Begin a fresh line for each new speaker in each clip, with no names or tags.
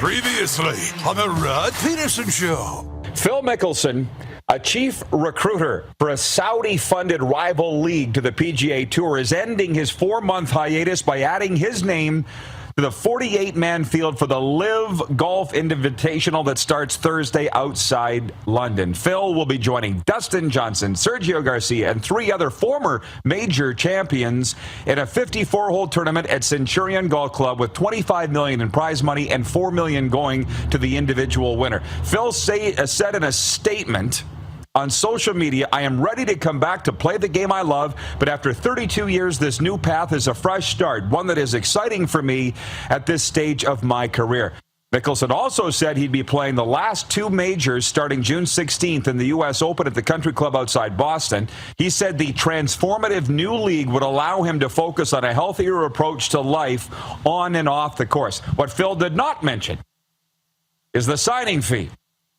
Previously on the Rod Pedersen Show.
Phil Mickelson, a chief recruiter for a Saudi-funded rival league to the PGA Tour, is ending his 4-month hiatus by adding his name to the 48-man field for the Live Golf Invitational that starts Thursday outside London. Phil will be joining Dustin Johnson, Sergio Garcia, and 3 other former major champions in a 54-hole tournament at Centurion Golf Club with $25 million in prize money and $4 million going to the individual winner. Phil said in a statement on social media, "I am ready to come back to play the game I love, but after 32 years, this new path is a fresh start, one that is exciting for me at this stage of my career." Mickelson also said he'd be playing the last 2 majors starting June 16th in the U.S. Open at the Country Club outside Boston. He said the transformative new league would allow him to focus on a healthier approach to life on and off the course. What Phil did not mention is the signing fee,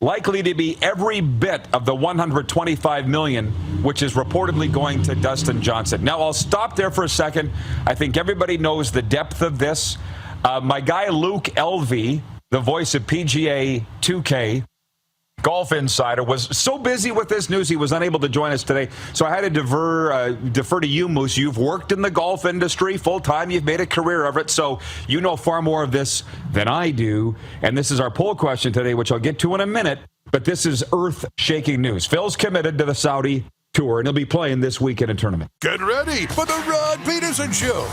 likely to be every bit of the $125 million, which is reportedly going to Dustin Johnson. Now, I'll stop there for a second. I think everybody knows the depth of this. My guy Luke Elvey, the voice of PGA 2K, Golf Insider, was so busy with this news he was unable to join us today. So I had to defer to you, Moose. You've worked in the golf industry full-time. You've made a career of it, so you know far more of this than I do. And this is our poll question today, which I'll get to in a minute. But this is earth-shaking news. Phil's committed to the Saudi tour, and he'll be playing this week in a tournament.
Get ready for the Rod Pedersen Show.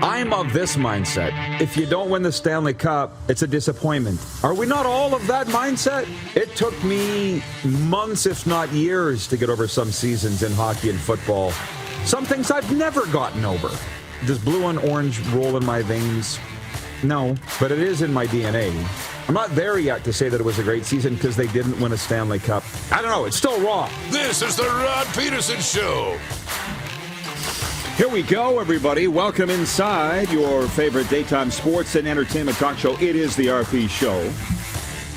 I'm of this mindset. If you don't win the Stanley Cup, it's a disappointment. Are we not all of that mindset? It took me months, if not years, to get over some seasons in hockey and football. Some things I've never gotten over. Does blue and orange roll in my veins? No, but it is in my DNA. I'm not there yet to say that it was a great season because they didn't win a Stanley Cup. I don't know. It's still wrong.
This is the Rod Pedersen Show.
Here we go, everybody. Welcome inside your favorite daytime sports and entertainment talk show. It is the RP Show.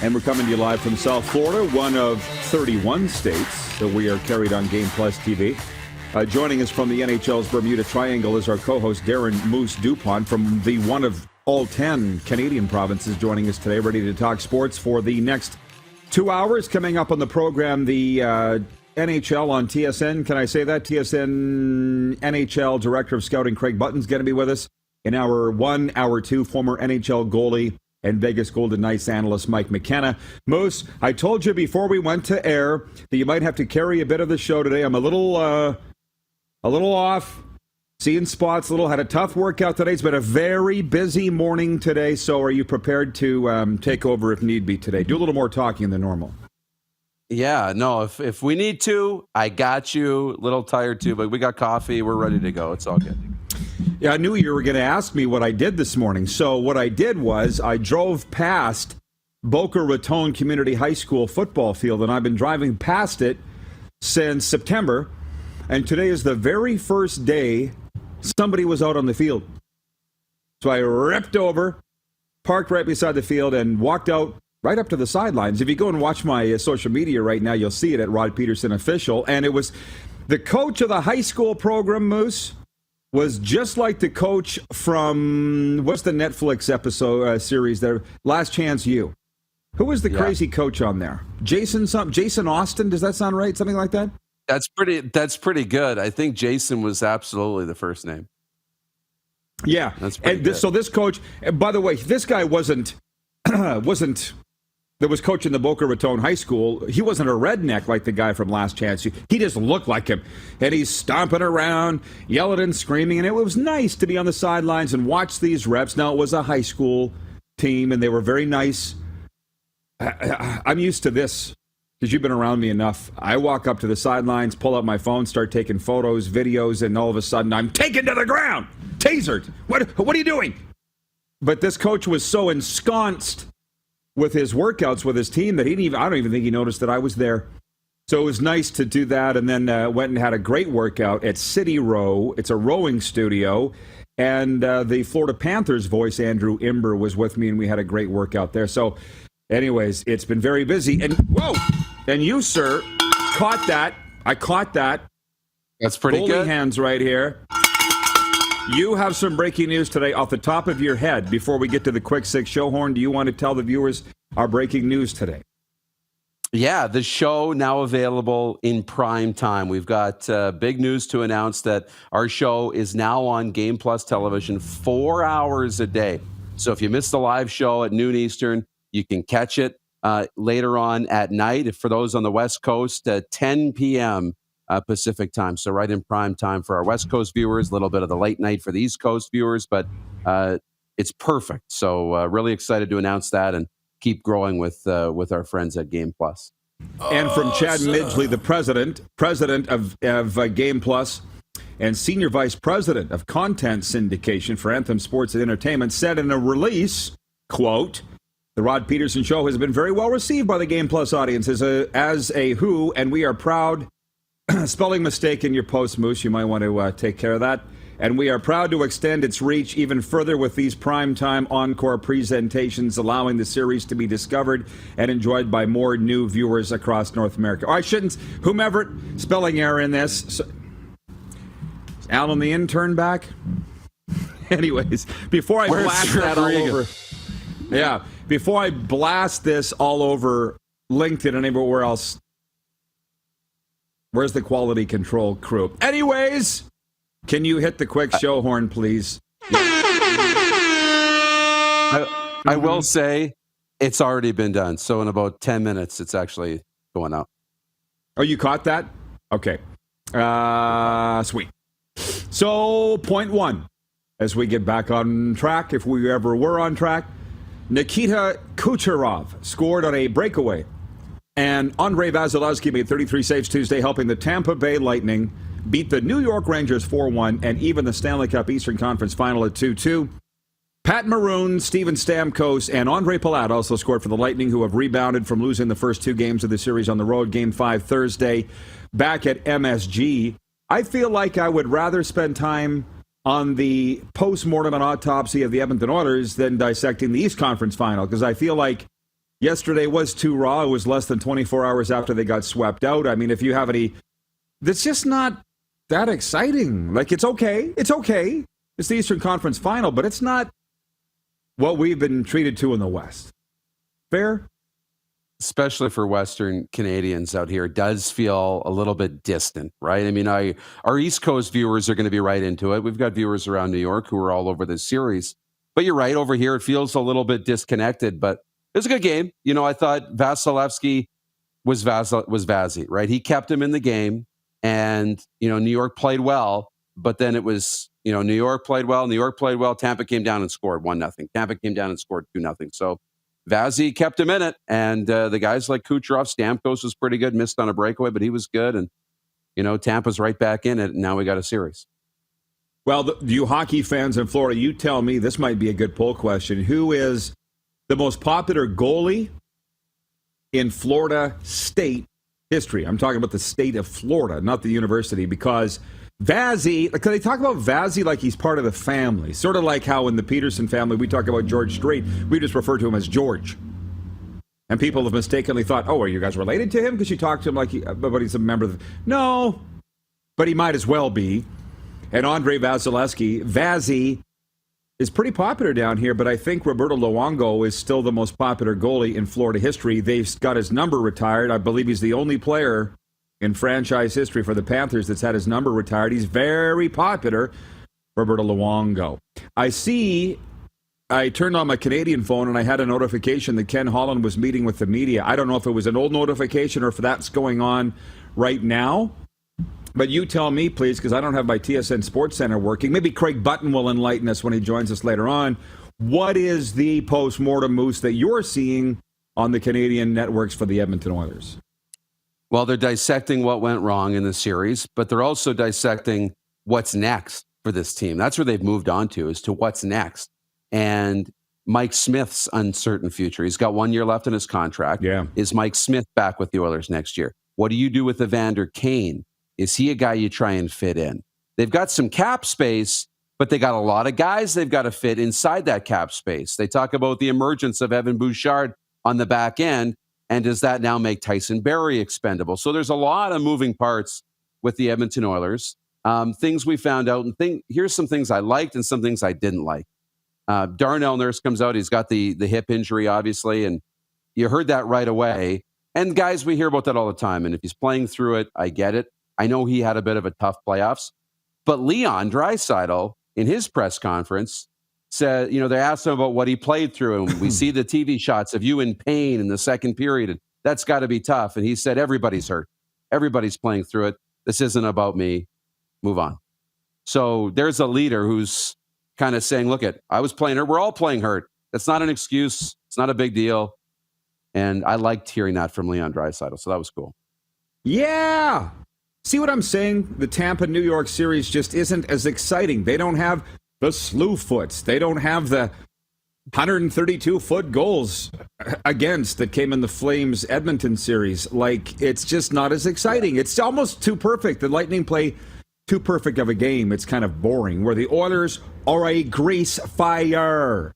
And we're coming to you live from South Florida, one of 31 states that we are carried on Game Plus TV. Joining us from the NHL's Bermuda Triangle is our co-host Darren Moose Dupont from the one of all 10 Canadian provinces joining us today, ready to talk sports for the next 2 hours. Coming up on the program, the NHL on TSN. Can I say that? TSN NHL Director of Scouting Craig Button's going to be with us. In hour 1, hour 2, former NHL goalie and Vegas Golden Knights analyst Mike McKenna. Moose, I told you before we went to air that you might have to carry a bit of the show today. I'm a little off, seeing spots. Had a tough workout today. It's been a very busy morning today. So are you prepared to take over if need be today? Do a little more talking than normal.
Yeah, no, if we need to, I got you. A little tired too, but we got coffee. We're ready to go. It's all good.
Yeah, I knew you were going to ask me what I did this morning. So what I did was I drove past Boca Raton Community High School football field, and I've been driving past it since September. And today is the very first day somebody was out on the field. So I ripped over, parked right beside the field, and walked out right up to the sidelines. If you go and watch my social media right now, you'll see it at Rod Pedersen Official. And it was the coach of the high school program, Moose, was just like the coach from, what's the Netflix episode series there? Last Chance U. Who was the crazy coach on there? Jason Austin? Does that sound right? Something like that?
That's pretty good. I think Jason was absolutely the first name.
Yeah.
That's pretty good.
So this coach, by the way, this guy wasn't that was coaching the Boca Raton High School. He wasn't a redneck like the guy from Last Chance. He just looked like him. And he's stomping around, yelling and screaming. And it was nice to be on the sidelines and watch these reps. Now, it was a high school team, and they were very nice. I'm used to this because you've been around me enough. I walk up to the sidelines, pull out my phone, start taking photos, videos, and all of a sudden I'm taken to the ground. Tasered. What are you doing? But this coach was so ensconced with his workouts with his team that I don't even think he noticed that I was there. So it was nice to do that, and then went and had a great workout at City Row. It's a rowing studio, and the Florida Panthers voice, Andrew Imber, was with me, and we had a great workout there. So anyways, it's been very busy. And whoa! And you, sir, caught that. I caught that.
That's pretty
Goalie
good.
hands right here. You have some breaking news today off the top of your head. Before we get to the Quick Six show horn, do you want to tell the viewers our breaking news today?
Yeah, the show now available in prime time. We've got big news to announce that our show is now on Game Plus television 4 hours a day. So if you missed the live show at noon Eastern, you can catch it later on at night. For those on the West Coast, 10 p.m. Pacific time. So right in prime time for our West Coast viewers, a little bit of the late night for the East Coast viewers, but it's perfect. So really excited to announce that and keep growing with our friends at Game Plus.
And from Chad Midgley, the president of Game Plus and senior vice president of content syndication for Anthem Sports and Entertainment, said in a release, quote, "The Rod Pedersen Show has been very well received by the Game Plus audience as a who, and we are proud." Spelling mistake in your post, Moose. You might want to take care of that. And we are proud to extend its reach even further with these primetime encore presentations, allowing the series to be discovered and enjoyed by more new viewers across North America. Or I shouldn't, whomever, spelling error in this. So, is Alan the intern back? Anyways, before I blast that all over. Yeah, before I blast this all over LinkedIn and anywhere else, where's the quality control crew? Anyways, can you hit the quick show horn, please?
I will say it's already been done. So in about 10 minutes, it's actually going out.
Oh, you caught that? Okay. Sweet. So, point one, as we get back on track, if we ever were on track, Nikita Kucherov scored on a breakaway. And Andrei Vasilevsky made 33 saves Tuesday, helping the Tampa Bay Lightning beat the New York Rangers 4-1 and even the Stanley Cup Eastern Conference Final at 2-2. Pat Maroon, Steven Stamkos, and Andre Palat also scored for the Lightning, who have rebounded from losing the first two games of the series on the road. Game 5 Thursday, back at MSG. I feel like I would rather spend time on the post-mortem and autopsy of the Edmonton Oilers than dissecting the East Conference Final, because I feel like yesterday was too raw. It was less than 24 hours after they got swept out. I mean, if you have any, that's just not that exciting. Like, it's okay. It's okay. It's the Eastern Conference Final, but it's not what we've been treated to in the West. Fair?
Especially for Western Canadians out here, it does feel a little bit distant, right? I mean, our East Coast viewers are going to be right into it. We've got viewers around New York who are all over this series. But you're right, over here it feels a little bit disconnected, but it was a good game. You know, I thought Vasilevsky was Vazzy, right? He kept him in the game, and, you know, New York played well, but then it was, you know, New York played well, Tampa came down and scored 1-0. Tampa came down and scored 2-0. So Vazzy kept him in it, and the guys like Kucherov, Stamkos was pretty good, missed on a breakaway, but he was good, and, you know, Tampa's right back in it, and now we got a series.
Well, you hockey fans in Florida, you tell me, this might be a good poll question. Who is the most popular goalie in Florida state history? I'm talking about the state of Florida, not the university, because Vazzy, can they talk about Vazzy like he's part of the family? Sort of like how in the Pedersen family, we talk about George Strait, we just refer to him as George. And people have mistakenly thought, oh, are you guys related to him? Because you talk to him like but he's a member of the... No, but he might as well be. And Andrei Vasilevsky, Vazzy, is pretty popular down here, but I think Roberto Luongo is still the most popular goalie in Florida history. They've got his number retired. I believe he's the only player in franchise history for the Panthers that's had his number retired. He's very popular, Roberto Luongo. I turned on my Canadian phone and I had a notification that Ken Holland was meeting with the media. I don't know if it was an old notification or if that's going on right now. But you tell me, please, because I don't have my TSN Sports Center working. Maybe Craig Button will enlighten us when he joins us later on. What is the post-mortem, Moose, that you're seeing on the Canadian networks for the Edmonton Oilers?
Well, they're dissecting what went wrong in the series, but they're also dissecting what's next for this team. That's where they've moved on to, is to what's next. And Mike Smith's uncertain future. He's got 1 year left in his contract.
Yeah.
Is Mike Smith back with the Oilers next year? What do you do with Evander Kane? Is he a guy you try and fit in? They've got some cap space, but they got a lot of guys they've got to fit inside that cap space. They talk about the emergence of Evan Bouchard on the back end, and does that now make Tyson Barrie expendable? So there's a lot of moving parts with the Edmonton Oilers. Things we found out, and here's some things I liked and some things I didn't like. Darnell Nurse comes out. He's got the hip injury, obviously, and you heard that right away. And guys, we hear about that all the time. And if he's playing through it, I get it. I know he had a bit of a tough playoffs. But Leon Draisaitl, in his press conference, said, they asked him about what he played through. And we see the TV shots of you in pain in the second period. And that's got to be tough. And he said, everybody's hurt. Everybody's playing through it. This isn't about me. Move on. So there's a leader who's kind of saying, look, I was playing hurt. We're all playing hurt. That's not an excuse. It's not a big deal. And I liked hearing that from Leon Draisaitl. So that was cool.
Yeah. See what I'm saying? The Tampa-New York series just isn't as exciting. They don't have the slew foots. They don't have the 132-foot goals against that came in the Flames Edmonton series. Like, it's just not as exciting. It's almost too perfect. The Lightning play too perfect of a game. It's kind of boring. Where the Oilers are a grease fire.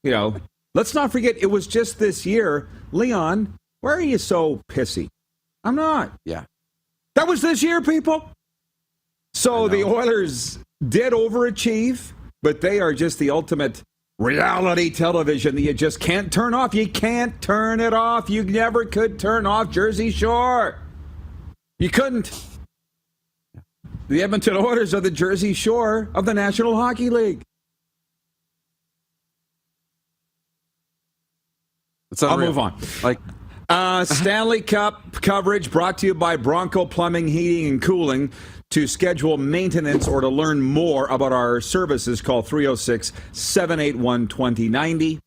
Let's not forget, it was just this year. Leon, why are you so pissy? I'm not.
Yeah.
That was this year, people. So the Oilers did overachieve, but they are just the ultimate reality television that you just can't turn off. You can't turn it off. You never could turn off Jersey Shore. You couldn't. The Edmonton Oilers are the Jersey Shore of the National Hockey League. I'll move on. Stanley Cup coverage brought to you by Bronco Plumbing, Heating, and Cooling. To schedule maintenance or to learn more about our services, call 306-781-2090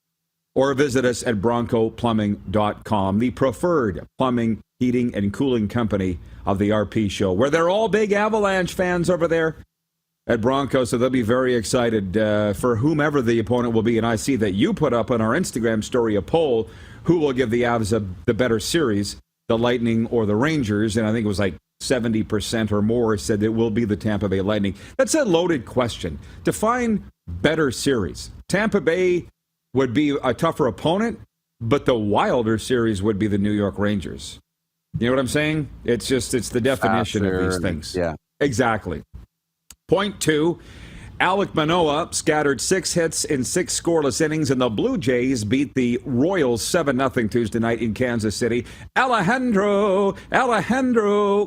or visit us at broncoplumbing.com, the preferred plumbing, heating, and cooling company of the RP Show, where they're all big Avalanche fans over there at Bronco, so they'll be very excited for whomever the opponent will be. And I see that you put up on our Instagram story a poll, who will give the Avs the better series, the Lightning or the Rangers, and I think it was like 70% or more said it will be the Tampa Bay Lightning. That's a loaded question. Define better series. Tampa Bay would be a tougher opponent, but the wilder series would be the New York Rangers. You know what I'm saying? It's the definition of these things.
Yeah.
Exactly. Point 2, Alec Manoah scattered 6 hits in 6 scoreless innings, and the Blue Jays beat the Royals 7-0 Tuesday night in Kansas City. Alejandro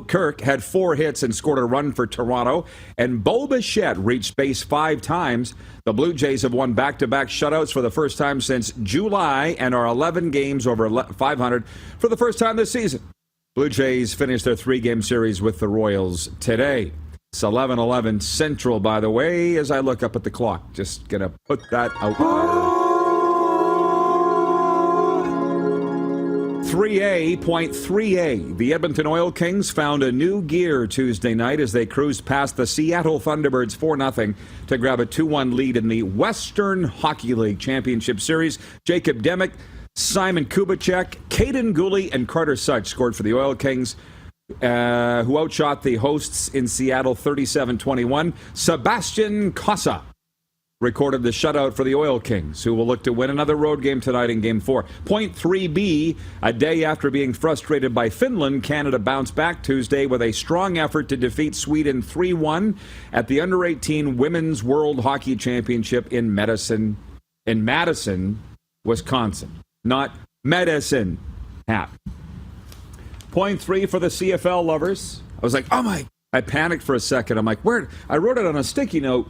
Kirk had 4 hits and scored a run for Toronto, and Bo Bichette reached base 5 times. The Blue Jays have won back-to-back shutouts for the first time since July and are 11 games over 500 for the first time this season. Blue Jays finished their 3-game series with the Royals today. It's 11:11 Central, by the way, as I look up at the clock. Just going to put that out there. 3A.3A. The Edmonton Oil Kings found a new gear Tuesday night as they cruised past the Seattle Thunderbirds 4-0 to grab a 2-1 lead in the Western Hockey League Championship Series. Jacob Demick, Simon Kubicek, Caden Gooley, and Carter Sutch scored for the Oil Kings, who outshot the hosts in Seattle 37-21. Sebastian Cossa recorded the shutout for the Oil Kings, who will look to win another road game tonight in Game 4. Point 3B, a day after being frustrated by Finland, Canada bounced back Tuesday with a strong effort to defeat Sweden 3-1 at the Under-18 Women's World Hockey Championship in Madison, Wisconsin. Not Medicine Hat. Point 3 for the CFL lovers. I was like, oh my, I panicked for a second. I'm like, where? I wrote it on a sticky note.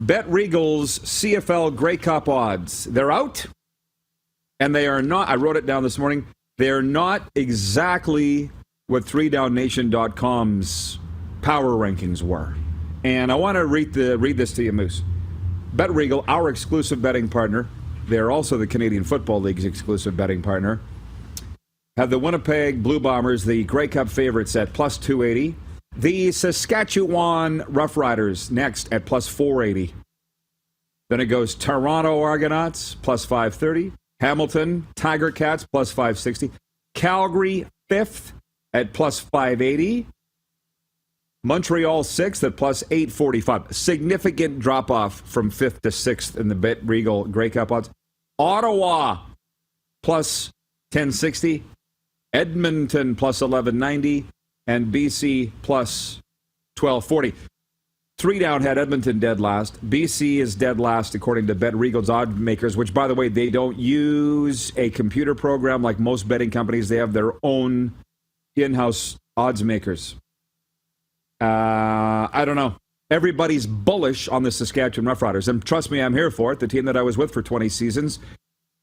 Bet Regal's CFL Grey Cup odds. They're out. And they are not, I wrote it down this morning, they're not exactly what 3downnation.com's power rankings were. And I want to read this to you, Moose. Bet Regal, our exclusive betting partner, they're also the Canadian Football League's exclusive betting partner, have the Winnipeg Blue Bombers, the Grey Cup favorites, at plus 280. The Saskatchewan Roughriders next at plus 480. Then it goes Toronto Argonauts, plus 530. Hamilton Tiger Cats, plus 560. Calgary, 5th at plus 580. Montreal, 6th at plus 845. Significant drop-off from 5th to 6th in the Bet Regal Grey Cup odds. Ottawa, plus 1060. Edmonton, plus 1190. And BC, plus 1240. 3 down had Edmonton dead last. BC is dead last according to Bet Regal's odd makers, which, by the way, they don't use a computer program like most betting companies. They have their own in-house odds makers. I don't know. Everybody's bullish on the Saskatchewan Roughriders. And trust me, I'm here for it. The team that I was with for 20 seasons.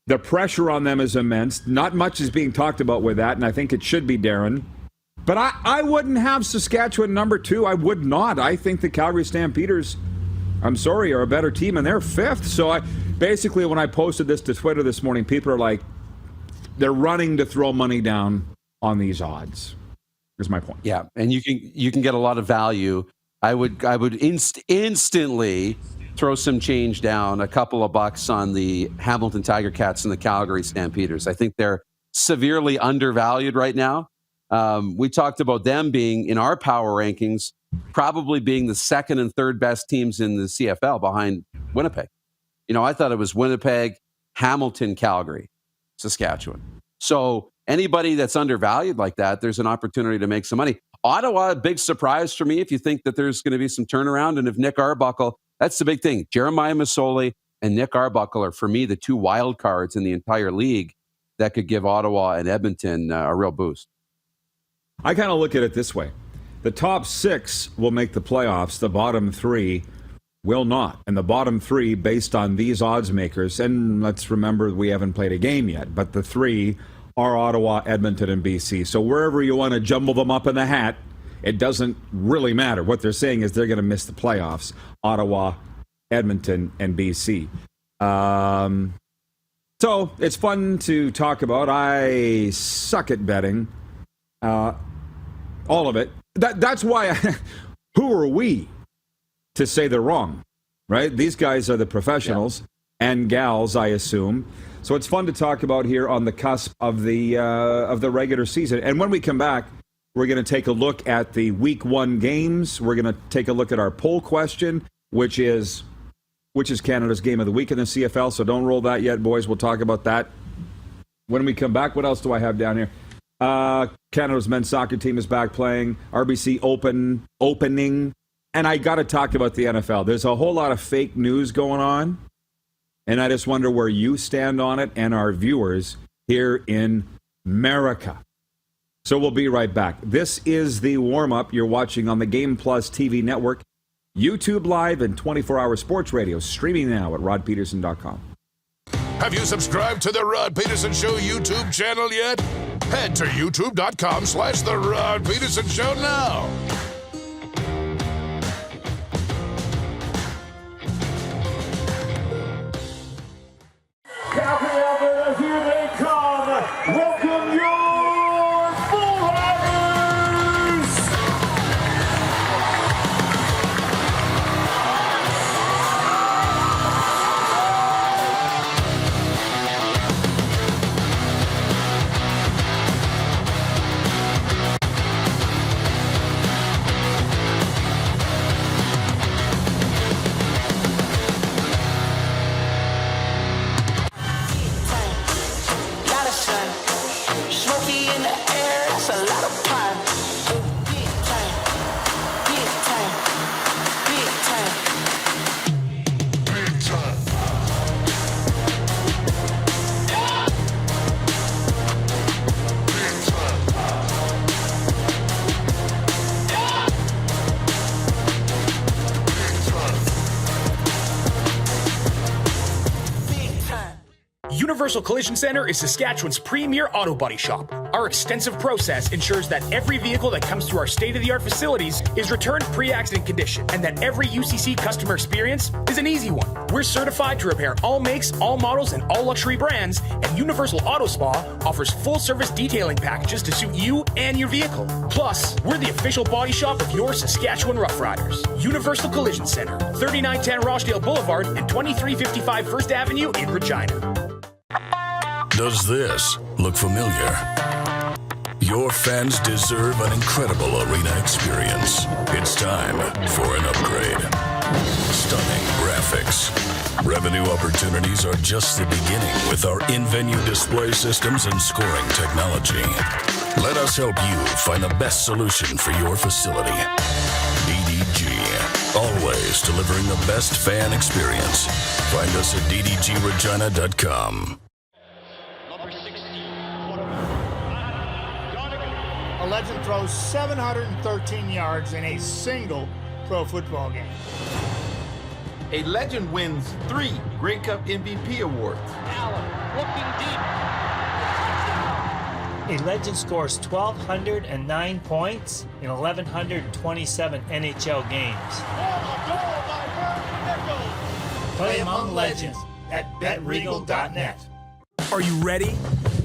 The pressure on them is immense. Not much is being talked about with that, and I think it should be, Darren. But I wouldn't have Saskatchewan number 2. I would not. I think the Calgary Stampeders, I'm sorry, are a better team, and they're 5th. So basically, when I posted this to Twitter this morning, people are like, they're running to throw money down on these odds. Is my point.
Yeah, and you can get a lot of value. I would instantly throw some change down, a couple of bucks on the Hamilton Tiger Cats and the Calgary Stampeders. I think they're severely undervalued right now. We talked about them being, in our power rankings, probably being the second and third best teams in the CFL behind Winnipeg. I thought it was Winnipeg, Hamilton, Calgary, Saskatchewan. So anybody that's undervalued like that, there's an opportunity to make some money. Ottawa, a big surprise for me if you think that there's going to be some turnaround. And if Nick Arbuckle, that's the big thing. Jeremiah Masoli and Nick Arbuckle are, for me, the 2 wild cards in the entire league that could give Ottawa and Edmonton a real boost.
I kind of look at it this way. The top 6 will make the playoffs. The bottom 3 will not. And the bottom 3, based on these odds makers, and let's remember we haven't played a game yet, but the 3 are Ottawa, Edmonton, and BC. So wherever you want to jumble them up in the hat, it doesn't really matter. What they're saying is they're going to miss the playoffs. Ottawa, Edmonton, and BC. So it's fun to talk about. I suck at betting. All of it. That's why who are we to say they're wrong, right? These guys are the professionals and gals, I assume. So it's fun to talk about here on the cusp of the regular season. And when we come back, we're going to take a look at the Week 1 games. We're going to take a look at our poll question, which is Canada's game of the week in the CFL. So don't roll that yet, boys. We'll talk about that when we come back. What else do I have down here? Canada's men's soccer team is back playing. RBC opening. And I got to talk about the NFL. There's a whole lot of fake news going on. And I just wonder where you stand on it and our viewers here in America. So we'll be right back. This is the warm-up you're watching on the Game Plus TV network, YouTube Live, and 24-hour sports radio, streaming now at rodpeterson.com.
Have you subscribed to the Rod Peterson Show YouTube channel yet? Head to youtube.com/The Rod Peterson Show now.
Calgary, Alberta, here they come. Welcome your Bulldogs!
Universal Collision Center is Saskatchewan's premier auto body shop. Our extensive process ensures that every vehicle that comes through our state-of-the-art facilities is returned pre-accident condition, and that every UCC customer experience is an easy one. We're certified to repair all makes, all models, and all luxury brands, and Universal Auto Spa offers full-service detailing packages to suit you and your vehicle. Plus, we're the official body shop of your Saskatchewan Rough Riders. Universal Collision Center, 3910 Rochdale Boulevard and 2355 First Avenue in Regina.
Does this look familiar? Your fans deserve an incredible arena experience. It's time for an upgrade. Stunning graphics. Revenue opportunities are just the beginning with our in-venue display systems and scoring technology. Let us help you find the best solution for your facility. DDG. Always delivering the best fan experience. Find us at ddgregina.com.
A legend throws 713 yards in a single pro football game.
A legend wins 3 Grey Cup MVP awards.
Allen looking deep.
A legend scores 1,209 points in 1,127 NHL games. Play among legends at betregal.net.
Are you ready?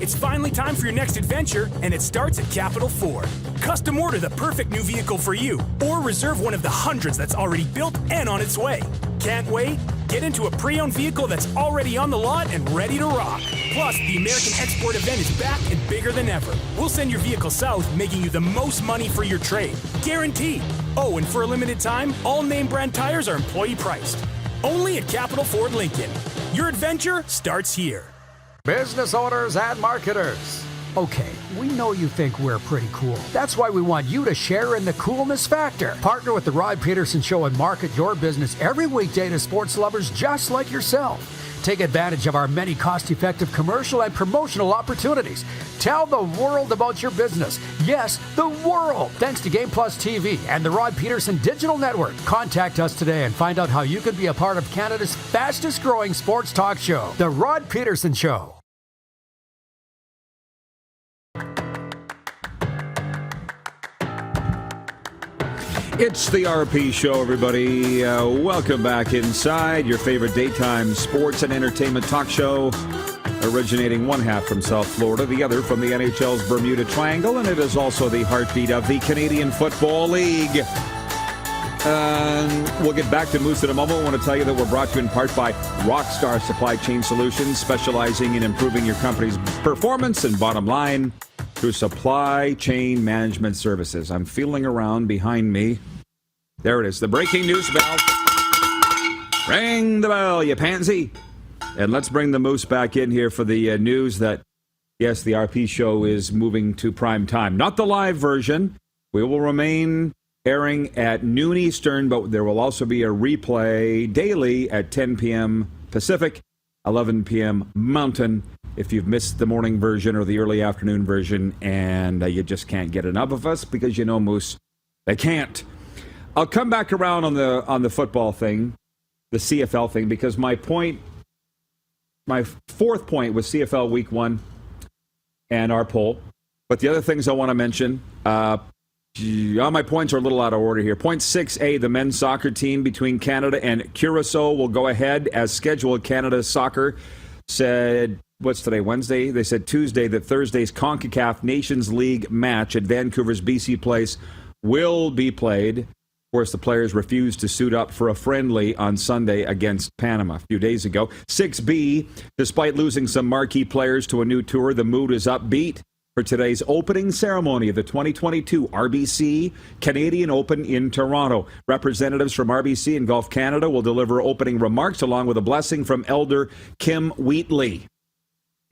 It's finally time for your next adventure, and it starts at Capital Ford. Custom order the perfect new vehicle for you, or reserve one of the hundreds that's already built and on its way. Can't wait? Get into a pre-owned vehicle that's already on the lot and ready to rock. Plus, the American Export event is back and bigger than ever. We'll send your vehicle south, making you the most money for your trade. Guaranteed. Oh, and for a limited time, all name brand tires are employee priced. Only at Capital Ford Lincoln. Your adventure starts here.
Business owners and marketers. Okay, we know you think we're pretty cool. That's why we want you to share in the coolness factor. Partner with The Rod Pedersen Show and market your business every weekday to sports lovers just like yourself. Take advantage of our many cost-effective commercial and promotional opportunities. Tell the world about your business. Yes, the world. Thanks to Game Plus TV and the Rod Pedersen Digital Network. Contact us today and find out how you can be a part of Canada's fastest-growing sports talk show, The Rod Pedersen Show.
It's the RP Show, everybody. Welcome back inside your favorite daytime sports and entertainment talk show, originating one half from South Florida, the other from the NHL's Bermuda Triangle, and it is also the heartbeat of the Canadian Football League. We'll get back to Moose in a moment. I want to tell you that we're brought to you in part by Rockstar Supply Chain Solutions, specializing in improving your company's performance and bottom line through supply chain management services. I'm feeling around behind me. There it is, the breaking news bell. Ring the bell, you pansy. And let's bring the Moose back in here for the news that, yes, the RP Show is moving to prime time. Not the live version. We will remain airing at noon Eastern, but there will also be a replay daily at 10 p.m. Pacific, 11 p.m. Mountain. If you've missed the morning version or the early afternoon version and you just can't get enough of us because you know, Moose, they can't. I'll come back around on the football thing, the CFL thing, because my fourth point was CFL Week 1 and our poll. But the other things I want to mention, all my points are a little out of order here. Point 6A, the men's soccer team between Canada and Curacao will go ahead as scheduled. Canada Soccer said, what's today, Wednesday? They said Tuesday that Thursday's CONCACAF Nations League match at Vancouver's BC Place will be played. Of course, the players refused to suit up for a friendly on Sunday against Panama a few days ago. 6B, despite losing some marquee players to a new tour, the mood is upbeat for today's opening ceremony of the 2022 RBC Canadian Open in Toronto. Representatives from RBC and Golf Canada will deliver opening remarks along with a blessing from Elder Kim Wheatley.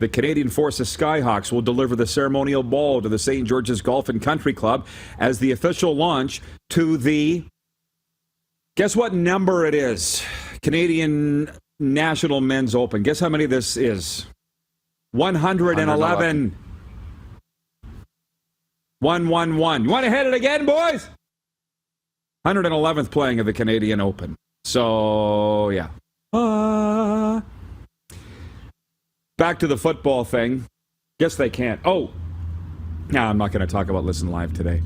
The Canadian Forces Skyhawks will deliver the ceremonial ball to the St. George's Golf and Country Club as the official launch to the, guess what number it is? Canadian National Men's Open. Guess how many this is? 111. 111. You want to hit it again, boys? 111th playing of the Canadian Open. So, yeah. back to the football thing. Guess they can't. Oh, no, I'm not going to talk about Listen Live today.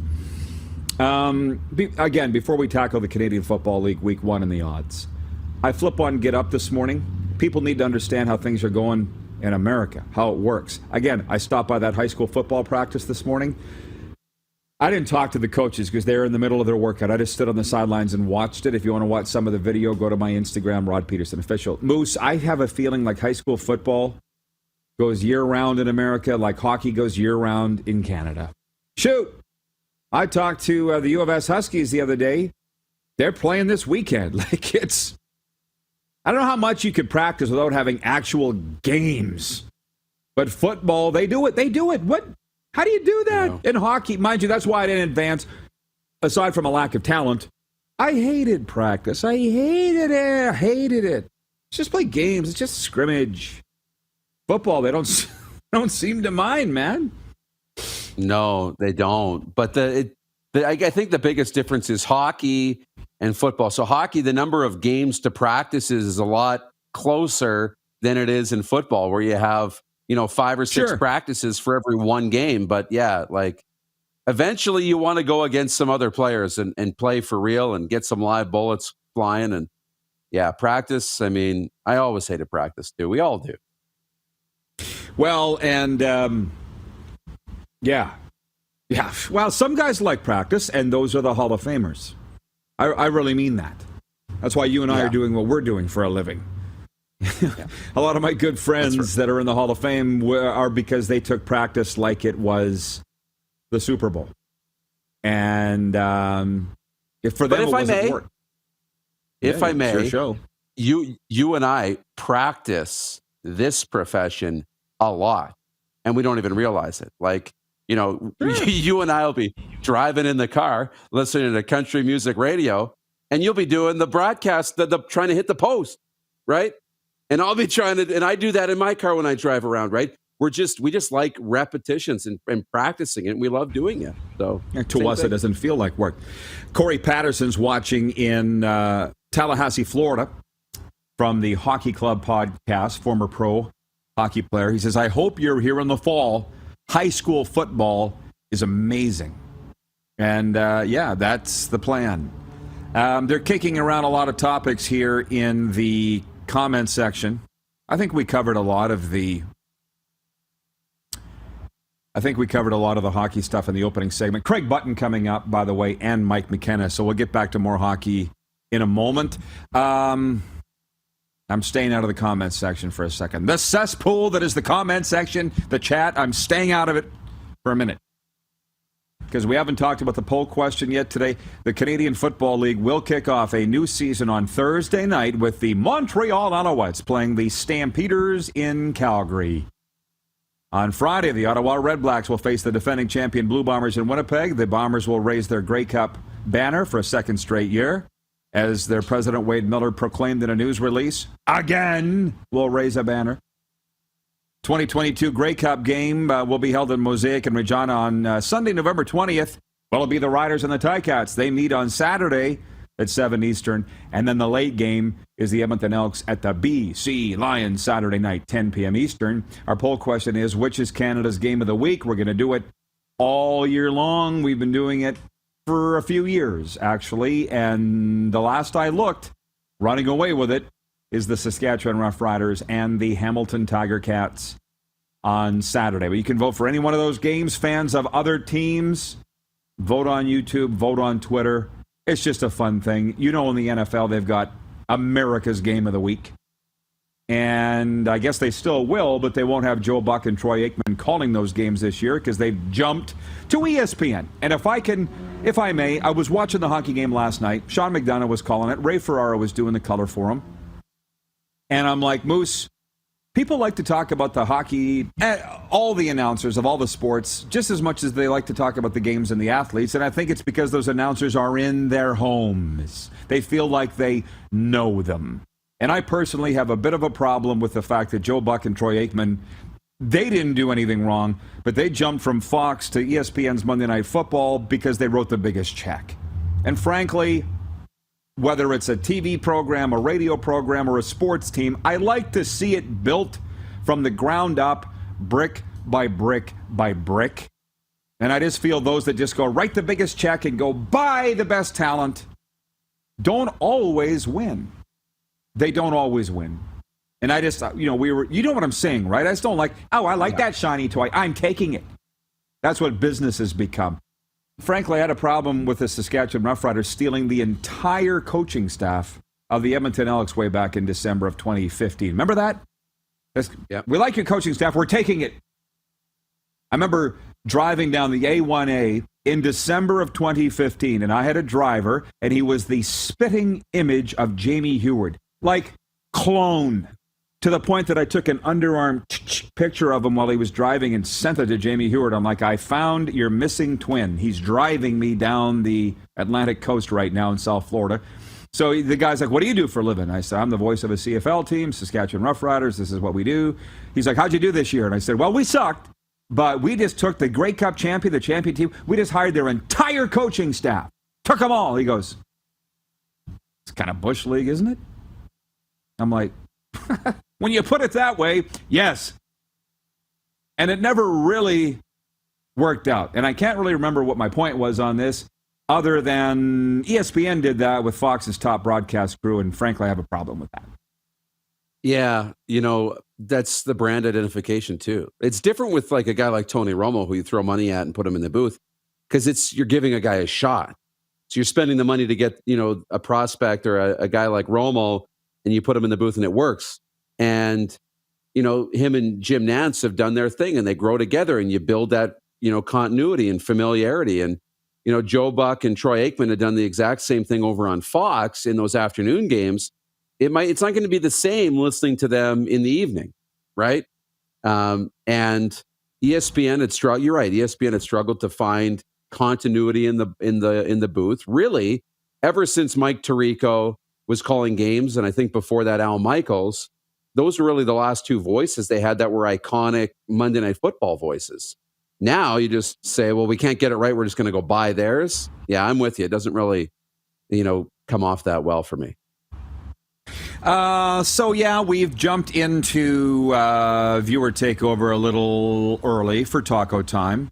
Again, before we tackle the Canadian Football League Week 1 and the odds, I flip on Get Up this morning. People need to understand how things are going in America, how it works. Again, I stopped by that high school football practice this morning. I didn't talk to the coaches because they were in the middle of their workout. I just stood on the sidelines and watched it. If you want to watch some of the video, go to my Instagram, Rod Pedersen Official. Moose, I have a feeling like high school football goes year-round in America, like hockey goes year-round in Canada. Shoot! I talked to the U of S Huskies the other day. They're playing this weekend. Like, it's... I don't know how much you could practice without having actual games. But football, they do it. They do it. What? How do you do that in hockey? Mind you, that's why I didn't advance, aside from a lack of talent. I hated practice. I hated it. I hated it. Just play games. It's just scrimmage. Football, they don't seem to mind, man.
No, they don't. But I think the biggest difference is hockey and football. So hockey, the number of games to practice is a lot closer than it is in football, where you have, 5 or 6 practices for every one game. But yeah, like eventually you want to go against some other players and play for real and get some live bullets flying. And yeah, practice. I mean, I always hated practice too. We all do.
Well, and yeah. Well, some guys like practice, and those are the Hall of Famers. I really mean that. That's why you and I are doing what we're doing for a living. A lot of my good friends that are in the Hall of Fame are because they took practice like it was the Super Bowl. And for them, it wasn't work.
If I may,
sure
you and I practice this profession a lot, and we don't even realize it. Like, you and I will be driving in the car, listening to country music radio, and you'll be doing the broadcast, trying to hit the post, right? And I'll be and I do that in my car when I drive around, right? We just like repetitions and practicing it, and we love doing it. So
to us, it doesn't feel like work. Corey Patterson's watching in Tallahassee, Florida, from the Hockey Club podcast, former pro hockey player. He says, I hope you're here in the fall. High school football is amazing. And that's the plan. They're kicking around a lot of topics here in the comment section. I think we covered a lot of the hockey stuff in the opening segment. Craig Button coming up, by the way, and Mike McKenna. So we'll get back to more hockey in a moment. I'm staying out of the comment section for a second. The cesspool that is the comment section, the chat, I'm staying out of it for a minute. Because we haven't talked about the poll question yet today. The Canadian Football League will kick off a new season on Thursday night with the Montreal Alouettes playing the Stampeders in Calgary. On Friday, the Ottawa Red Blacks will face the defending champion Blue Bombers in Winnipeg. The Bombers will raise their Grey Cup banner for a second straight year. As their president, Wade Miller, proclaimed in a news release, again, we'll raise a banner. 2022 Grey Cup game will be held in Mosaic and Regina on Sunday, November 20th. Well, it'll be the Riders and the Ticats. They meet on Saturday at 7 Eastern. And then the late game is the Edmonton Elks at the BC Lions Saturday night, 10 p.m. Eastern. Our poll question is, which is Canada's game of the week? We're going to do it all year long. We've been doing it for a few years, actually. And the last I looked, running away with it, is the Saskatchewan Roughriders and the Hamilton Tiger Cats on Saturday. But you can vote for any one of those games. Fans of other teams, vote on YouTube, vote on Twitter. It's just a fun thing. In the NFL, they've got America's Game of the Week. And I guess they still will, but they won't have Joe Buck and Troy Aikman calling those games this year because they've jumped to ESPN. And if I may, I was watching the hockey game last night. Sean McDonough was calling it. Ray Ferraro was doing the color for him. And I'm like, Moose, people like to talk about the hockey, all the announcers of all the sports, just as much as they like to talk about the games and the athletes. And I think it's because those announcers are in their homes. They feel like they know them. And I personally have a bit of a problem with the fact that Joe Buck and Troy Aikman, they didn't do anything wrong, but they jumped from Fox to ESPN's Monday Night Football because they wrote the biggest check. And frankly, whether it's a TV program, a radio program, or a sports team, I like to see it built from the ground up, brick by brick by brick. And I just feel those that just go write the biggest check and go buy the best talent don't always win. They don't always win. And I just, you know what I'm saying, right? I just don't like, I like that shiny toy. I'm taking it. That's what business has become. Frankly, I had a problem with the Saskatchewan Roughriders stealing the entire coaching staff of the Edmonton Elks way back in December of 2015. Remember that? We like your coaching staff. We're taking it. I remember driving down the A1A in December of 2015, and I had a driver, and he was the spitting image of Jamie Heward. Like, clone. To the point that I took an underarm picture of him while he was driving and sent it to Jamie Heward. I'm like, I found your missing twin. He's driving me down the Atlantic coast right now in South Florida. So the guy's like, what do you do for a living? I said, I'm the voice of a CFL team, Saskatchewan Roughriders. This is what we do. He's like, how'd you do this year? And I said, well, we sucked, but we just took the Grey Cup champion, the champion team. We just hired their entire coaching staff. Took them all. He goes, it's kind of Bush League, isn't it? I'm like, when you put it that way, yes. And it never really worked out. And I can't really remember what my point was on this, other than ESPN did that with Fox's top broadcast crew, and frankly, I have a problem with that.
Yeah, that's the brand identification too. It's different with like a guy like Tony Romo, who you throw money at and put him in the booth, because you're giving a guy a shot. So you're spending the money to get, a prospect or a guy like Romo, and you put him in the booth and it works. And, him and Jim Nantz have done their thing and they grow together, and you build that, continuity and familiarity. And, Joe Buck and Troy Aikman have done the exact same thing over on Fox in those afternoon games. It's not going to be the same listening to them in the evening. Right. And ESPN had struggled. You're right. ESPN had struggled to find continuity in the booth, really, ever since Mike Tirico was calling games. And I think before that, Al Michaels. Those were really the last two voices they had that were iconic Monday Night Football voices. Now you just say, well, we can't get it right. We're just going to go buy theirs. Yeah, I'm with you. It doesn't really, come off that well for me.
So yeah, we've jumped into viewer takeover a little early for taco time.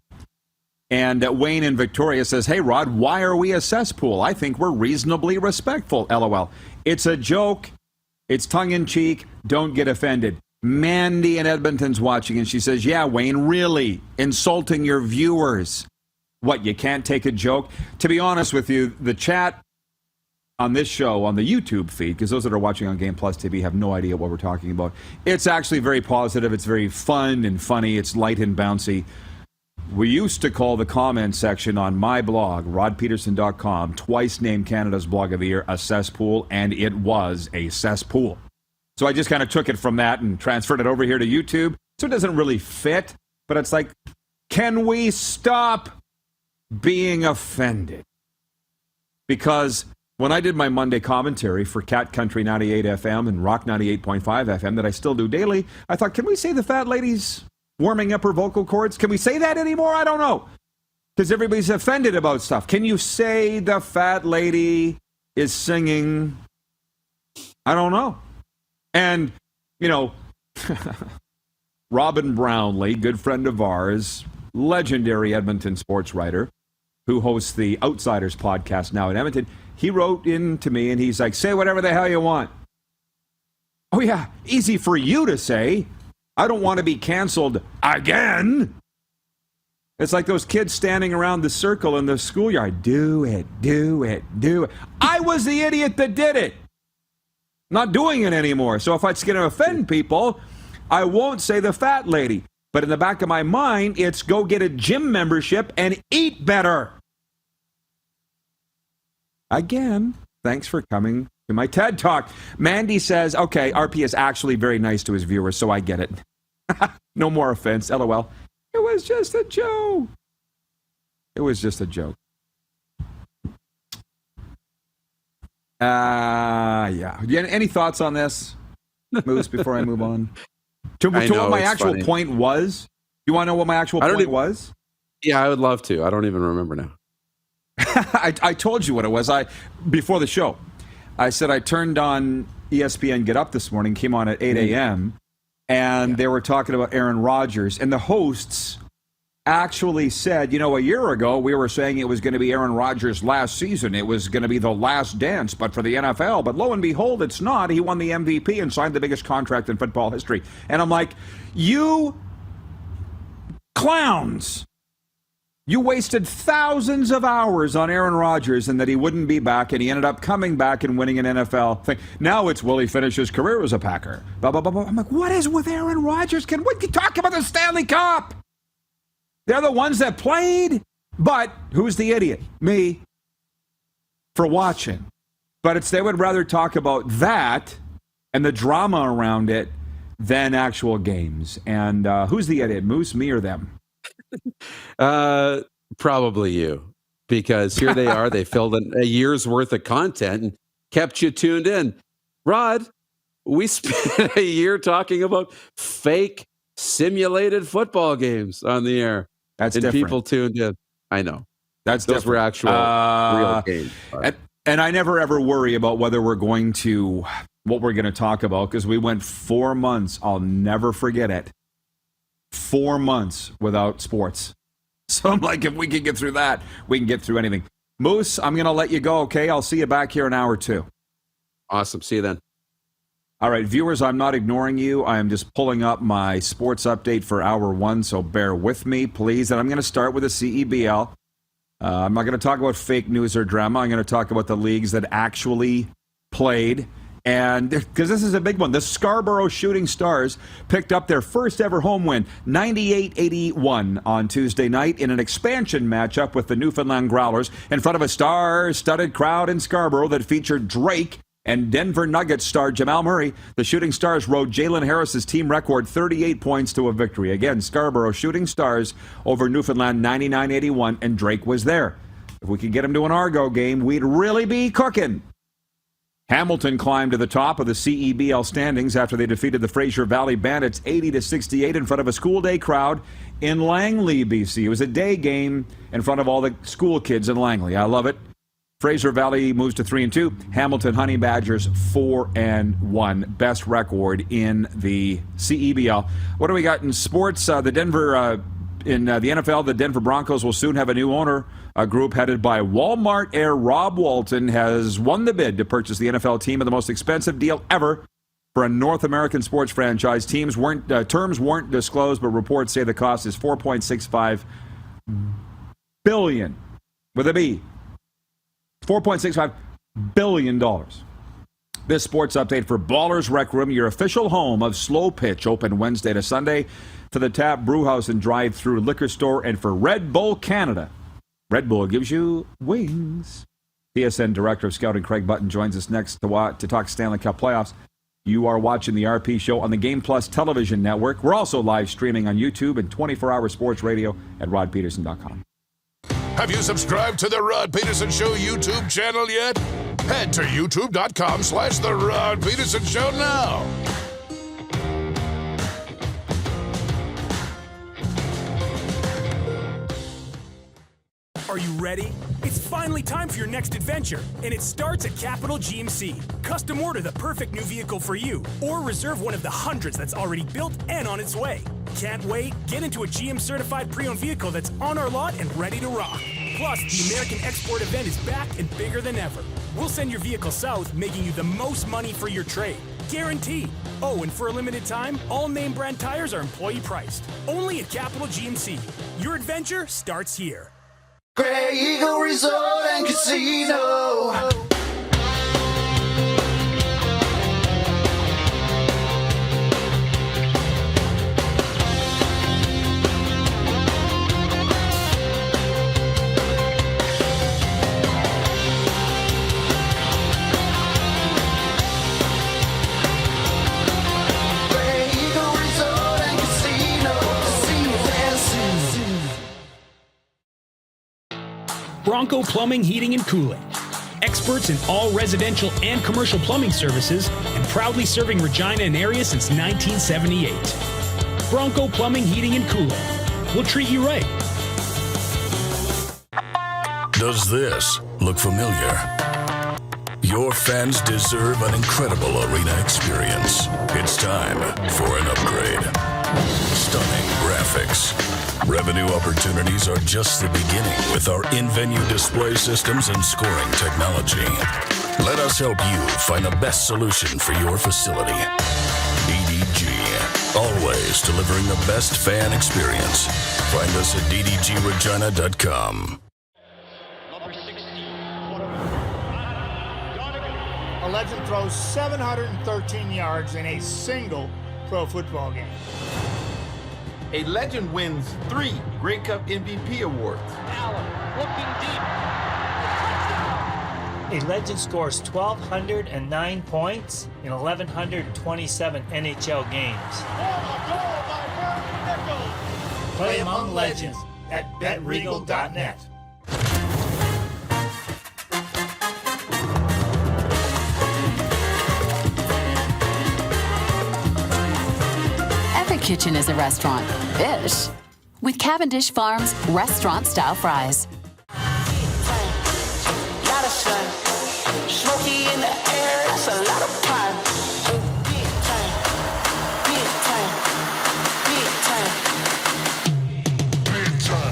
And Wayne in Victoria says, hey, Rod, why are we a cesspool? I think we're reasonably respectful. LOL. It's a joke. It's tongue-in-cheek. Don't get offended. Mandy in Edmonton's watching, and she says, yeah, Wayne, really? Insulting your viewers. What, you can't take a joke? To be honest with you, the chat on this show, on the YouTube feed, because those that are watching on Game Plus TV have no idea what we're talking about. It's actually very positive. It's very fun and funny. It's light and bouncy. We used to call the comment section on my blog, rodpeterson.com, twice named Canada's Blog of the Year, a cesspool, and it was a cesspool. So I just kind of took it from that and transferred it over here to YouTube. So it doesn't really fit, but it's like, can we stop being offended? Because when I did my Monday commentary for Cat Country 98 FM and Rock 98.5 FM that I still do daily, I thought, can we say the fat lady's warming up her vocal cords? Can we say that anymore? I don't know. Because everybody's offended about stuff. Can you say the fat lady is singing? I don't know. And, Robin Brownlee, good friend of ours, legendary Edmonton sports writer, who hosts the Outsiders podcast now in Edmonton, he wrote in to me and he's like, say whatever the hell you want. Oh, yeah, easy for you to say. I don't want to be canceled again. It's like those kids standing around the circle in the schoolyard. Do it, do it, do it. I was the idiot that did it. Not doing it anymore. So if it's going to offend people, I won't say the fat lady. But in the back of my mind, it's go get a gym membership and eat better. Again, thanks for coming to my TED Talk. Mandy says, okay, RP is actually very nice to his viewers, so I get it. No more offense, LOL. It was just a joke. It was just a joke. Yeah. Any thoughts on this, Moose, before I move on? To what my actual point was? You want to know what my actual point was?
Yeah, I would love to. I don't even remember now.
I told you what it was. Before the show, I said I turned on ESPN Get Up this morning, came on at 8 a.m., and they were talking about Aaron Rodgers, and the hosts actually said, a year ago we were saying it was going to be Aaron Rodgers' last season. It was going to be the last dance, but for the NFL. But lo and behold, it's not. He won the MVP and signed the biggest contract in football history. And I'm like, you clowns. You wasted thousands of hours on Aaron Rodgers and that he wouldn't be back, and he ended up coming back and winning an NFL thing. Now it's, will he finish his career as a Packer? Blah, blah, blah, blah. I'm like, what is with Aaron Rodgers? What you talk about the Stanley Cup? They're the ones that played. But who's the idiot? Me. For watching. But they would rather talk about that and the drama around it than actual games. And who's the idiot? Moose, me, or them?
Probably you. Because here they are. They filled in a year's worth of content and kept you tuned in. Rod, we spent a year talking about fake simulated football games on the air.
That's
and
different.
People tuned in. I know.
Those
different. Were actual real games.
And I never ever worry about whether we're going to, what we're going to talk about, because we went 4 months, I'll never forget it, 4 months without sports. So I'm like, if we can get through that, we can get through anything. Moose, I'm going to let you go, okay? I'll see you back here in an hour or two.
Awesome. See you then.
All right, viewers, I'm not ignoring you. I am just pulling up my sports update for hour one, so bear with me, please. And I'm going to start with the CEBL. I'm not going to talk about fake news or drama. I'm going to talk about the leagues that actually played. And because this is a big one, the Scarborough Shooting Stars picked up their first ever home win, 98-81 on Tuesday night in an expansion matchup with the Newfoundland Growlers in front of a star-studded crowd in Scarborough that featured Drake and Denver Nuggets star Jamal Murray. The Shooting Stars rode Jalen Harris's team record 38 points to a victory. Again, Scarborough Shooting Stars over Newfoundland 99-81, and Drake was there. If we could get him to an Argo game, we'd really be cooking. Hamilton climbed to the top of the CEBL standings after they defeated the Fraser Valley Bandits 80-68 in front of a school day crowd in Langley, BC. It was a day game in front of all the school kids in Langley. I love it. Fraser Valley moves to 3-2. Hamilton Honey Badgers 4-1. Best record in the CEBL. What do we got in sports? In the NFL, the Denver Broncos will soon have a new owner. A group headed by Walmart heir Rob Walton has won the bid to purchase the NFL team in the most expensive deal ever for a North American sports franchise. Terms weren't disclosed, but reports say the cost is $4.65 billion with a B. $4.65 billion. This sports update for Ballers Rec Room, your official home of Slow Pitch, open Wednesday to Sunday, for the Tap Brewhouse and Drive-Thru Liquor Store, and for Red Bull Canada. Red Bull gives you wings. TSN Director of Scouting Craig Button joins us next to talk Stanley Cup playoffs. You are watching the RP Show on the Game Plus television network. We're also live streaming on YouTube and 24-hour sports radio at rodpeterson.com.
Have you subscribed to the Rod Peterson Show YouTube channel yet? Head to youtube.com/The Rod Peterson Show now.
Are you ready? It's finally time for your next adventure, and it starts at Capital GMC. Custom order the perfect new vehicle for you, or reserve one of the hundreds that's already built and on its way. Can't wait? Get into a GM-certified pre-owned vehicle that's on our lot and ready to rock. Plus, the American Export event is back and bigger than ever. We'll send your vehicle south, making you the most money for your trade. Guaranteed. Oh, and for a limited time, all name brand tires are employee priced. Only at Capital GMC. Your adventure starts here.
Grey Eagle Resort and Casino.
Bronco Plumbing, Heating, and Cooling. Experts in all residential and commercial plumbing services, and proudly serving Regina and area since 1978. Bronco Plumbing, Heating, and Cooling. We'll treat you right.
Does this look familiar? Your fans deserve an incredible arena experience. It's time for an upgrade. Stunning graphics. Revenue opportunities are just the beginning with our in-venue display systems and scoring technology. Let us help you find the best solution for your facility. DDG, always delivering the best fan experience. Find us at ddgregina.com.
A legend throws 713 yards in a single pro football game.
A legend wins 3 Grey Cup MVP awards.
Allen looking deep. A legend scores 1,209 points in 1,127 NHL games. Play among legends at betregal.net.
Every kitchen is a restaurant. Ish. With Cavendish Farms restaurant-style fries.
Lot of sun, smoky in the air, that's a lot of fun. Big time, big time, big time, big time.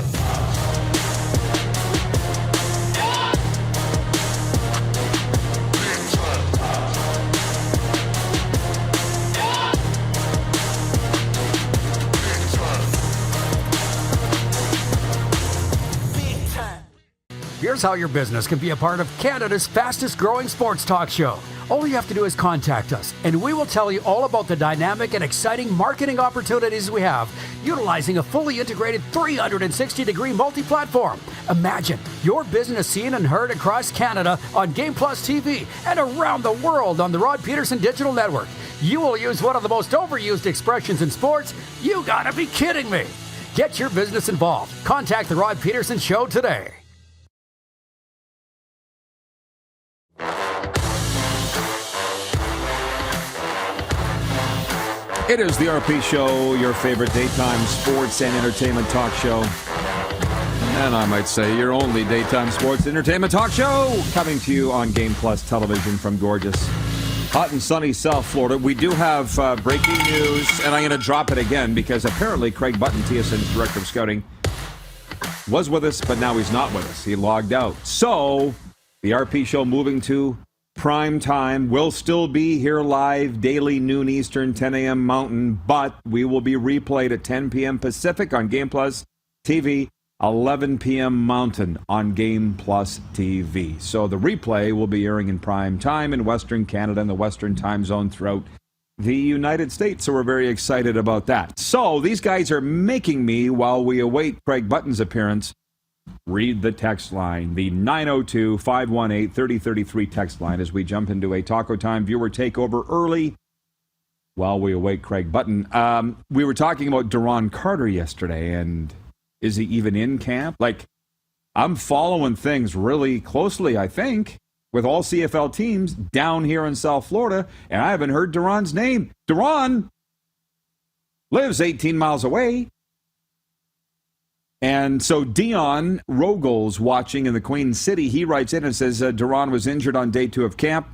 Here's how your business can be a part of Canada's fastest growing sports talk show. All you have to do is contact us, and we will tell you all about the dynamic and exciting marketing opportunities we have, utilizing a fully integrated 360-degree multi-platform. Imagine your business seen and heard across Canada on Game Plus TV and around the world on the Rod Pedersen Digital Network. You will use one of the most overused expressions in sports. You gotta be kidding me. Get your business involved. Contact the Rod Pedersen Show today.
It is the RP Show, your favorite daytime sports and entertainment talk show. And I might say your only daytime sports entertainment talk show, coming to you on Game Plus television from gorgeous, hot and sunny South Florida. We do have breaking news, and I'm going to drop it again because apparently Craig Button, TSN's director of scouting, was with us, but now he's not with us. He logged out. So the RP Show moving to prime time. Will still be here live daily, noon Eastern, 10 a.m. Mountain, but we will be replayed at 10 p.m. Pacific on Game Plus TV, 11 p.m. Mountain on Game Plus TV. So the replay will be airing in prime time in Western Canada and the Western time zone throughout the United States. So we're very excited about that. So these guys are making me, while we await Craig Button's appearance, read the text line, the 902-518-3033 text line, as we jump into a Taco Time viewer takeover early while we await Craig Button. We were talking about Duron Carter yesterday, and is he even in camp? Like, I'm following things really closely, I think, with all CFL teams down here in South Florida, and I haven't heard Duron's name. Duron lives 18 miles away. And so Dion Rogel's watching in the Queen City. He writes in and says Duron was injured on day 2 of camp,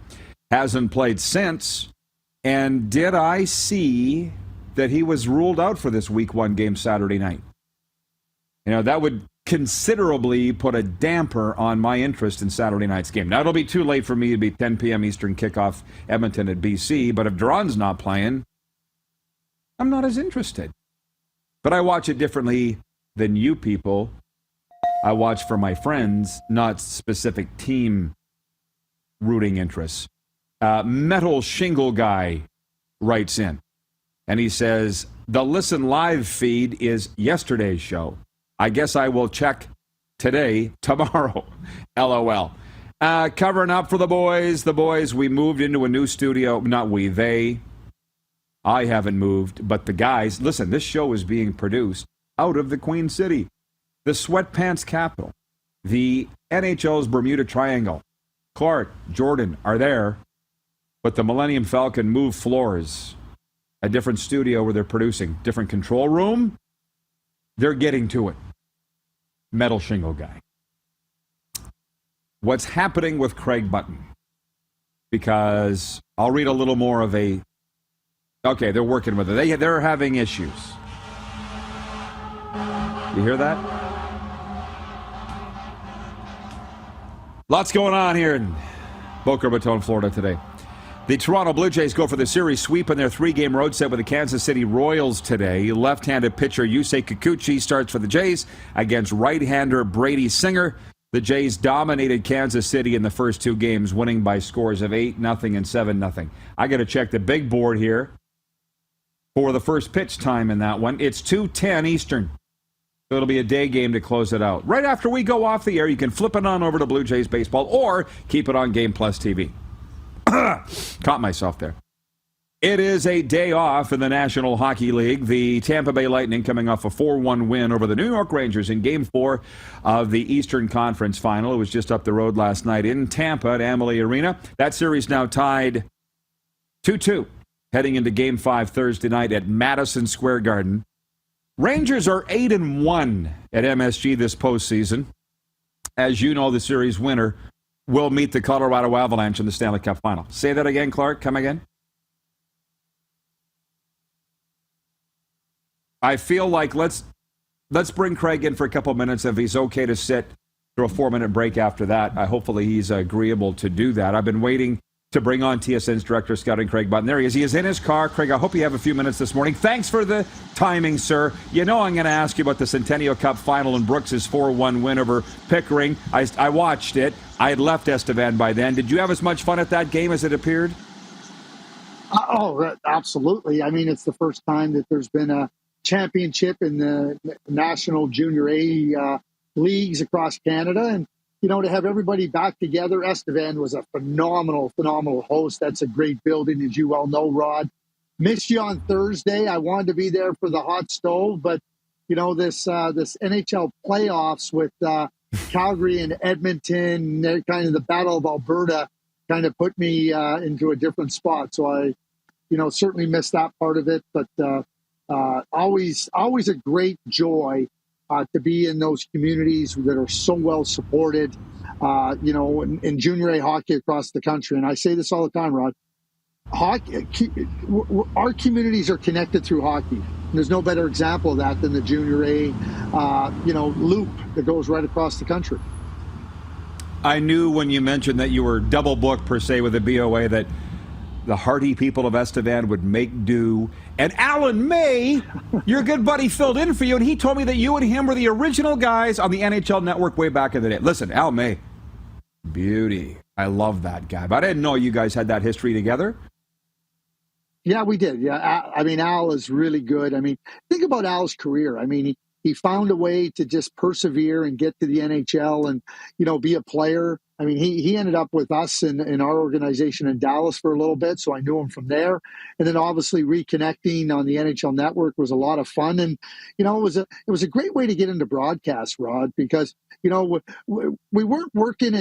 hasn't played since. And did I see that he was ruled out for this Week 1 game Saturday night? You know, that would considerably put a damper on my interest in Saturday night's game. Now, it'll be too late for me to be 10 p.m. Eastern kickoff, Edmonton at BC. But if Duron's not playing, I'm not as interested. But I watch it differently than you people. I watch for my friends, not specific team rooting interests. Metal Shingle Guy writes in, and he says, the Listen Live feed is yesterday's show. I guess I will check today, tomorrow. LOL. Covering up for the boys. The boys, we moved into a new studio. Not we, they. I haven't moved, but the guys. Listen, this show is being produced out of the Queen City, the sweatpants capital, the NHL's Bermuda Triangle. Clark, Jordan are there, but the Millennium Falcon moved floors, a different studio where they're producing, different control room. They're getting to it. Metal Shingle Guy. What's happening with Craig Button? because I'll read a little more of a... Okay, they're working with it. They're having issues. You hear that? Lots going on here in Boca Raton, Florida today. The Toronto Blue Jays go for the series sweep in their 3-game road set with the Kansas City Royals today. Left-handed pitcher Yusei Kikuchi starts for the Jays against right-hander Brady Singer. The Jays dominated Kansas City in the first 2 games, winning by scores of 8-0 and 7-0. I got to check the big board here for the first pitch time in that one. It's 2:10 Eastern. So it'll be a day game to close it out. Right after we go off the air, you can flip it on over to Blue Jays baseball or keep it on Game Plus TV. Caught myself there. It is a day off in the National Hockey League. The Tampa Bay Lightning coming off a 4-1 win over the New York Rangers in Game 4 of the Eastern Conference Final. It was just up the road last night in Tampa at Amalie Arena. That series now tied 2-2, heading into Game 5 Thursday night at Madison Square Garden. Rangers are 8-1 at MSG this postseason. As you know, the series winner will meet the Colorado Avalanche in the Stanley Cup final. Say that again, Clark. Come again. I feel like let's bring Craig in for a couple of minutes if he's okay to sit through a 4-minute break after that. Hopefully he's agreeable to do that. I've been waiting to bring on TSN's Director of Scouting, Craig Button. There he is. He is in his car. Craig, I hope you have a few minutes this morning. Thanks for the timing, sir. You know I'm going to ask you about the Centennial Cup final and Brooks' 4-1 win over Pickering. I watched it. I had left Estevan by then. Did you have as much fun at that game as it appeared?
Oh, absolutely. I mean, it's the first time that there's been a championship in the National Junior A leagues across Canada. And to have everybody back together. Estevan was a phenomenal host. That's a great building, as you well know, Rod. Missed you on Thursday. I wanted to be there for the hot stove, but this NHL playoffs with Calgary and Edmonton, kind of the Battle of Alberta, kind of put me into a different spot. So I, certainly missed that part of it, but always a great joy to be in those communities that are so well supported, in junior A hockey across the country. And I say this all the time, Rod. Hockey, our communities are connected through hockey. And there's no better example of that than the junior A, loop that goes right across the country.
I knew when you mentioned that you were double booked per se with the BOA that the hardy people of Estevan would make do. And Alan May, your good buddy, filled in for you, and he told me that you and him were the original guys on the NHL Network way back in the day. Listen, Al May, beauty. I love that guy. But I didn't know you guys had that history together.
Yeah, we did. Yeah, I mean, Al is really good. I mean, think about Al's career. I mean, he found a way to just persevere and get to the NHL and, be a player. I mean, he ended up with us in our organization in Dallas for a little bit, so I knew him from there. And then obviously reconnecting on the NHL Network was a lot of fun. And, it was a great way to get into broadcast, Rod, because, we weren't working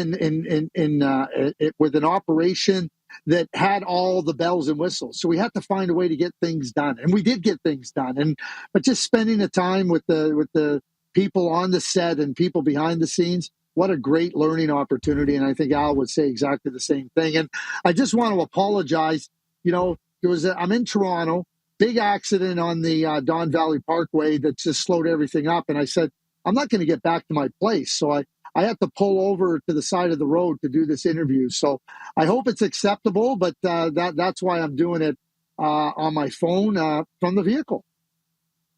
with an operation that had all the bells and whistles. So we had to find a way to get things done. And we did get things done. But just spending the time with the people on the set and people behind the scenes, what a great learning opportunity. And I think Al would say exactly the same thing. And I just want to apologize. I'm in Toronto, big accident on the Don Valley Parkway that just slowed everything up. And I said, I'm not going to get back to my place. So I had to pull over to the side of the road to do this interview. So I hope it's acceptable, but that's why I'm doing it on my phone from the vehicle.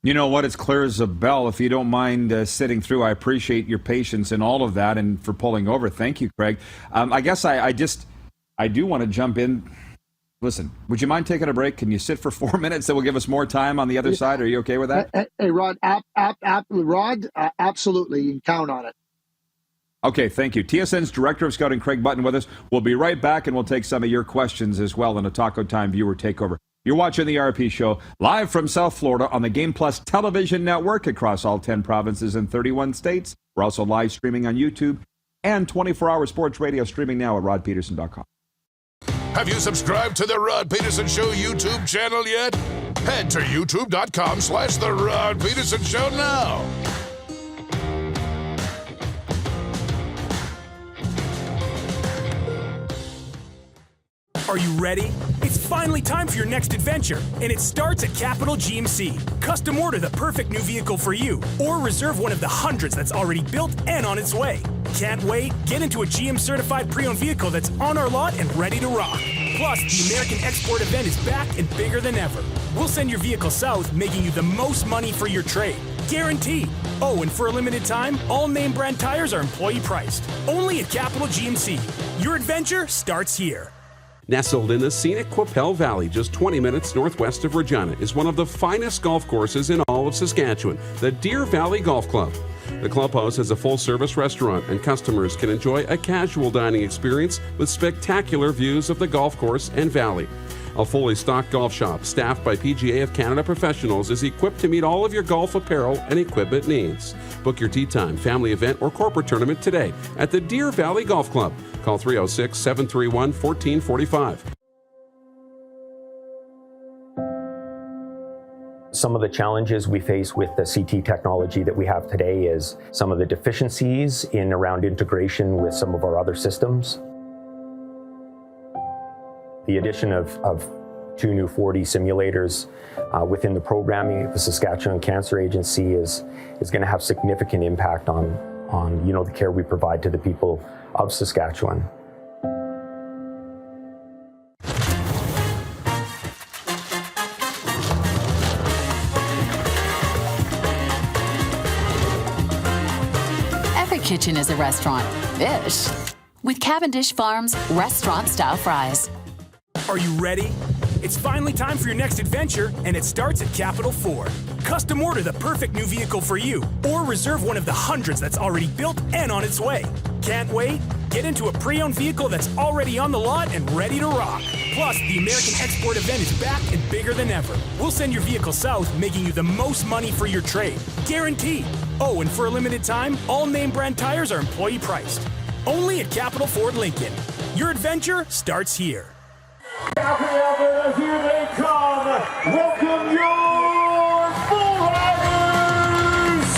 You know what? It's clear as a bell. If you don't mind sitting through, I appreciate your patience and all of that and for pulling over. Thank you, Craig. I guess I do want to jump in. Listen, would you mind taking a break? Can you sit for 4 minutes? That will give us more time on the other side. Are you okay with that?
Hey, Rod, absolutely. You can count on it.
Okay, thank you. TSN's Director of Scouting, Craig Button, with us. We'll be right back, and we'll take some of your questions as well in a Taco Time viewer takeover. You're watching the RP Show live from South Florida on the Game Plus television network across all 10 provinces and 31 states. We're also live streaming on YouTube and 24-hour sports radio streaming now at rodpeterson.com.
Have you subscribed to the Rod Peterson Show YouTube channel yet? Head to youtube.com/The Rod Peterson Show now.
Are you ready? It's finally time for your next adventure, and it starts at Capital GMC. Custom order the perfect new vehicle for you, or reserve one of the hundreds that's already built and on its way. Can't wait? Get into a GM-certified pre-owned vehicle that's on our lot and ready to rock. Plus, the American Export event is back and bigger than ever. We'll send your vehicle south, making you the most money for your trade. Guaranteed. Oh, and for a limited time, all name brand tires are employee priced. Only at Capital GMC. Your adventure starts here.
Nestled in the scenic Qu'Appelle Valley, just 20 minutes northwest of Regina, is one of the finest golf courses in all of Saskatchewan, the Deer Valley Golf Club. The clubhouse has a full-service restaurant, and customers can enjoy a casual dining experience with spectacular views of the golf course and valley. A fully stocked golf shop, staffed by PGA of Canada professionals, is equipped to meet all of your golf apparel and equipment needs. Book your tee time, family event, or corporate tournament today at the Deer Valley Golf Club. Call 306-731-1445.
Some of the challenges we face with the CT technology that we have today is some of the deficiencies in around integration with some of our other systems. The addition of 2 new 4D simulators within the programming of the Saskatchewan Cancer Agency is going to have significant impact on the care we provide to the people of Saskatchewan.
Every kitchen is a restaurant. Ish. With Cavendish Farms restaurant-style fries.
Are you ready? It's finally time for your next adventure, and it starts at Capital Ford. Custom order the perfect new vehicle for you, or reserve one of the hundreds that's already built and on its way. Can't wait? Get into a pre-owned vehicle that's already on the lot and ready to rock. Plus, the American Export event is back and bigger than ever. We'll send your vehicle south, making you the most money for your trade. Guaranteed. Oh, and for a limited time, all name brand tires are employee priced. Only at Capital Ford Lincoln. Your adventure starts here.
Alberta, here they come. Welcome your Bull Riders.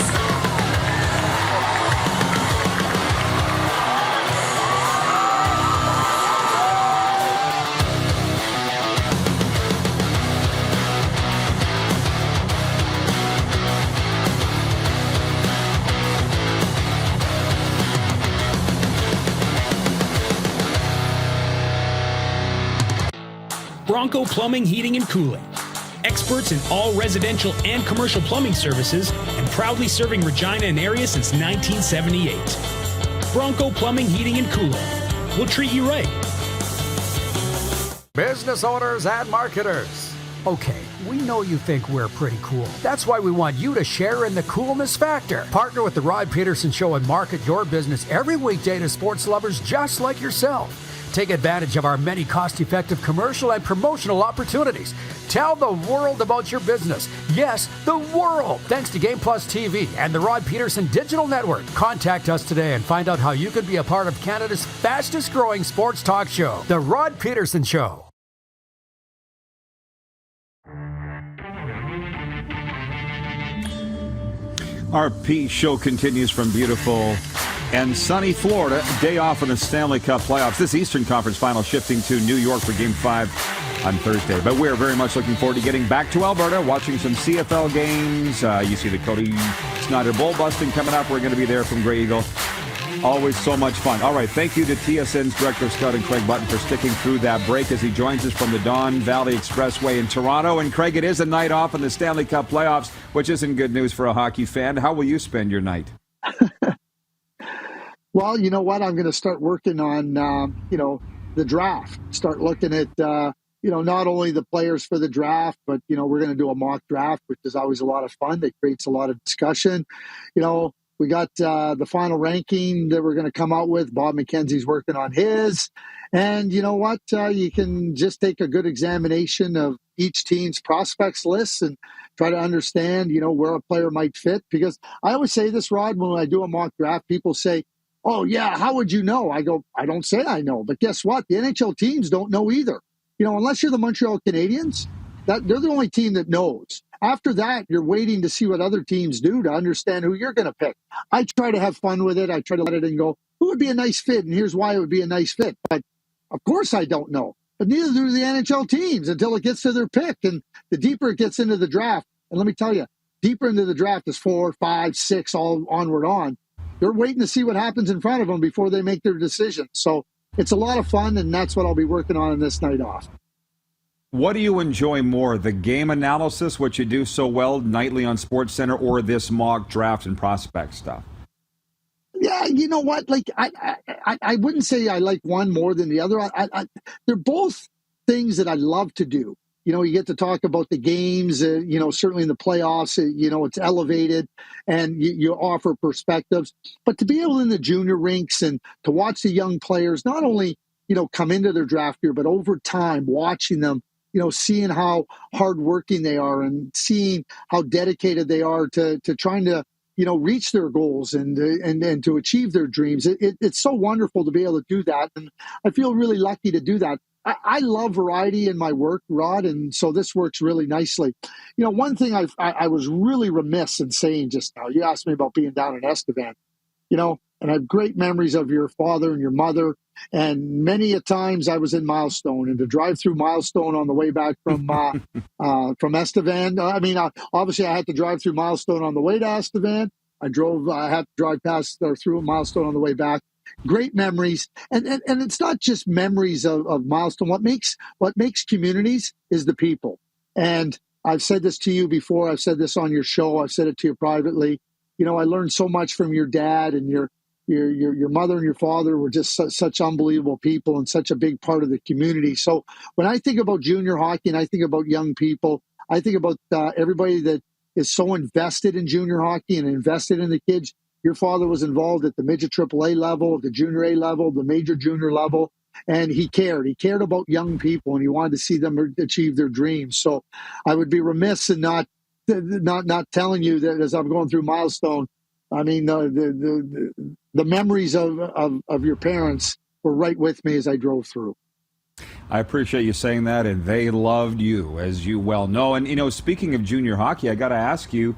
Bronco Plumbing, Heating, and Cooling. Experts in all residential and commercial plumbing services and proudly serving Regina and area since 1978. Bronco Plumbing, Heating, and Cooling. We'll treat you right.
Business owners and marketers. Okay, we know you think we're pretty cool. That's why we want you to share in the coolness factor. Partner with the Rod Pedersen Show and market your business every weekday to sports lovers just like yourself. Take advantage of our many cost-effective commercial and promotional opportunities. Tell the world about your business. Yes, the world. Thanks to Game Plus TV and the Rod Pedersen Digital Network. Contact us today and find out how you can be a part of Canada's fastest-growing sports talk show, The Rod Pedersen Show.
Our P show continues from beautiful and sunny Florida. Day off in the Stanley Cup playoffs. This Eastern Conference final shifting to New York for Game 5 on Thursday. But we're very much looking forward to getting back to Alberta, watching some CFL games. You see the Cody Snyder Bull busting coming up. We're going to be there from Grey Eagle. Always so much fun. All right, thank you to TSN's Director of Scouting, Craig Button, for sticking through that break as he joins us from the Don Valley Expressway in Toronto. And Craig, it is a night off in the Stanley Cup playoffs, which isn't good news for a hockey fan. How will you spend your night?
Well, you know what? I'm going to start working on, the draft. Start looking at, not only the players for the draft, but, we're going to do a mock draft, which is always a lot of fun. It creates a lot of discussion. We got the final ranking that we're going to come out with. Bob McKenzie's working on his. And you know what? You can just take a good examination of each team's prospects lists and try to understand, where a player might fit. Because I always say this, Rod, when I do a mock draft, people say, oh, yeah, how would you know? I go, I don't say I know. But guess what? The NHL teams don't know either. Unless you're the Montreal Canadiens, they're the only team that knows. After that, you're waiting to see what other teams do to understand who you're going to pick. I try to have fun with it. I try to let it and go, who would be a nice fit? And here's why it would be a nice fit. But of course I don't know. but neither do the NHL teams until it gets to their pick. And the deeper it gets into the draft, and let me tell you, deeper into the draft is 4, 5, 6, all onward on. They're waiting to see what happens in front of them before they make their decision. So it's a lot of fun, and that's what I'll be working on in this night off.
What do you enjoy more, the game analysis, which you do so well nightly on SportsCenter, or this mock draft and prospect stuff?
Yeah, you know what? Like, I wouldn't say I like one more than the other. They're both things that I love to do. You know, you get to talk about the games, you know, certainly in the playoffs, you know, it's elevated and you offer perspectives. But to be able in the junior rinks and to watch the young players, not only, you know, come into their draft year, but over time, watching them, you know, seeing how hardworking they are and seeing how dedicated they are to trying to, you know, reach their goals and to achieve their dreams. It's so wonderful to be able to do that. And I feel really lucky to do that. I love variety in my work, Rod, and so this works really nicely. You know, one thing I was really remiss in saying just now, you asked me about being down in Estevan, you know, and I have great memories of your father and your mother. And many a times I was in Milestone, and to drive through Milestone on the way back from Estevan. I mean, obviously I had to drive through Milestone on the way to Estevan. I had to drive past or through Milestone on the way back. Great memories, and it's not just memories of Milestone. What makes communities is the people. And I've said this to you before. I've said this on your show. I've said it to you privately. You know, I learned so much from your dad, and your mother and your father were just such unbelievable people and such a big part of the community. So when I think about junior hockey and I think about young people, I think about everybody that is so invested in junior hockey and invested in the kids. Your father was involved at the midget AAA level, the junior A level, the major junior level, and he cared. He cared about young people, and he wanted to see them achieve their dreams. So I would be remiss in not telling you that as I'm going through Milestone, I mean, the memories of your parents were right with me as I drove through.
I appreciate you saying that, and they loved you, as you well know. And, you know, speaking of junior hockey, I got to ask you,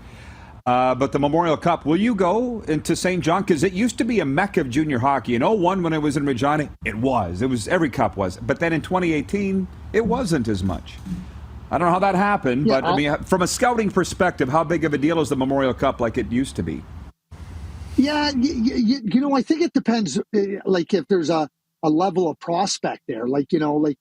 but the Memorial Cup, will you go into St. John? Because it used to be a mecca of junior hockey. In 2001, when I was in Regina, it was. Every cup was. But then in 2018, it wasn't as much. I don't know how that happened, but I mean, from a scouting perspective, how big of a deal is the Memorial Cup like it used to be?
Yeah, you know, I think it depends, like if there's a level of prospect there, like, the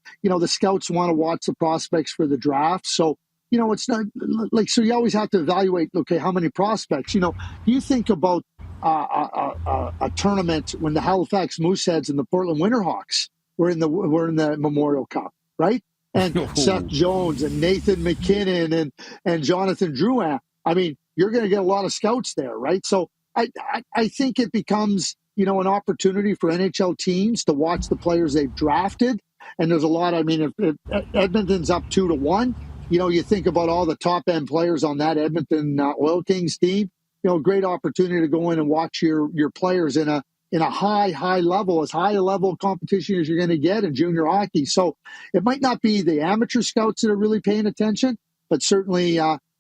scouts want to watch the prospects for the draft. So, you know, it's not like, so you always have to evaluate, okay, how many prospects, you know, you think about a tournament when the Halifax Mooseheads and the Portland Winterhawks were in the Memorial Cup, right? And Seth Jones and Nathan McKinnon and Jonathan Drouin. I mean, you're going to get a lot of scouts there, right? So I think it becomes, you know, an opportunity for NHL teams to watch the players they've drafted. And there's a lot, I mean, if Edmonton's up 2-1, you know, you think about all the top end players on that Edmonton Oil Kings team, you know, great opportunity to go in and watch your players in a high level, as high a level competition as you're going to get in junior hockey. So it might not be the amateur scouts that are really paying attention, but certainly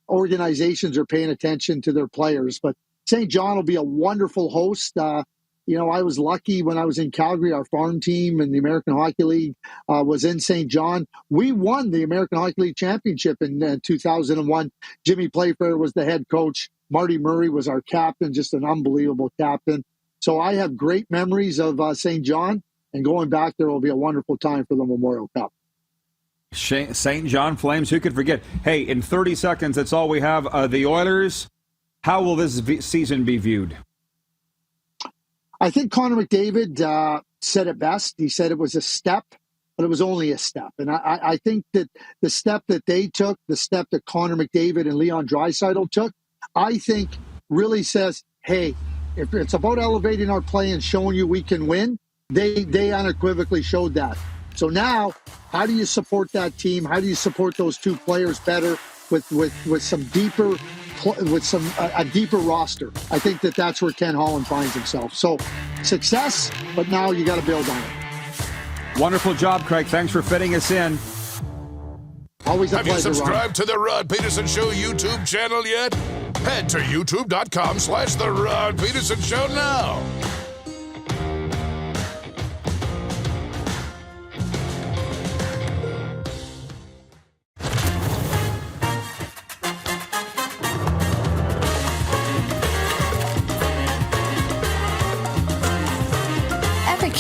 organizations are paying attention to their players. But St. John will be a wonderful host. You know, I was lucky when I was in Calgary. Our farm team in the American Hockey League was in St. John. We won the American Hockey League championship in 2001. Jimmy Playfair was the head coach. Marty Murray was our captain, just an unbelievable captain. So I have great memories of St. John, and going back there will be a wonderful time for the Memorial Cup.
St. John Flames, who could forget? Hey, in 30 seconds, that's all we have. The Oilers, how will this season be viewed?
I think Connor McDavid said it best. He said it was a step, but it was only a step. And I think that the step that they took, the step that Connor McDavid and Leon Draisaitl took, I think really says, hey, if it's about elevating our play and showing you we can win, they unequivocally showed that. So now, how do you support that team? How do you support those two players better with some deeper, a deeper roster? I think that's where Ken Holland finds himself. So success, but now you got to build on it.
Wonderful job, Craig. Thanks for fitting us in.
Always a
pleasure.
Have
you subscribed to the Rod Pedersen Show YouTube channel yet? Head to youtube.com/The Rod Pedersen Show now.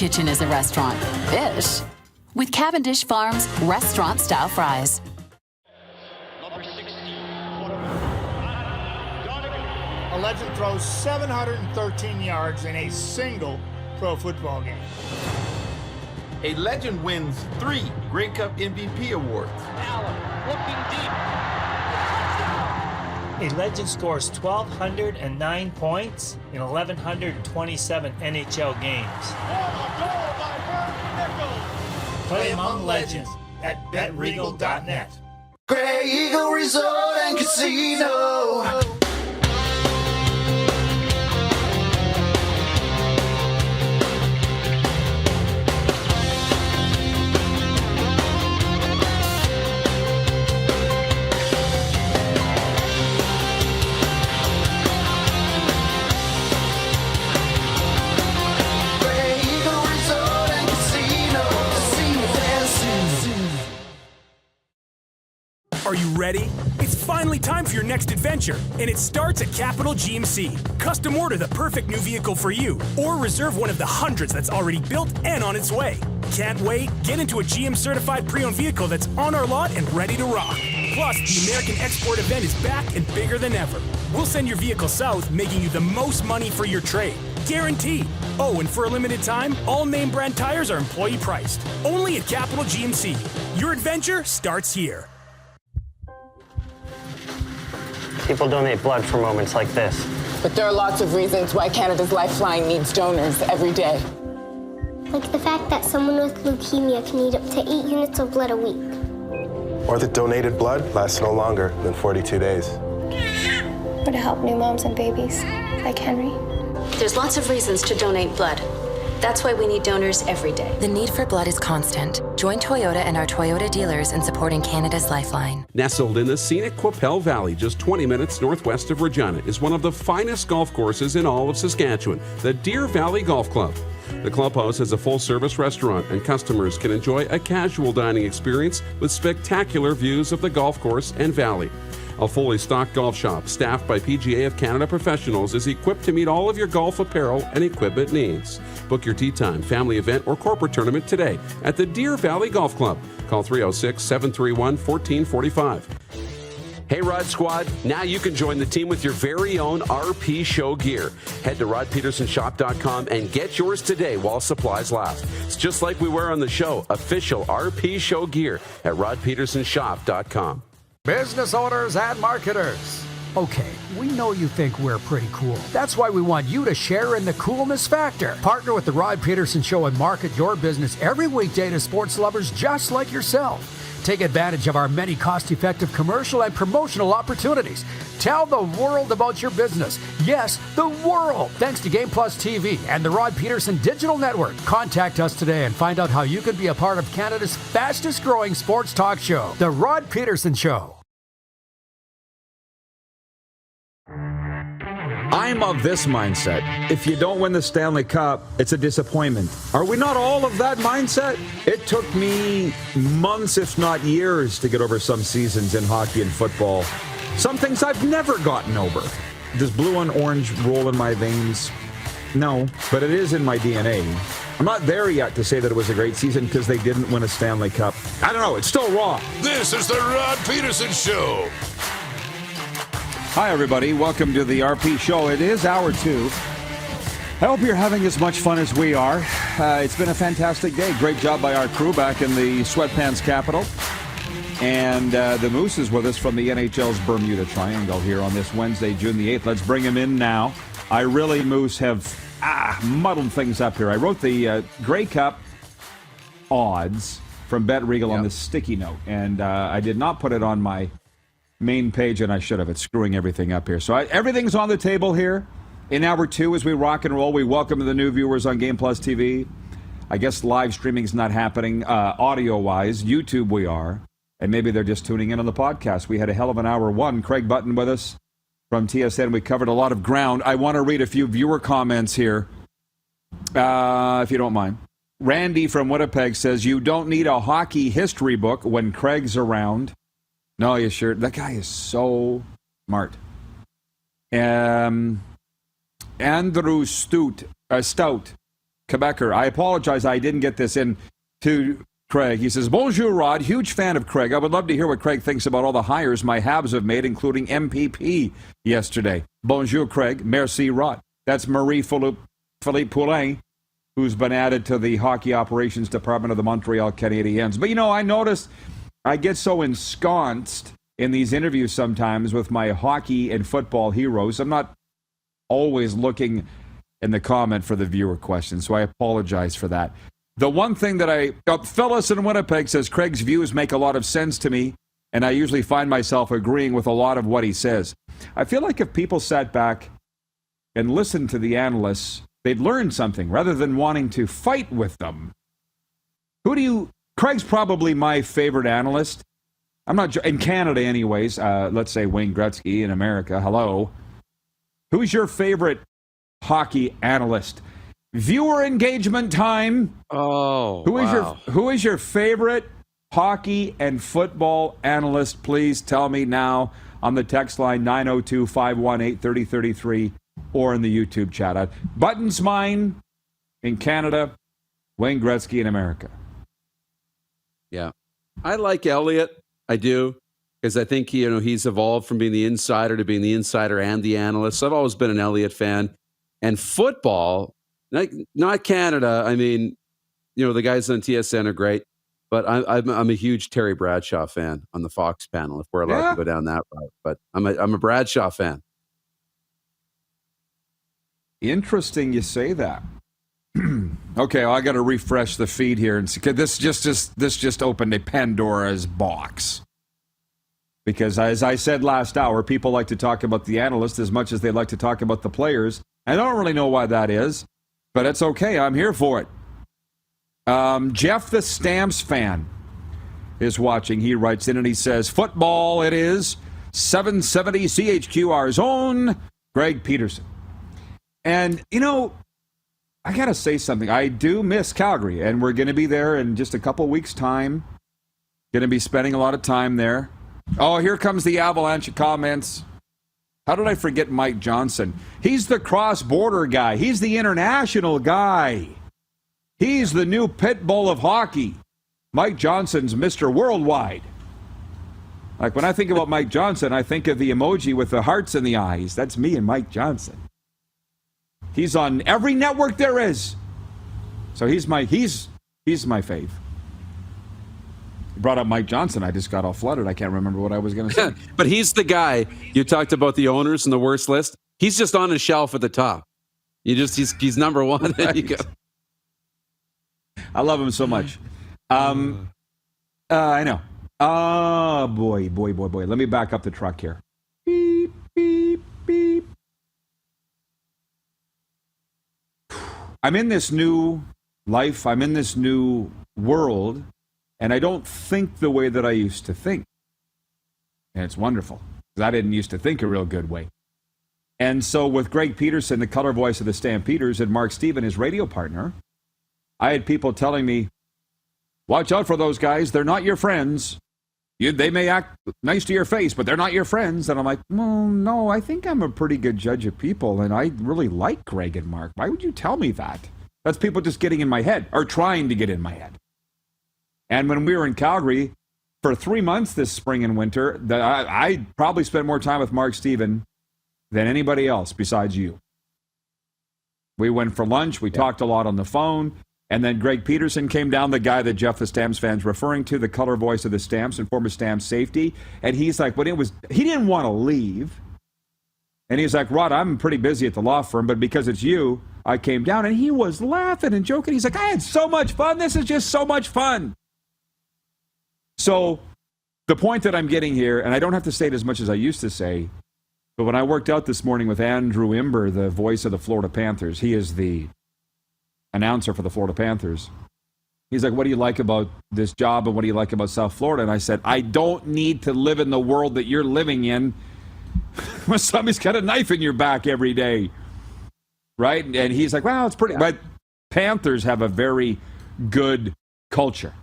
kitchen is a restaurant. Ish. With Cavendish Farms restaurant-style fries.
A legend throws 713 yards in a single pro football game.
A legend wins 3 Grey Cup MVP awards.
Allen looking deep. A legend scores 1,209 points in 1,127 NHL games. Play among legends at betregal.net.
Grey Eagle Resort and Casino.
Are you ready? It's finally time for your next adventure, and it starts at Capital GMC. Custom order the perfect new vehicle for you, or reserve one of the hundreds that's already built and on its way. Can't wait? Get into a GM certified pre-owned vehicle that's on our lot and ready to rock. Plus, the American Export event is back and bigger than ever. We'll send your vehicle south, making you the most money for your trade. Guaranteed. Oh, and for a limited time, all name brand tires are employee priced. Only at Capital GMC. Your adventure starts here.
People donate blood for moments like this.
But there are lots of reasons why Canada's Lifeline needs donors every day.
Like the fact that someone with leukemia can need up to 8 units of blood a week.
Or that donated blood lasts no longer than 42 days.
Or to help new moms and babies, like Henry.
There's lots of reasons to donate blood. That's why we need donors every day.
The need for blood is constant. Join Toyota and our Toyota dealers in supporting Canada's Lifeline.
Nestled in the scenic Qu'Appelle Valley, just 20 minutes northwest of Regina, is one of the finest golf courses in all of Saskatchewan, the Deer Valley Golf Club. The clubhouse has a full-service restaurant, and customers can enjoy a casual dining experience with spectacular views of the golf course and valley. A fully stocked golf shop, staffed by PGA of Canada professionals, is equipped to meet all of your golf apparel and equipment needs. Book your tee time, family event, or corporate tournament today at the Deer Valley Golf Club. Call 306-731-1445. Hey Rod Squad, now you can join the team with your very own RP Show gear. Head to rodpetersonshop.com and get yours today while supplies last. It's just like we wear on the show, official RP Show gear at rodpetersonshop.com.
Business owners and marketers. Okay, we know you think we're pretty cool. That's why we want you to share in the coolness factor. Partner with the Rod Pedersen Show and market your business every weekday to sports lovers just like yourself. Take advantage of our many cost-effective commercial and promotional opportunities. Tell the world about your business. Yes, the world. Thanks to Game Plus TV and the Rod Pedersen Digital Network. Contact us today and find out how you can be a part of Canada's fastest-growing sports talk show, The Rod Pedersen Show.
I'm of this mindset. If you don't win the Stanley Cup, it's a disappointment. Are we not all of that mindset? It took me months, if not years, to get over some seasons in hockey and football. Some things I've never gotten over. Does blue and orange roll in my veins? No, but it is in my DNA. I'm not there yet to say that it was a great season because they didn't win a Stanley Cup. I don't know. It's still wrong.
This is the Rod Pedersen Show.
Hi, everybody. Welcome to the RP Show. It is hour 2. I hope you're having as much fun as we are. It's been a fantastic day. Great job by our crew back in the sweatpants capital. And the Moose is with us from the NHL's Bermuda Triangle here on this Wednesday, June the 8th. Let's bring him in now. I really, Moose, have muddled things up here. I wrote the Grey Cup odds from Bet Regal on this sticky note. And I did not put it on my main page, and I should have. It's screwing everything up here. So everything's on the table here in hour 2 as we rock and roll. We welcome the new viewers on Game Plus TV. I guess live streaming's not happening audio-wise. YouTube we are. And maybe they're just tuning in on the podcast. We had a hell of an hour 1. Craig Button with us from TSN. We covered a lot of ground. I want to read a few viewer comments here, if you don't mind. Randy from Winnipeg says, you don't need a hockey history book when Craig's around. No, you sure? That guy is so smart. Andrew Stout Quebecer. I apologize. I didn't get this in to Craig. He says, Bonjour, Rod. Huge fan of Craig. I would love to hear what Craig thinks about all the hires my Habs have made, including MPP yesterday. Bonjour, Craig. Merci, Rod. That's Marie-Philippe Poulin, who's been added to the hockey operations department of the Montreal Canadiens. But, I noticed I get so ensconced in these interviews sometimes with my hockey and football heroes. I'm not always looking in the comment for the viewer questions, so I apologize for that. The one thing that Phyllis in Winnipeg says, Craig's views make a lot of sense to me, and I usually find myself agreeing with a lot of what he says. I feel like if people sat back and listened to the analysts, they'd learn something rather than wanting to fight with them. Craig's probably my favorite analyst. I'm not, in Canada anyways, let's say Wayne Gretzky in America, hello. Who's your favorite hockey analyst? Viewer engagement time.
Oh,
who is your favorite hockey and football analyst? Please tell me now on the text line 902-518-3033 or in the YouTube chat. Button's mine in Canada, Wayne Gretzky in America.
Yeah. I like Elliott. I do. Because I think he's evolved from being the insider to being the insider and the analyst. So I've always been an Elliott fan. And football, not Canada. I mean, the guys on TSN are great, but I'm a huge Terry Bradshaw fan on the Fox panel, if we're allowed to go down that route. But I'm a Bradshaw fan.
Interesting you say that. Okay, well, I got to refresh the feed here and see. This just opened a Pandora's box. Because as I said last hour, people like to talk about the analyst as much as they like to talk about the players. I don't really know why that is, but it's okay. I'm here for it. Jeff the Stamps fan is watching. He writes in and he says, football it is. 770 CHQR's own Greg Pedersen. And, I got to say something. I do miss Calgary, and we're going to be there in just a couple weeks' time. Going to be spending a lot of time there. Oh, here comes the avalanche of comments. How did I forget Mike Johnson? He's the cross-border guy. He's the international guy. He's the new pit bull of hockey. Mike Johnson's Mr. Worldwide. Like when I think about Mike Johnson, I think of the emoji with the hearts in the eyes. That's me and Mike Johnson. He's on every network there is. So he's my fave. You brought up Mike Johnson. I just got all flooded. I can't remember what I was going to say.
But he's the guy. You talked about the owners and the worst list. He's just on his shelf at the top. He's number one. There you go.
I love him so much. I know. Oh, boy. Let me back up the truck here. Beep, beep, beep. I'm in this new life. I'm in this new world, and I don't think the way that I used to think. And it's wonderful, because I didn't used to think a real good way. And so with Greg Pedersen, the color voice of the Stampeders, and Mark Steven, his radio partner, I had people telling me, watch out for those guys. They're not your friends. They may act nice to your face, but they're not your friends. And I'm like, well, no, I think I'm a pretty good judge of people, and I really like Greg and Mark. Why would you tell me that? That's people just getting in my head, or trying to get in my head. And when we were in Calgary for 3 months this spring and winter, I probably spent more time with Mark Steven than anybody else besides you. We went for lunch. We talked a lot on the phone. And then Greg Pedersen came down, the guy that Jeff the Stamps fan's referring to, the color voice of the Stamps and former Stamps safety. And he's like, he didn't want to leave. And he's like, Rod, I'm pretty busy at the law firm, but because it's you, I came down. And he was laughing and joking. He's like, I had so much fun. This is just so much fun. So the point that I'm getting here, and I don't have to say it as much as I used to say, but when I worked out this morning with Andrew Imber, the voice of the Florida Panthers, he is the announcer for the Florida Panthers. He's like, what do you like about this job and what do you like about South Florida? And I said, I don't need to live in the world that you're living in when somebody's got a knife in your back every day. Right? And he's like, well, it's pretty, but Panthers have a very good culture.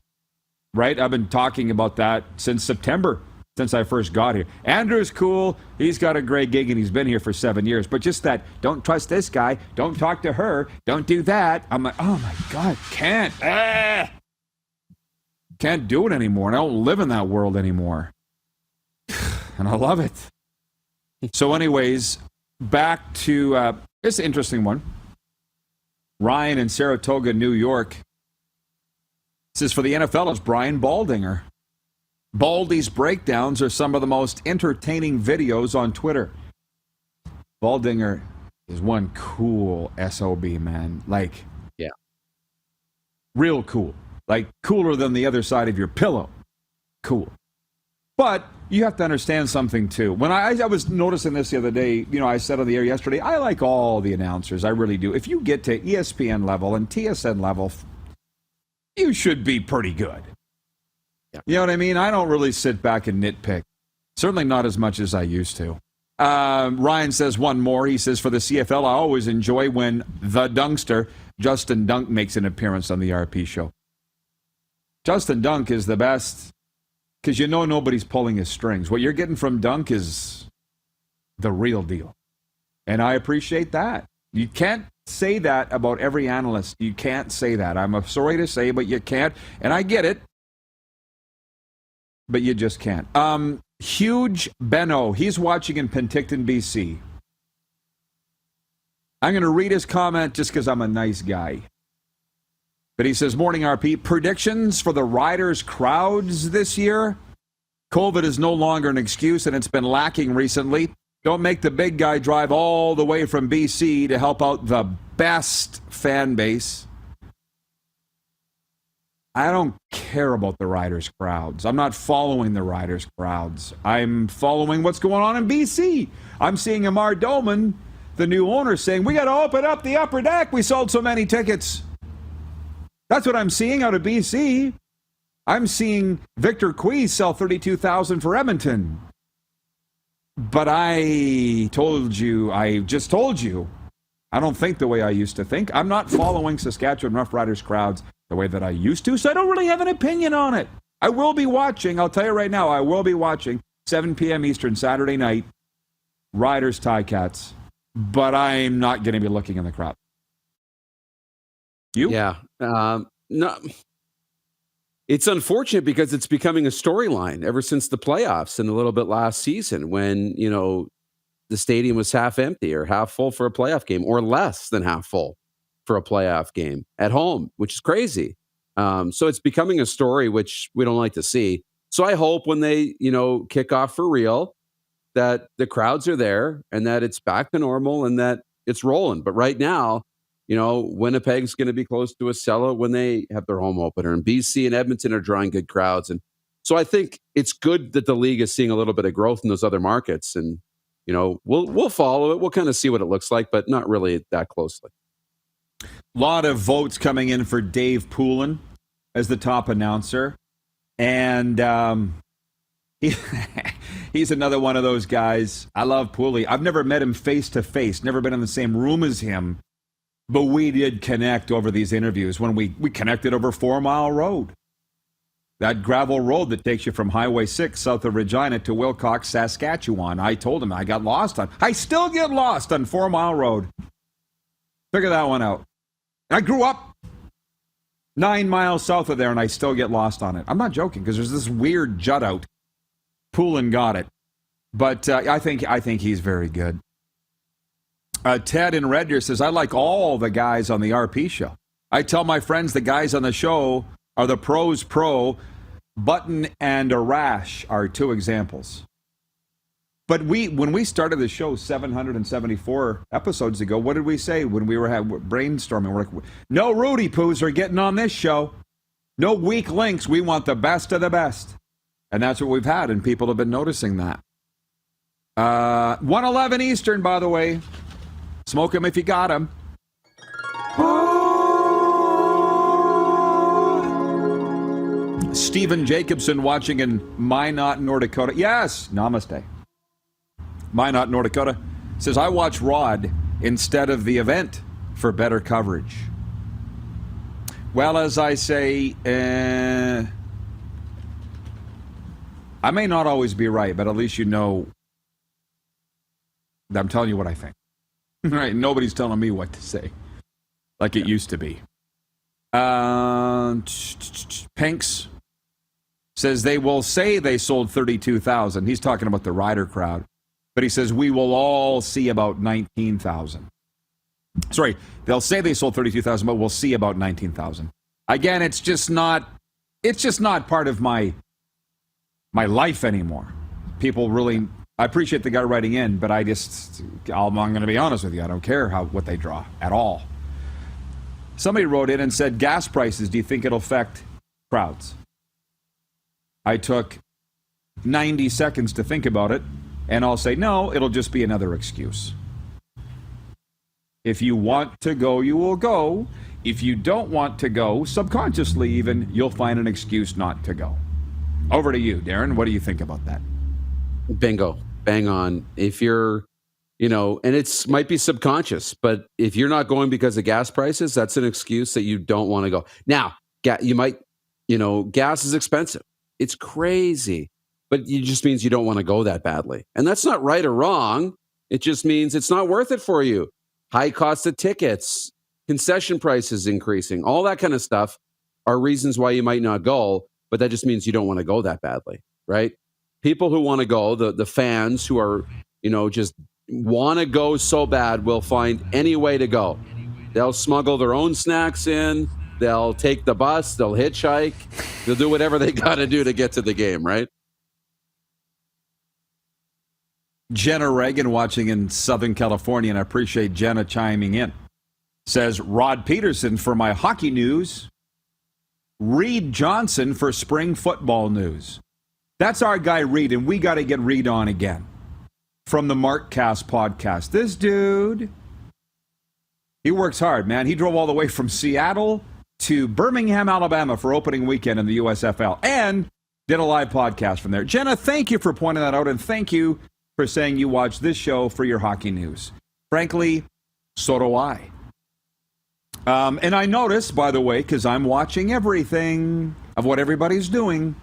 Right? I've been talking about that since September. since I first got here. Andrew's cool. He's got a great gig, and he's been here for 7 years. But just that, don't trust this guy. Don't talk to her. Don't do that. I'm like, oh, my God, can't. Can't do it anymore. And I don't live in that world anymore. And I love it. So anyways, back to this interesting one. Ryan in Saratoga, New York. Says for the NFL, it's Brian Baldinger. Baldy's breakdowns are some of the most entertaining videos on Twitter. Baldinger is one cool SOB, man. Like,
yeah,
real cool. Like, cooler than the other side of your pillow. Cool. But you have to understand something, too. When I was noticing this the other day, I said on the air yesterday, I like all the announcers. I really do. If you get to ESPN level and TSN level, you should be pretty good. Yeah. You know what I mean? I don't really sit back and nitpick. Certainly not as much as I used to. Ryan says one more. He says, for the CFL, I always enjoy when the Dunkster, Justin Dunk, makes an appearance on the RP show. Justin Dunk is the best because nobody's pulling his strings. What you're getting from Dunk is the real deal. And I appreciate that. You can't say that about every analyst. You can't say that. I'm sorry to say, but you can't. And I get it. But you just can't. Huge Benno. He's watching in Penticton, BC. I'm going to read his comment just because I'm a nice guy. But he says, morning RP, predictions for the Riders crowds this year? COVID is no longer an excuse, and it's been lacking recently. Don't make the big guy drive all the way from BC to help out the best fan base. I don't care about the Riders crowds. I'm not following the Riders crowds. I'm following what's going on in BC. I'm seeing Amar Doman, the new owner, saying, we got to open up the upper deck. We sold so many tickets. That's what I'm seeing out of BC. I'm seeing Victor Quee sell 32,000 for Edmonton. But I just told you, I don't think the way I used to think. I'm not following Saskatchewan Roughriders crowds the way that I used to, so I don't really have an opinion on it. I will be watching, I'll tell you right now, I will be watching 7 p.m. Eastern Saturday night, Riders Ticats, but I'm not going to be looking in the crowd. You?
Yeah. No. It's unfortunate because it's becoming a storyline ever since the playoffs and a little bit last season when, the stadium was half empty or half full for a playoff game or less than half full for a playoff game at home, which is crazy. So it's becoming a story which we don't like to see. So I hope when they, kick off for real that the crowds are there and that it's back to normal and that it's rolling. But right now, Winnipeg's going to be close to a sellout when they have their home opener, and BC and Edmonton are drawing good crowds. And so I think it's good that the league is seeing a little bit of growth in those other markets. And, we'll follow it. We'll kind of see what it looks like, but not really that closely.
A lot of votes coming in for Dave Poulin as the top announcer. And he's another one of those guys. I love Pooley. I've never met him face to face, never been in the same room as him. But we did connect over these interviews when we connected over 4 Mile Road. That gravel road that takes you from Highway 6 south of Regina to Wilcox, Saskatchewan. I told him I got lost on. I still get lost on 4 Mile Road. Figure that one out. I grew up 9 miles south of there, and I still get lost on it. I'm not joking, because there's this weird jut out. Poulin got it. But I think he's very good. Ted in Red Deer says, I like all the guys on the RP show. I tell my friends the guys on the show are the pros pro. Button and Arash are 2 examples. But when we started the show 774 episodes ago, what did we say when we were brainstorming? We're like, no Rudy Poos are getting on this show. No weak links. We want the best of the best. And that's what we've had, and people have been noticing that. 111 Eastern, by the way. Smoke him if you got him. Stephen Jacobson watching in Minot, North Dakota. Yes, namaste. Minot, North Dakota. Says, I watch Rod instead of the event for better coverage. Well, as I say, I may not always be right, but at least you know that I'm telling you what I think. Right? Nobody's telling me what to say like it used to be. Pinks says they will say they sold 32,000. He's talking about the rider crowd. But he says we will all see about 19,000. Sorry, they'll say they sold 32,000, but we'll see about 19,000. Again, it's just not part of my life anymore. People really, I appreciate the guy writing in, but I'm going to be honest with you. I don't care what they draw at all. Somebody wrote in and said, gas prices, do you think it'll affect crowds? I took 90 seconds to think about it, and I'll say, no, it'll just be another excuse. If you want to go, you will go. If you don't want to go, subconsciously even, you'll find an excuse not to go. Over to you, Darren. What do you think about that?
Bingo. Bang on. If you're, and it's might be subconscious, but if you're not going because of gas prices, that's an excuse that you don't want to go. Now, you might, gas is expensive. It's crazy, but it just means you don't want to go that badly. And that's not right or wrong. It just means it's not worth it for you. High cost of tickets, concession prices increasing, all that kind of stuff are reasons why you might not go, but that just means you don't want to go that badly, right? People who want to go, the fans who are, just want to go so bad will find any way to go. They'll smuggle their own snacks in. They'll take the bus. They'll hitchhike. They'll do whatever they got to do to get to the game, right?
Jenna Reagan watching in Southern California, and I appreciate Jenna chiming in, says, Rod Pedersen for my hockey news, Reed Johnson for spring football news. That's our guy Reed, and we got to get Reed on again from the Markcast podcast. This dude, he works hard, man. He drove all the way from Seattle to Birmingham, Alabama for opening weekend in the USFL and did a live podcast from there. Jenna, thank you for pointing that out, and thank you for saying you watch this show for your hockey news. Frankly, so do I. And I notice, by the way, because I'm watching everything of what everybody's doing,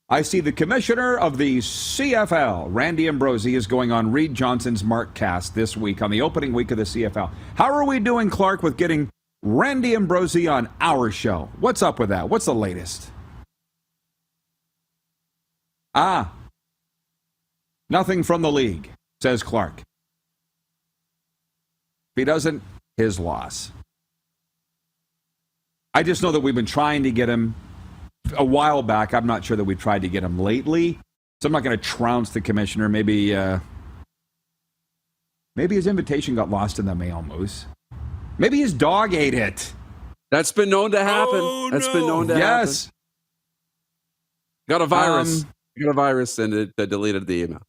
I see the commissioner of the CFL, Randy Ambrosie, is going on Reed Johnson's Markcast this week on the opening week of the CFL. How are we doing, Clark, with getting Randy Ambrosie on our show? What's up with that? What's the latest? Nothing from the league, says Clark. If he doesn't, his loss. I just know that we've been trying to get him a while back. I'm not sure that we tried to get him lately. So I'm not going to trounce the commissioner. Maybe his invitation got lost in the mail, Moose. Maybe his dog ate it.
That's been known to happen. That's been known to happen.
Yes.
Got a virus. Got a virus and it deleted the email.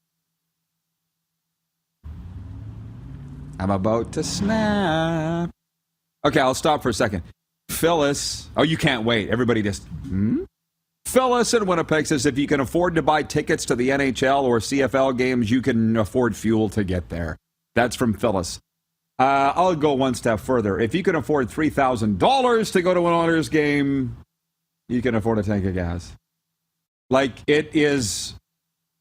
I'm about to snap. Okay, I'll stop for a second. Phyllis, you can't wait. Everybody just, Phyllis in Winnipeg says if you can afford to buy tickets to the NHL or CFL games, you can afford fuel to get there. That's from Phyllis. I'll go one step further. If you can afford $3,000 to go to an Oilers game, you can afford a tank of gas. Like, it is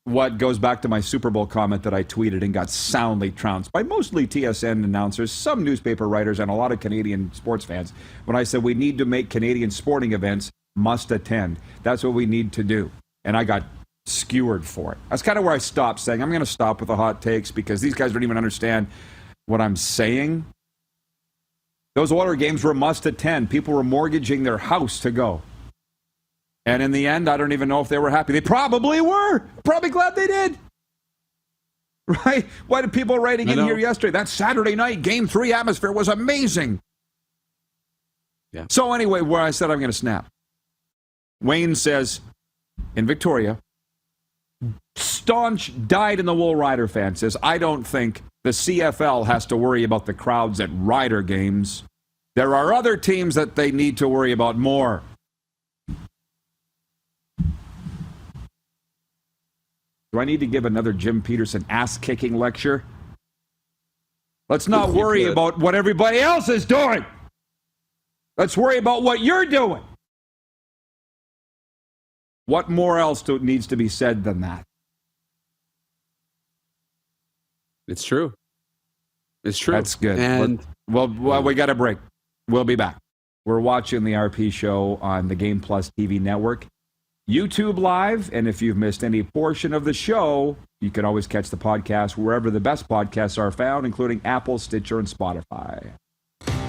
what goes back to my Super Bowl comment that I tweeted and got soundly trounced by mostly TSN announcers, some newspaper writers, and a lot of Canadian sports fans when I said we need to make Canadian sporting events must attend. That's what we need to do. And I got skewered for it. That's kind of where I stopped saying, I'm going to stop with the hot takes because these guys don't even understand what I'm saying. Those Oilers games were must attend. People were mortgaging their house to go. And in the end, I don't even know if they were happy. They probably were. Probably glad they did. Right? Why did people writing in here yesterday? That Saturday night Game 3 atmosphere was amazing.
Yeah.
So anyway, where I said I'm going to snap. Wayne says, in Victoria, staunch dyed-in-the-wool Rider fan says, I don't think the CFL has to worry about the crowds at Rider games. There are other teams that they need to worry about more. Do I need to give another Jim Pedersen ass-kicking lecture? Let's not worry about what everybody else is doing. Let's worry about what you're doing. What more else needs to be said than that?
It's true. It's true.
That's good.
And
well, we got a break. We'll be back. We're watching the RP show on the Game Plus TV network, YouTube Live, and if you've missed any portion of the show, you can always catch the podcast wherever the best podcasts are found, including Apple, Stitcher, and Spotify.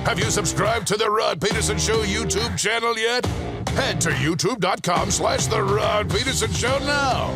Have you subscribed to the Rod Pedersen Show YouTube channel yet? Head to youtube.com/The Rod Pedersen Show now.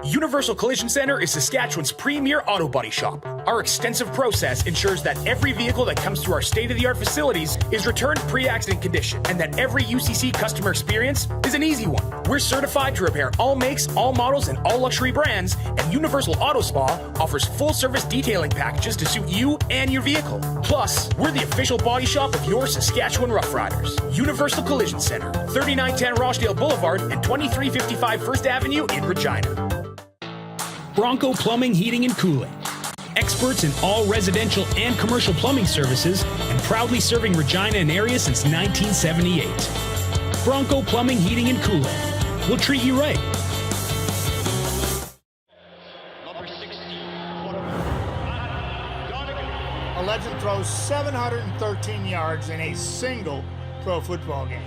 Universal Collision Center is Saskatchewan's premier auto body shop. Our extensive process ensures that every vehicle that comes through our state-of-the-art facilities is returned pre-accident condition, and that every UCC customer experience is an easy one. We're certified to repair all makes, all models, and all luxury brands, and Universal Auto Spa offers full-service detailing packages to suit you and your vehicle. Plus, we're the official body shop of your Saskatchewan Rough Riders. Universal Collision Center, 3910 Rochdale Boulevard and 2355 First Avenue in Regina. Bronco Plumbing, Heating, and Cooling. Experts in all residential and commercial plumbing services, and proudly serving Regina and area since 1978. Bronco Plumbing, Heating, and Cooling. We'll treat you right.
A legend throws 713 yards in a single pro football game.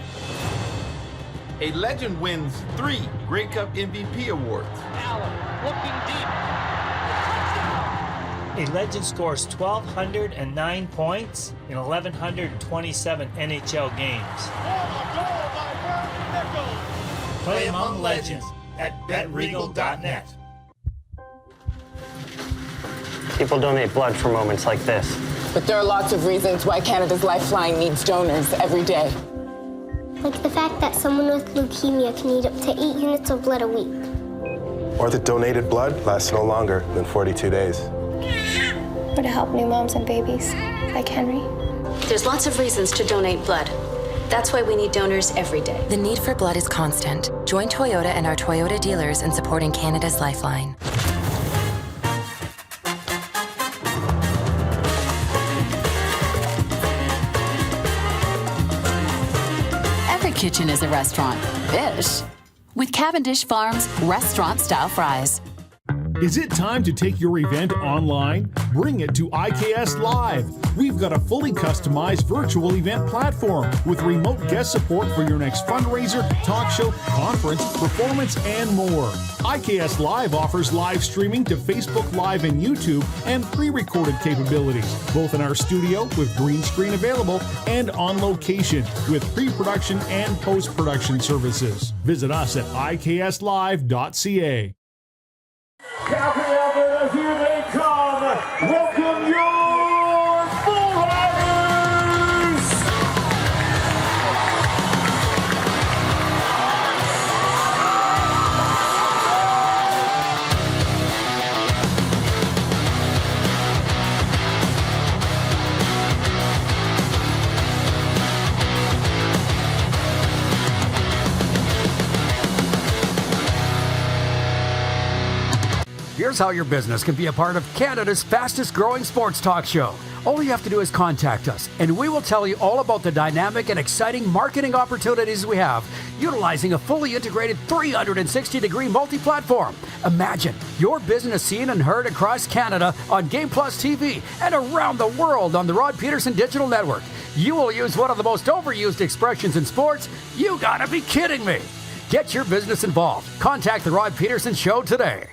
A legend wins 3 Grey Cup MVP awards.
Allen looking deep. A legend scores 1,209 points in 1,127 NHL games. Play among legends at betregal.net.
People donate blood for moments like this.
But there are lots of reasons why Canada's Lifeline needs donors every day.
Like the fact that someone with leukemia can need up to 8 units of blood a week.
Or that donated blood lasts no longer than 42 days.
Or to help new moms and babies, like Henry.
There's lots of reasons to donate blood. That's why we need donors every day.
The need for blood is constant. Join Toyota and our Toyota dealers in supporting Canada's Lifeline.
Every kitchen is a restaurant. Ish. With Cavendish Farms restaurant-style fries.
Is it time to take your event online? Bring it to IKS Live. We've got a fully customized virtual event platform with remote guest support for your next fundraiser, talk show, conference, performance, and more. IKS Live offers live streaming to Facebook Live and YouTube and pre-recorded capabilities, both in our studio with green screen available and on location with pre-production and post-production services. Visit us at ikslive.ca. Calgary, Alberta, here they come. Welcome your Bull Riders!
Here's how your business can be a part of Canada's fastest growing sports talk show. All you have to do is contact us, and we will tell you all about the dynamic and exciting marketing opportunities we have, utilizing a fully integrated 360-degree multi-platform. Imagine your business seen and heard across Canada on Game Plus TV and around the world on the Rod Pedersen Digital Network. You will use one of the most overused expressions in sports. You gotta be kidding me. Get your business involved. Contact the Rod Pedersen Show today.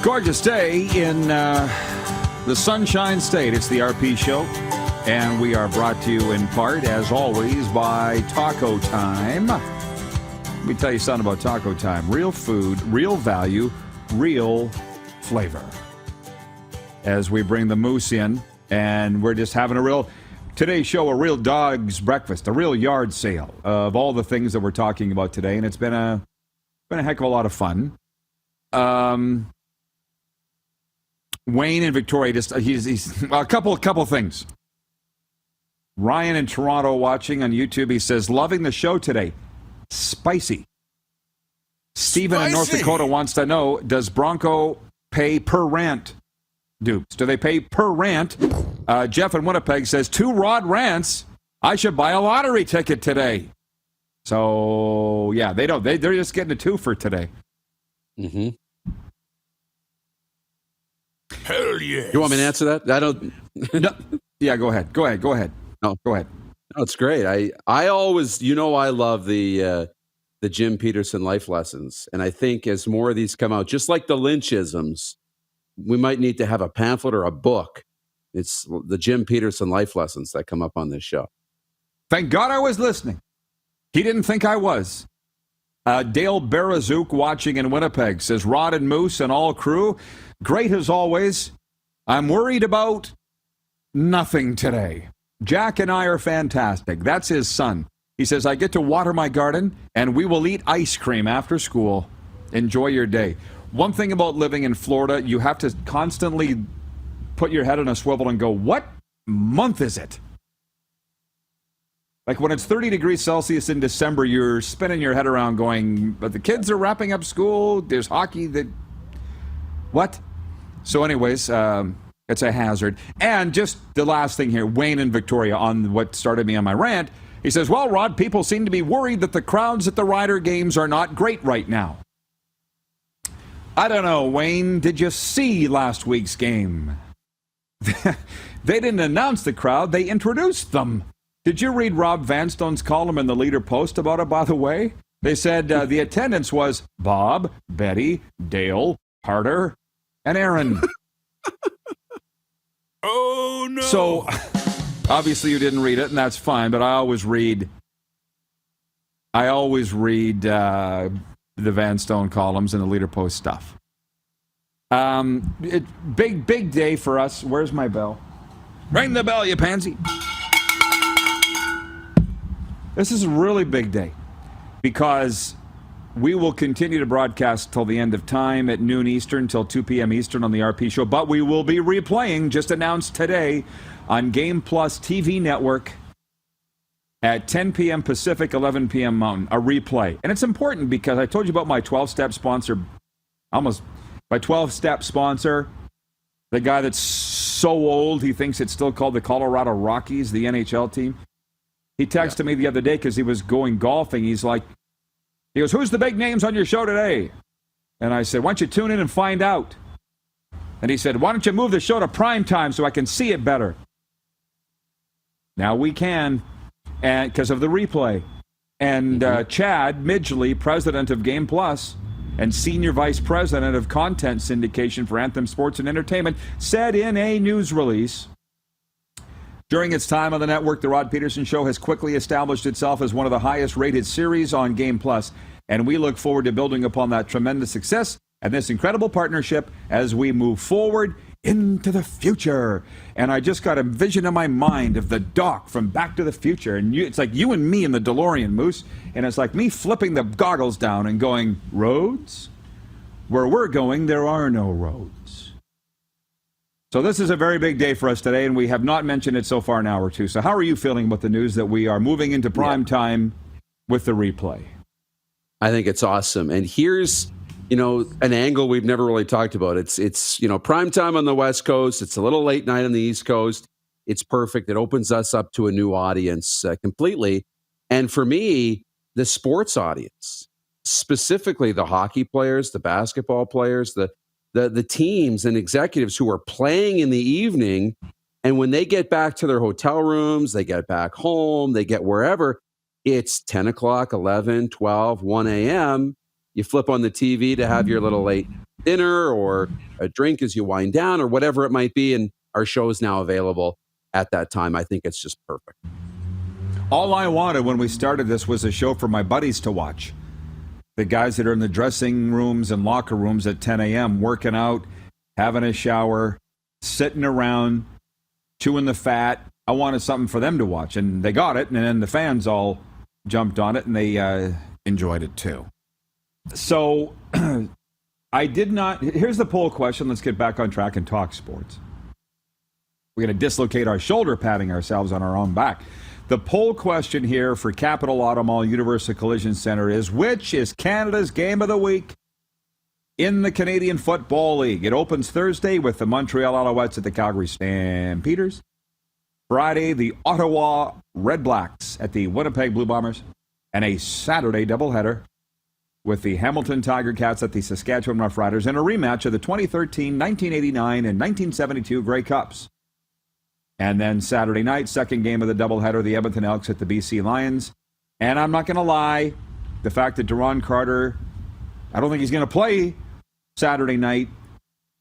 Gorgeous day in the Sunshine State. It's the RP Show, and we are brought to you in part, as always, by Taco Time. Let me tell you something about Taco Time. Real food, real value, real flavor. As we bring the moose in, and we're just having today's show, a real dog's breakfast, a real yard sale of all the things that we're talking about today, and it's been a heck of a lot of fun. Wayne in Victoria, he's a couple things. Ryan in Toronto watching on YouTube, he says, loving the show today. Spicy. Stephen in North Dakota wants to know, does Bronco pay per rant? Dupes, do they pay per rant? Jeff in Winnipeg says, 2 Rod rants. I should buy a lottery ticket today. So, yeah, they don't. They're just getting a 2 for today.
Mm-hmm.
Hell yeah.
You want me to answer that? I don't.
No. Yeah, go ahead.
No,
go ahead.
No, it's great. I always, I love the Jim Pedersen life lessons. And I think as more of these come out, just like the Lynchisms, we might need to have a pamphlet or a book. It's the Jim Pedersen life lessons that come up on this show.
Thank God I was listening. He didn't think I was. Dale Barazook watching in Winnipeg says, Rod and Moose and all crew, great as always. I'm worried about nothing today. Jack and I are fantastic. That's his son. He says, I get to water my garden and we will eat ice cream after school. Enjoy your day. One thing about living in Florida, you have to constantly put your head on a swivel and go, what month is it? Like when it's 30 degrees Celsius in December, you're spinning your head around going, but the kids are wrapping up school. There's hockey. What? So anyways, it's a hazard. And just the last thing here, Wayne in Victoria on what started me on my rant. He says, well, Rod, people seem to be worried that the crowds at the Rider games are not great right now. I don't know, Wayne, did you see last week's game? They didn't announce the crowd, they introduced them. Did you read Rob Vanstone's column in the Leader Post about it, by the way? They said the attendance was Bob, Betty, Dale, Carter, and Aaron.
Oh, no.
So, obviously you didn't read it, and that's fine, but I always read the Vanstone columns and the Leader Post stuff. Big day for us. Where's my bell? Ring the bell, you pansy. This is a really big day because we will continue to broadcast till the end of time at noon Eastern till 2 p.m. Eastern on the RP show, but we will be replaying, just announced today, on Game Plus TV network at 10 p.m. Pacific, 11 p.m. Mountain, a replay. And it's important because I told you about my 12-step sponsor, my 12-step sponsor, the guy that's so old he thinks it's still called the Colorado Rockies, the NHL team. He texted me the other day because he was going golfing. He goes, who's the big names on your show today? And I said, why don't you tune in and find out? And he said, why don't you move the show to prime time so I can see it better? Now we can, and because of the replay. And Chad Midgley, president of Game Plus and senior vice president of content syndication for Anthem Sports and Entertainment, said in a news release, during its time on the network, The Rod Pedersen Show has quickly established itself as one of the highest-rated series on Game Plus, and we look forward to building upon that tremendous success and this incredible partnership as we move forward into the future. And I just got a vision in my mind of the Doc from Back to the Future, and it's like you and me in the DeLorean, Moose, and it's like me flipping the goggles down and going, roads? Where we're going, there are no roads. So this is a very big day for us today, and we have not mentioned it so far an hour or two. So how are you feeling about the news that we are moving into prime time with the replay?
I think it's awesome. And here's, an angle we've never really talked about. It's prime time on the West Coast. It's a little late night on the East Coast. It's perfect. It opens us up to a new audience completely. And for me, the sports audience, specifically the hockey players, the basketball players, the teams and executives who are playing in the evening, and when they get back to their hotel rooms, they get back home, they get wherever, it's 10 o'clock, 11, 12, 1 a.m. You flip on the TV to have your little late dinner or a drink as you wind down or whatever it might be, and our show is now available at that time. I think it's just perfect.
All I wanted when we started this was a show for my buddies to watch. The guys that are in the dressing rooms and locker rooms at 10 a.m. working out, having a shower, sitting around, chewing the fat. I wanted something for them to watch, and they got it, and then the fans all jumped on it, and they enjoyed it too. So I did not... Here's the poll question. Let's get back on track and talk sports. We're going to dislocate our shoulder patting ourselves on our own back. The poll question here for Capital Auto Mall Universal Collision Center is, which is Canada's game of the week in the Canadian Football League? It opens Thursday with the Montreal Alouettes at the Calgary Stampeders. Friday, the Ottawa Red Blacks at the Winnipeg Blue Bombers. And a Saturday doubleheader with the Hamilton Tiger Cats at the Saskatchewan Roughriders, and a rematch of the 2013, 1989, and 1972 Grey Cups. And then Saturday night, second game of the doubleheader, the Edmonton Elks at the BC Lions. And I'm not going to lie, the fact that Duron Carter, I don't think he's going to play Saturday night,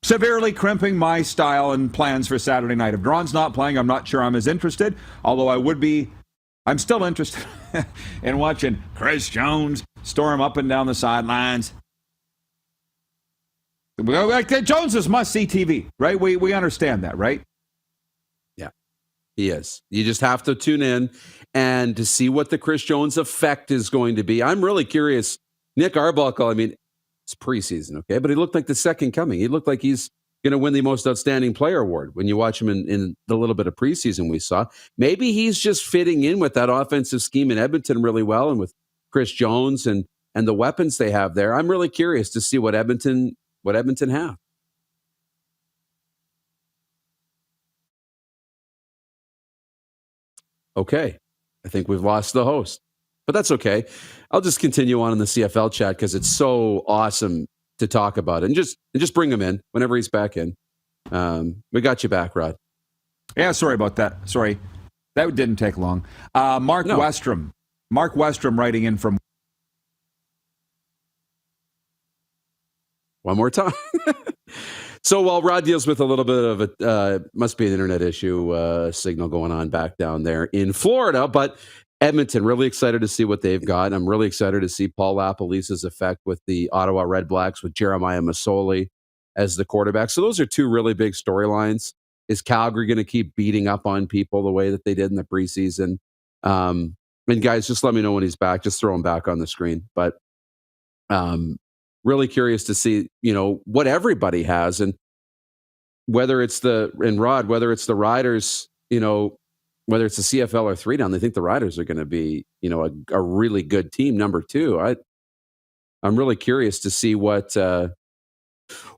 severely crimping my style and plans for Saturday night. If Duron's not playing, I'm not sure I'm as interested, although I'm still interested in watching Chris Jones storm up and down the sidelines. Jones is must-see TV, right? We understand that, right?
Yeah, he is. You just have to tune in and to see what the Chris Jones effect is going to be. I'm really curious. Nick Arbuckle, I mean, it's preseason, okay? But he looked like the second coming. He looked like he's going to win the most outstanding player award when you watch him in the little bit of preseason we saw. Maybe he's just fitting in with that offensive scheme in Edmonton really well, and with Chris Jones and the weapons they have there. I'm really curious to see what Edmonton have. Okay, I think we've lost the host, but that's okay. I'll just continue on in the CFL chat because it's so awesome to talk about it. And just bring him in whenever he's back in. We got you back, Rod.
Yeah, sorry about that. Sorry. That didn't take long. Mark Westrom. Mark Westrom writing in from...
One more time. So while Rod deals with a little bit of a, must be an internet issue, signal going on back down there in Florida, but Edmonton, really excited to see what they've got. I'm really excited to see Paul LaPolice's effect with the Ottawa Red Blacks with Jeremiah Masoli as the quarterback. So those are two really big storylines. Is Calgary going to keep beating up on people the way that they did in the preseason? And guys, just let me know when he's back. Just throw him back on the screen. But really curious to see, what everybody has, and whether it's the Riders, whether it's the CFL or 3 down, they think the Riders are going to be, a really good team. Number 2, I'm really curious to see what's going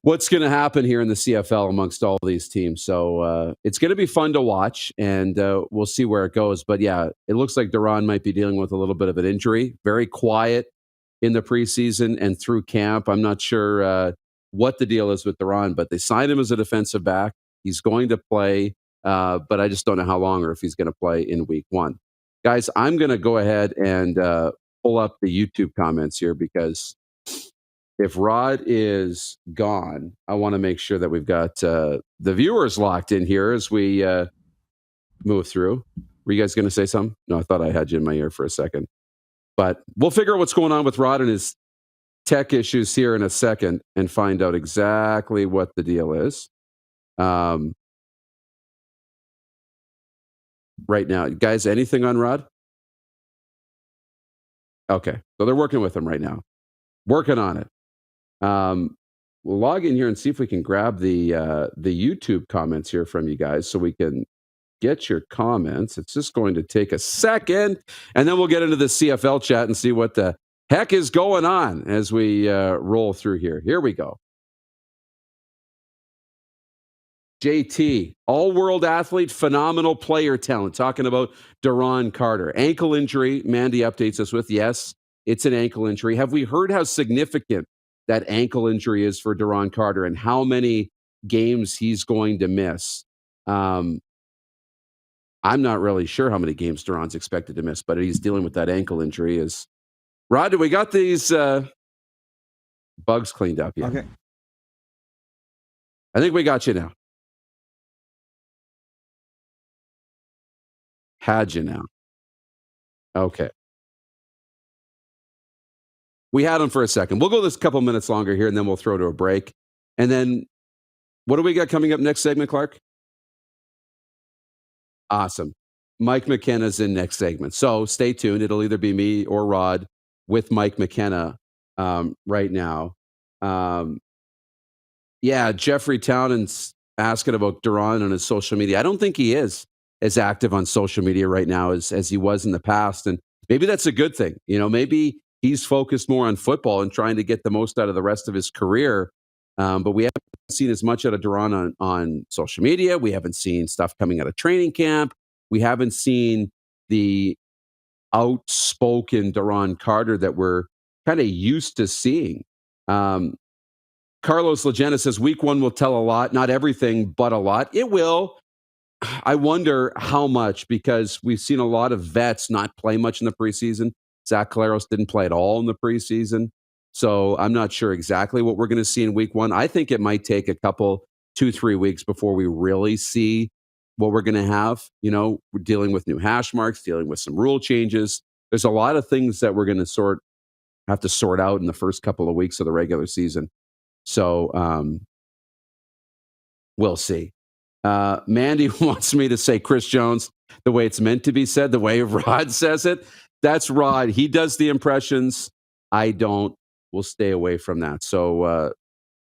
to happen here in the CFL amongst all these teams. So it's going to be fun to watch, and we'll see where it goes. But yeah, it looks like Duron might be dealing with a little bit of an injury. Very quiet in the preseason and through camp. I'm not sure what the deal is with Duron, but they signed him as a defensive back. He's going to play. But I just don't know how long or if he's going to play in week 1. Guys, I'm going to go ahead and pull up the YouTube comments here, because if Rod is gone, I want to make sure that we've got the viewers locked in here as we move through. Were you guys going to say something? No, I thought I had you in my ear for a second. But we'll figure out what's going on with Rod and his tech issues here in a second and find out exactly what the deal is. Right now, guys, anything on Rod? Okay, so they're working with him right now, working on it. We'll log in here and see if we can grab the YouTube comments here from you guys, so we can get your comments. It's just going to take a second, and then we'll get into the CFL chat and see what the heck is going on as we roll through here. Here we go. JT, all-world athlete, phenomenal player talent. Talking about Duron Carter. Ankle injury, Mandy updates us with, yes, it's an ankle injury. Have we heard how significant that ankle injury is for Duron Carter and how many games he's going to miss? I'm not really sure how many games Duron's expected to miss, but he's dealing with that ankle injury. Rod, do we got these bugs cleaned up yet?
Okay.
I think we got you now. Had you now. Okay. We had him for a second. We'll go this couple minutes longer here, and then we'll throw to a break. And then what do we got coming up next segment, Clark? Awesome. Mike McKenna's in next segment. So stay tuned. It'll either be me or Rod with Mike McKenna right now. Yeah, Jeffrey Townend's asking about Duron on his social media. I don't think he is. as active on social media right now as he was in the past. And maybe that's a good thing. Maybe he's focused more on football and trying to get the most out of the rest of his career. But we haven't seen as much out of Duran on social media. We haven't seen stuff coming out of training camp. We haven't seen the outspoken Duran Carter that we're kind of used to seeing. Carlos Legenda says week 1 will tell a lot, not everything, but a lot. It will. I wonder how much, because we've seen a lot of vets not play much in the preseason. Zach Caleros didn't play at all in the preseason. So I'm not sure exactly what we're going to see in week 1. I think it might take a couple, 2-3 weeks before we really see what we're going to have. We're dealing with new hash marks, dealing with some rule changes. There's a lot of things that we're going to have to sort out in the first couple of weeks of the regular season. So we'll see. Mandy wants me to say Chris Jones the way it's meant to be said, the way Rod says it. That's Rod. He does the impressions. I don't. We'll stay away from that. So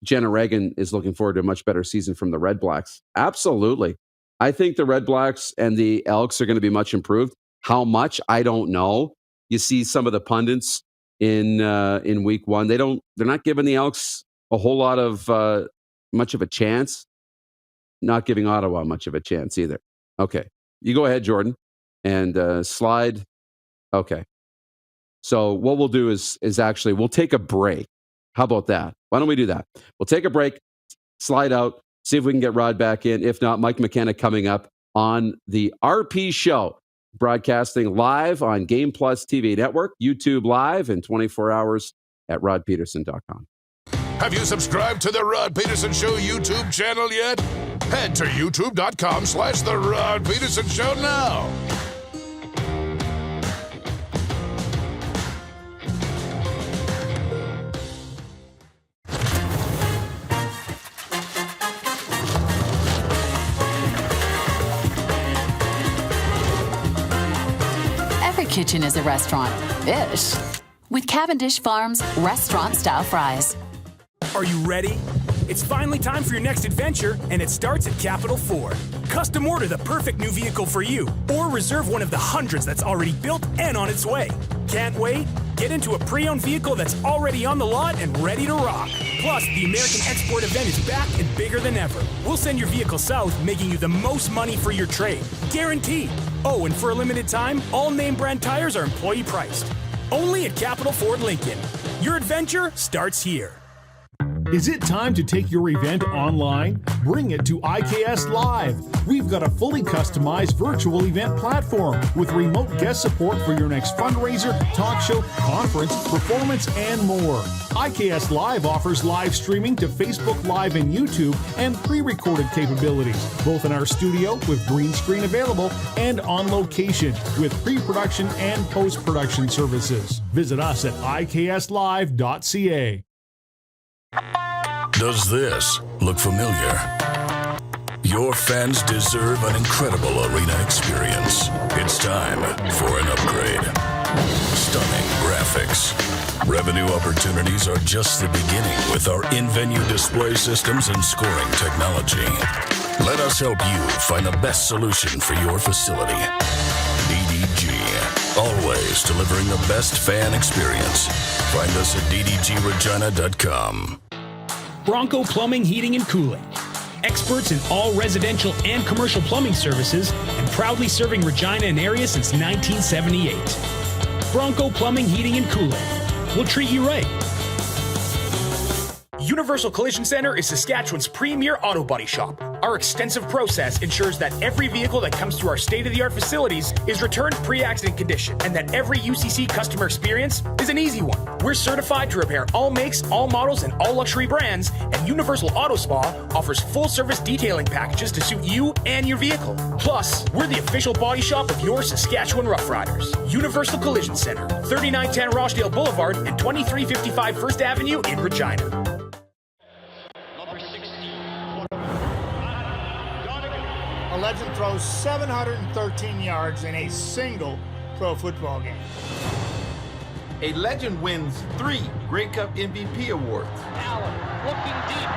Jenna Reagan is looking forward to a much better season from the Red Blacks. Absolutely. I think the Red Blacks and the Elks are going to be much improved. How much? I don't know. You see some of the pundits in week 1. They're not giving the Elks a whole lot of much of a chance. Not giving Ottawa much of a chance either. Okay. You go ahead, Jordan, and slide. Okay. So what we'll do is actually we'll take a break. How about that? Why don't we do that? We'll take a break, slide out, see if we can get Rod back in. If not, Mike McKenna coming up on the RP Show, broadcasting live on Game Plus TV Network, YouTube Live, and 24 hours at rodpeterson.com.
Have you subscribed to the Rod Pedersen Show YouTube channel yet? Head to youtube.com/The Rod Pedersen Show now.
Every kitchen is a restaurant. Ish. With Cavendish Farms restaurant-style fries.
Are you ready? It's finally time for your next adventure, and it starts at Capital 4. Custom order the perfect new vehicle for you, or reserve one of the hundreds that's already built and on its way. Can't wait? Get into a pre-owned vehicle that's already on the lot and ready to rock. Plus, the American Export event is back and bigger than ever. We'll send your vehicle south, making you the most money for your trade. Guaranteed. Oh, and for a limited time, all name brand tires are employee priced. Only at Capital Ford Lincoln. Your adventure starts here.
Is it time to take your event online? Bring it to IKS Live. We've got a fully customized virtual event platform with remote guest support for your next fundraiser, talk show, conference, performance, and more. IKS Live offers live streaming to Facebook Live and YouTube and pre-recorded capabilities, both in our studio with green screen available and on location with pre-production and post-production services. Visit us at ikslive.ca.
Does this look familiar? Your fans deserve an incredible arena experience. It's time for an upgrade. Stunning graphics. Revenue opportunities are just the beginning with our in-venue display systems and scoring technology. Let us help you find the best solution for your facility. DDG. Always delivering the best fan experience. Find us at ddgregina.com.
Bronco Plumbing, Heating, and Cooling. Experts in all residential and commercial plumbing services and proudly serving Regina and area since 1978. Bronco Plumbing, Heating, and Cooling. We'll treat you right. Universal Collision Center is Saskatchewan's premier auto body shop. Our extensive process ensures that every vehicle that comes through our state-of-the-art facilities is returned pre-accident condition, and that every UCC customer experience is an easy one. We're certified to repair all makes, all models, and all luxury brands, and Universal Auto Spa offers full-service detailing packages to suit you and your vehicle. Plus, we're the official body shop of your Saskatchewan Rough Riders. Universal Collision Center, 3910 Rochdale Boulevard and 2355 First Avenue in Regina.
A legend throws 713 yards in a single pro football game.
A legend wins 3 Grey Cup MVP awards.
Allen looking deep.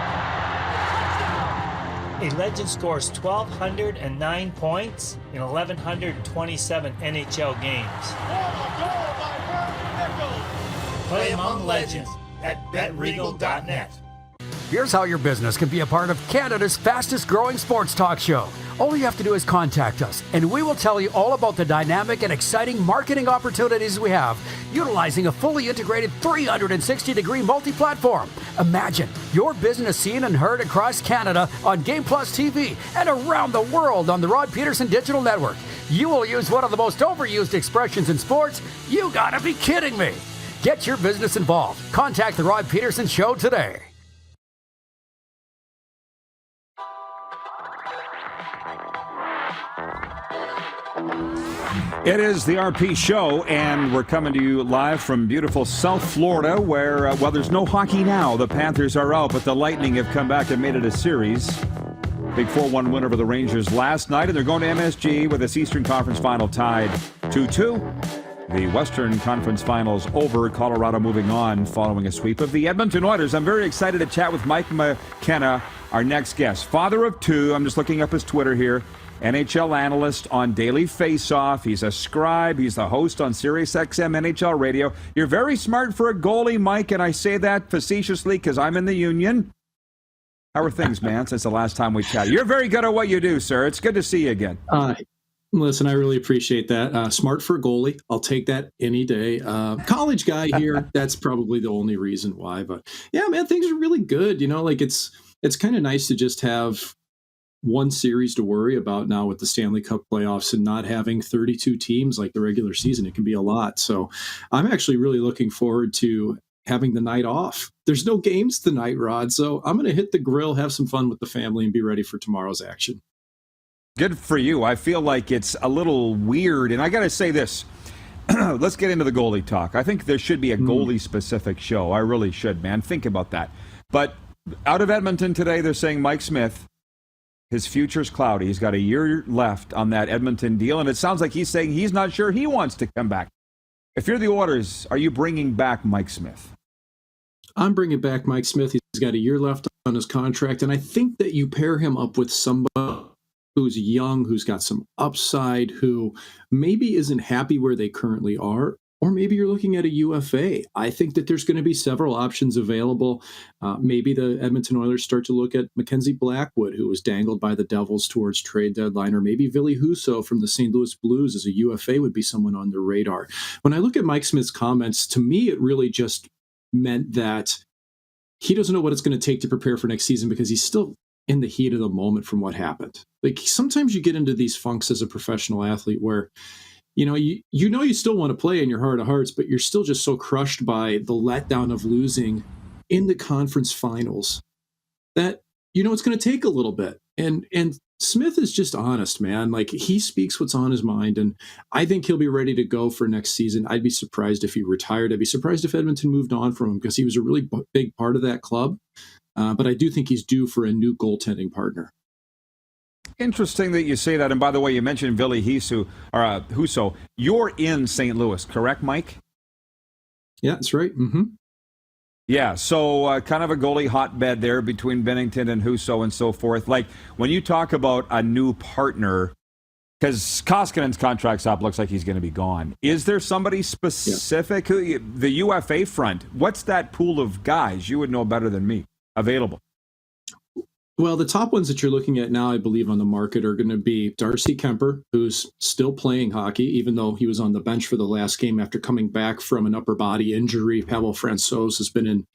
A legend scores 1,209 points in 1,127 NHL games. Play among legends at betregal.net.
Here's how your business can be a part of Canada's fastest growing sports talk show. All you have to do is contact us, and we will tell you all about the dynamic and exciting marketing opportunities we have, utilizing a fully integrated 360-degree multi-platform. Imagine your business seen and heard across Canada on Game Plus TV and around the world on the Rod Pedersen Digital Network. You will use one of the most overused expressions in sports. You gotta be kidding me. Get your business involved. Contact the Rod Pedersen Show today.
It is the RP Show, and we're coming to you live from beautiful South Florida, where, well, there's no hockey now. The Panthers are out, but the Lightning have come back and made it a series. Big 4-1 win over the Rangers last night, and they're going to MSG with this Eastern Conference final tied 2-2. The Western Conference Finals over, Colorado moving on following a sweep of the Edmonton Oilers. I'm very excited to chat with Mike McKenna, our next guest. Father of two, I'm just looking up his Twitter here. NHL analyst on DailyFaceoff. He's a scribe. He's the host on SiriusXM NHL Radio. You're very smart for a goalie, Mike, and I say that facetiously because I'm in the union. How are things, man, since the last time we chatted? You're very good at what you do, sir. It's good to see you again.
Listen, I really appreciate that. Smart for a goalie. I'll take that any day. College guy here. That's probably the only reason why. But yeah, man, things are really good. You know, like it's kind of nice to just have one series to worry about now with the Stanley Cup playoffs and not having 32 teams like the regular season. It can be a lot. So I'm actually really looking forward to having the night off. There's no games tonight, Rod. So I'm going to hit the grill, have some fun with the family, and be ready for tomorrow's action.
Good for you. I feel like it's a little weird. And I got to say this. Let's get into the goalie talk. I think there should be a goalie-specific show. I really should, man. Think about that. But out of Edmonton today, they're saying Mike Smith, his future's cloudy. He's got a year left on that Edmonton deal, and it sounds like he's saying he's not sure he wants to come back. If you're the Oilers, are you bringing back Mike Smith?
I'm bringing back Mike Smith. He's got a year left on his contract, and I think that you pair him up with somebody who's young, who's got some upside, who maybe isn't happy where they currently are, or maybe you're looking at a UFA. I think that there's going to be several options available. Maybe the Edmonton Oilers start to look at Mackenzie Blackwood, who was dangled by the Devils towards trade deadline, or maybe Ville Husso from the St. Louis Blues as a UFA would be someone on their radar. When I look at Mike Smith's comments, to me, it really just meant that he doesn't know what it's going to take to prepare for next season because he's still in the heat of the moment from what happened. Like sometimes you get into these funks as a professional athlete where you still want to play in your heart of hearts, but you're still just so crushed by the letdown of losing in the conference finals that, it's going to take a little bit. And Smith is just honest, man. Like he speaks what's on his mind. And I think he'll be ready to go for next season. I'd be surprised if he retired. I'd be surprised if Edmonton moved on from him because he was a really big part of that club. But I do think he's due for a new goaltending partner.
Interesting that you say that. And by the way, you mentioned Ville Husso. You're in St. Louis, correct, Mike?
Yeah, that's right. Mm-hmm.
Yeah, so kind of a goalie hotbed there between Binnington and Husso and so forth. Like when you talk about a new partner, because Koskinen's contract's up, looks like he's going to be gone. Is there somebody specific, the UFA front, what's that pool of guys, you would know better than me, available?
Well, the top ones that you're looking at now, I believe, on the market are going to be Darcy Kemper, who's still playing hockey, even though he was on the bench for the last game after coming back from an upper body injury. Pavel Francouz has been in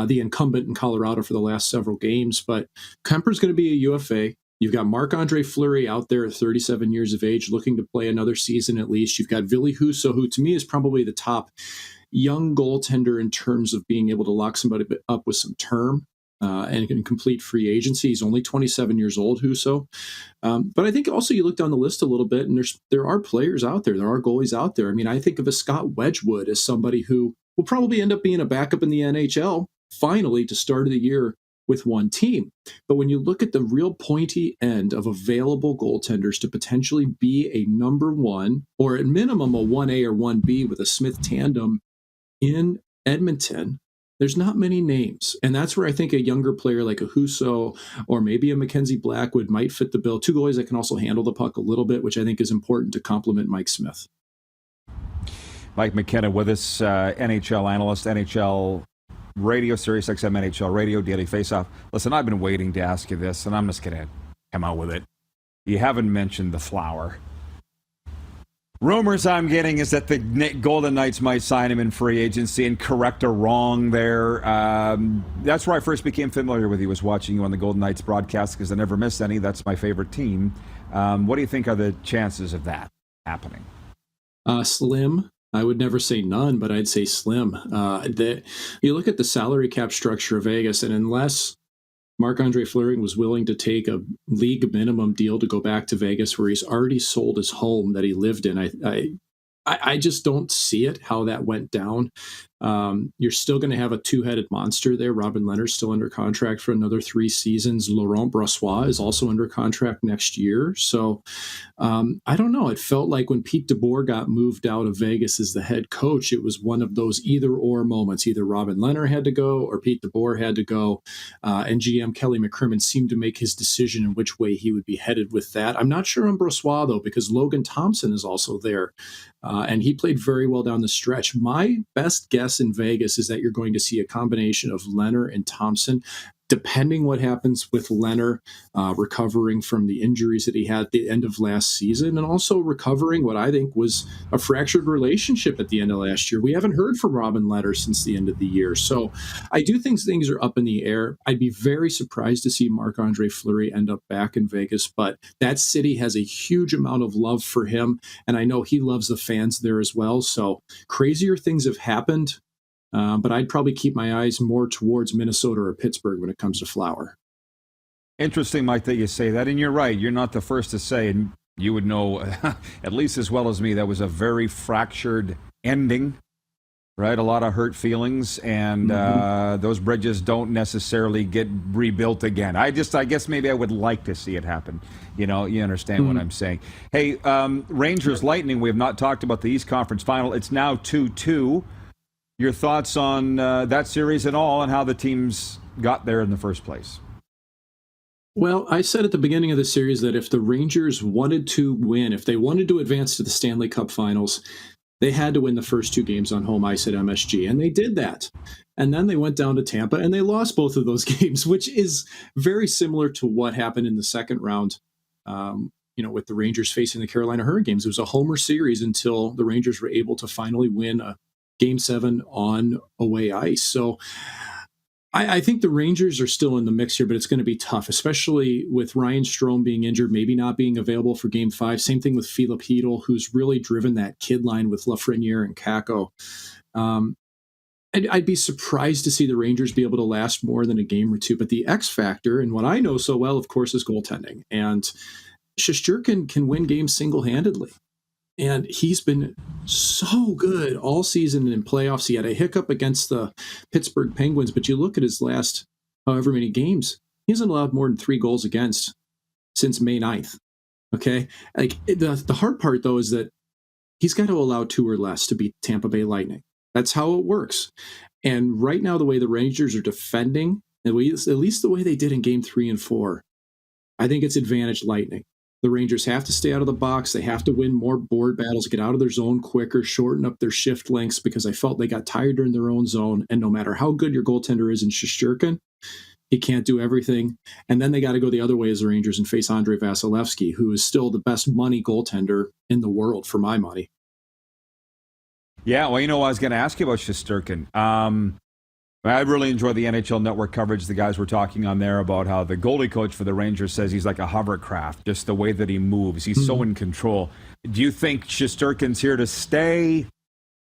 the incumbent in Colorado for the last several games, but Kemper's going to be a UFA. You've got Marc-Andre Fleury out there at 37 years of age looking to play another season at least. You've got Ville Husso, who to me is probably the top young goaltender in terms of being able to lock somebody up with some term. And in complete free agency. He's only 27 years old, Husso. But I think also you look down the list a little bit, and there are players out there. There are goalies out there. I mean, I think of a Scott Wedgwood as somebody who will probably end up being a backup in the NHL, finally, to start of the year with one team. But when you look at the real pointy end of available goaltenders to potentially be a number one, or at minimum a 1A or 1B with a Smith tandem in Edmonton, There's not many names. And that's where I think a younger player like a Husso or maybe a Mackenzie Blackwood might fit the bill. Two goalies that can also handle the puck a little bit, which I think is important to complement Mike Smith.
Mike McKenna with us, NHL analyst, NHL radio, Sirius XM NHL radio, Daily Faceoff. Listen, I've been waiting to ask you this, and I'm just going to come out with it. You haven't mentioned the Flower. Rumors I'm getting is that the Golden Knights might sign him in free agency, and correct a wrong there. That's where I first became familiar with you, was watching you on the Golden Knights broadcast, because I never miss any. That's my favorite team. What do you think are the chances of that happening?
Slim. I would never say none, but I'd say slim. You look at the salary cap structure of Vegas, and unless Marc-Andre Fleury was willing to take a league minimum deal to go back to Vegas, where he's already sold his home that he lived in, I just don't see it, how that went down. You're still going to have a two-headed monster there. Robin Lehner's still under contract for another 3 seasons. Laurent Brossoit is also under contract next year. So I don't know. It felt like when Pete DeBoer got moved out of Vegas as the head coach, it was one of those either-or moments. Either Robin Lehner had to go or Pete DeBoer had to go. And GM Kelly McCrimmon seemed to make his decision in which way he would be headed with that. I'm not sure on Brossoit, though, because Logan Thompson is also there. And he played very well down the stretch. My best guess in Vegas is that you're going to see a combination of Lehner and Thompson, depending what happens with Lehner recovering from the injuries that he had at the end of last season, and also recovering what I think was a fractured relationship at the end of last year. We haven't heard from Robin Lehner since the end of the year. So I do think things are up in the air. I'd be very surprised to see Marc-Andre Fleury end up back in Vegas, but that city has a huge amount of love for him, and I know he loves the fans there as well. So crazier things have happened. But I'd probably keep my eyes more towards Minnesota or Pittsburgh when it comes to Flower.
Interesting, Mike, that you say that. And you're right. You're not the first to say, and you would know at least as well as me, that was a very fractured ending, right? A lot of hurt feelings, and those bridges don't necessarily get rebuilt again. I guess maybe I would like to see it happen. You know, you understand what I'm saying. Hey, Rangers Lightning, we have not talked about the East Conference Final. It's now 2-2. Your thoughts on that series and all, and how the teams got there in the first place?
Well, I said at the beginning of the series that if the Rangers wanted to win, if they wanted to advance to the Stanley Cup Finals, they had to win the first 2 games on home ice at MSG, and they did that. And then they went down to Tampa, and they lost both of those games, which is very similar to what happened in the second round, with the Rangers facing the Carolina Hurricanes. It was a homer series until the Rangers were able to finally win a Game 7 on away ice. So I think the Rangers are still in the mix here, but it's going to be tough, especially with Ryan Strome being injured, maybe not being available for Game 5. Same thing with Philip Hedl, who's really driven that kid line with Lafreniere and Kakko. I'd be surprised to see the Rangers be able to last more than a game or two. But the X factor, and what I know so well, of course, is goaltending. And Shesterkin can win games single-handedly. And he's been so good all season and in playoffs. He had a hiccup against the Pittsburgh Penguins, but you look at his last however many games, he hasn't allowed more than 3 goals against since May 9th. Okay? Like the hard part, though, is that he's got to allow 2 or less to beat Tampa Bay Lightning. That's how it works. And right now, the way the Rangers are defending, at least the way they did in Game 3 and 4, I think it's advantage Lightning. The Rangers have to stay out of the box. They have to win more board battles, get out of their zone quicker, shorten up their shift lengths, because I felt they got tired during their own zone. And no matter how good your goaltender is in Shesterkin, he can't do everything. And then they got to go the other way as the Rangers and face Andrei Vasilevsky, who is still the best money goaltender in the world for my money.
Yeah, well, I was going to ask you about Shesterkin. I really enjoy the NHL Network coverage. The guys were talking on there about how the goalie coach for the Rangers says he's like a hovercraft, just the way that he moves. He's so in control. Do you think Shesterkin's here to stay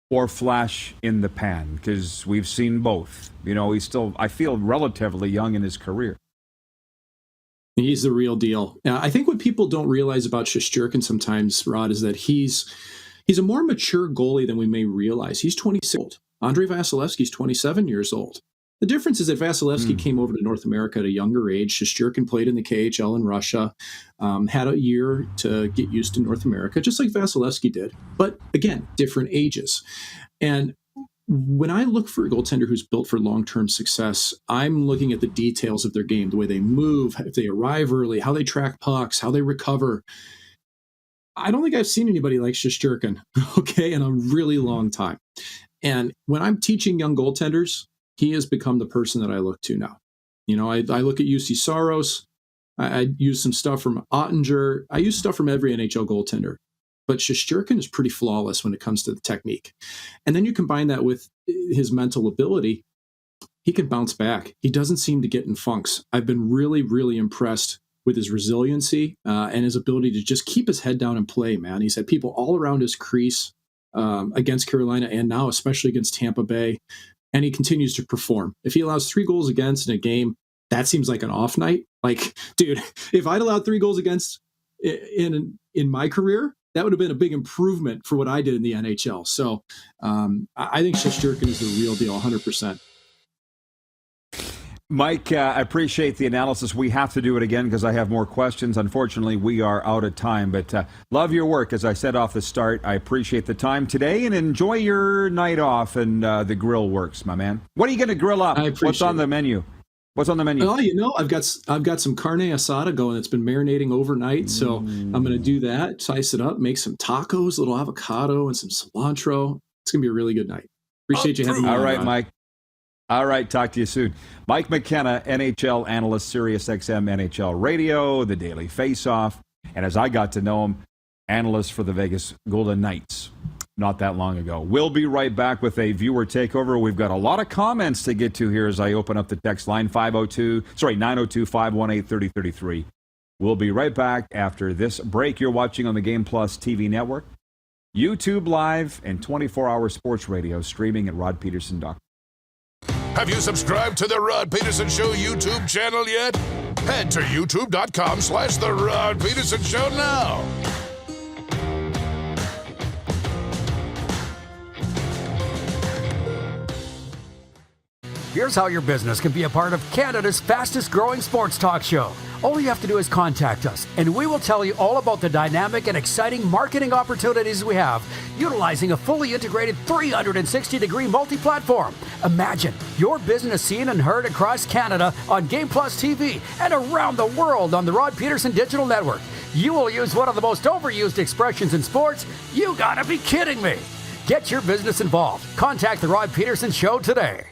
or flash in the pan? Because we've seen both. He's still, I feel, relatively young in his career.
He's the real deal. I think what people don't realize about Shesterkin sometimes, Rod, is that he's a more mature goalie than we may realize. He's 26 years old. Andrei Vasilevsky's 27 years old. The difference is that Vasilevsky came over to North America at a younger age. Shesterkin played in the KHL in Russia, had a year to get used to North America, just like Vasilevsky did. But again, different ages. And when I look for a goaltender who's built for long-term success, I'm looking at the details of their game, the way they move, if they arrive early, how they track pucks, how they recover. I don't think I've seen anybody like Shesterkin, okay, in a really long time. And when I'm teaching young goaltenders, he has become the person that I look to now. You know, I look at UC Saros. I use some stuff from Ottinger. I use stuff from every NHL goaltender. But Shesterkin is pretty flawless when it comes to the technique. And then you combine that with his mental ability, he can bounce back. He doesn't seem to get in funks. I've been really, really impressed with his resiliency and his ability to just keep his head down and play, man. He's had people all around his crease against Carolina and now especially against Tampa Bay, and he continues to perform. If he allows 3 goals against in a game, that seems like an off night. Like, dude, if I'd allowed 3 goals against in my career, that would have been a big improvement for what I did in the NHL. So I think Shesterkin is the real deal, 100%.
Mike, I appreciate the analysis. We have to do it again because I have more questions. Unfortunately, we are out of time, but love your work. As I said off the start, I appreciate the time today and enjoy your night off and the grill works, my man. What are you going to grill up? What's on the menu? What's on the menu?
Oh, you know, I've got some carne asada going. It's been marinating overnight, so I'm going to do that, slice it up, make some tacos, a little avocado, and some cilantro. It's going to be a really good night. Appreciate you having me on.
All right, Mike. All right, talk to you soon. Mike McKenna, NHL analyst, Sirius XM NHL Radio, the Daily Faceoff, and as I got to know him, analyst for the Vegas Golden Knights not that long ago. We'll be right back with a viewer takeover. We've got a lot of comments to get to here as I open up the text line 902-518-3033. We'll be right back after this break. You're watching on the Game Plus TV network, YouTube Live, and 24-hour sports radio streaming at rodpeterson.com.
Have you subscribed to the Rod Peterson Show YouTube channel yet? Head to youtube.com/The Rod Peterson Show now.
Here's how your business can be a part of Canada's fastest growing sports talk show. All you have to do is contact us, and we will tell you all about the dynamic and exciting marketing opportunities we have, utilizing a fully integrated 360-degree multi-platform. Imagine your business seen and heard across Canada on Game Plus TV and around the world on the Rod Peterson Digital Network. You will use one of the most overused expressions in sports. You gotta be kidding me. Get your business involved. Contact the Rod Peterson Show today.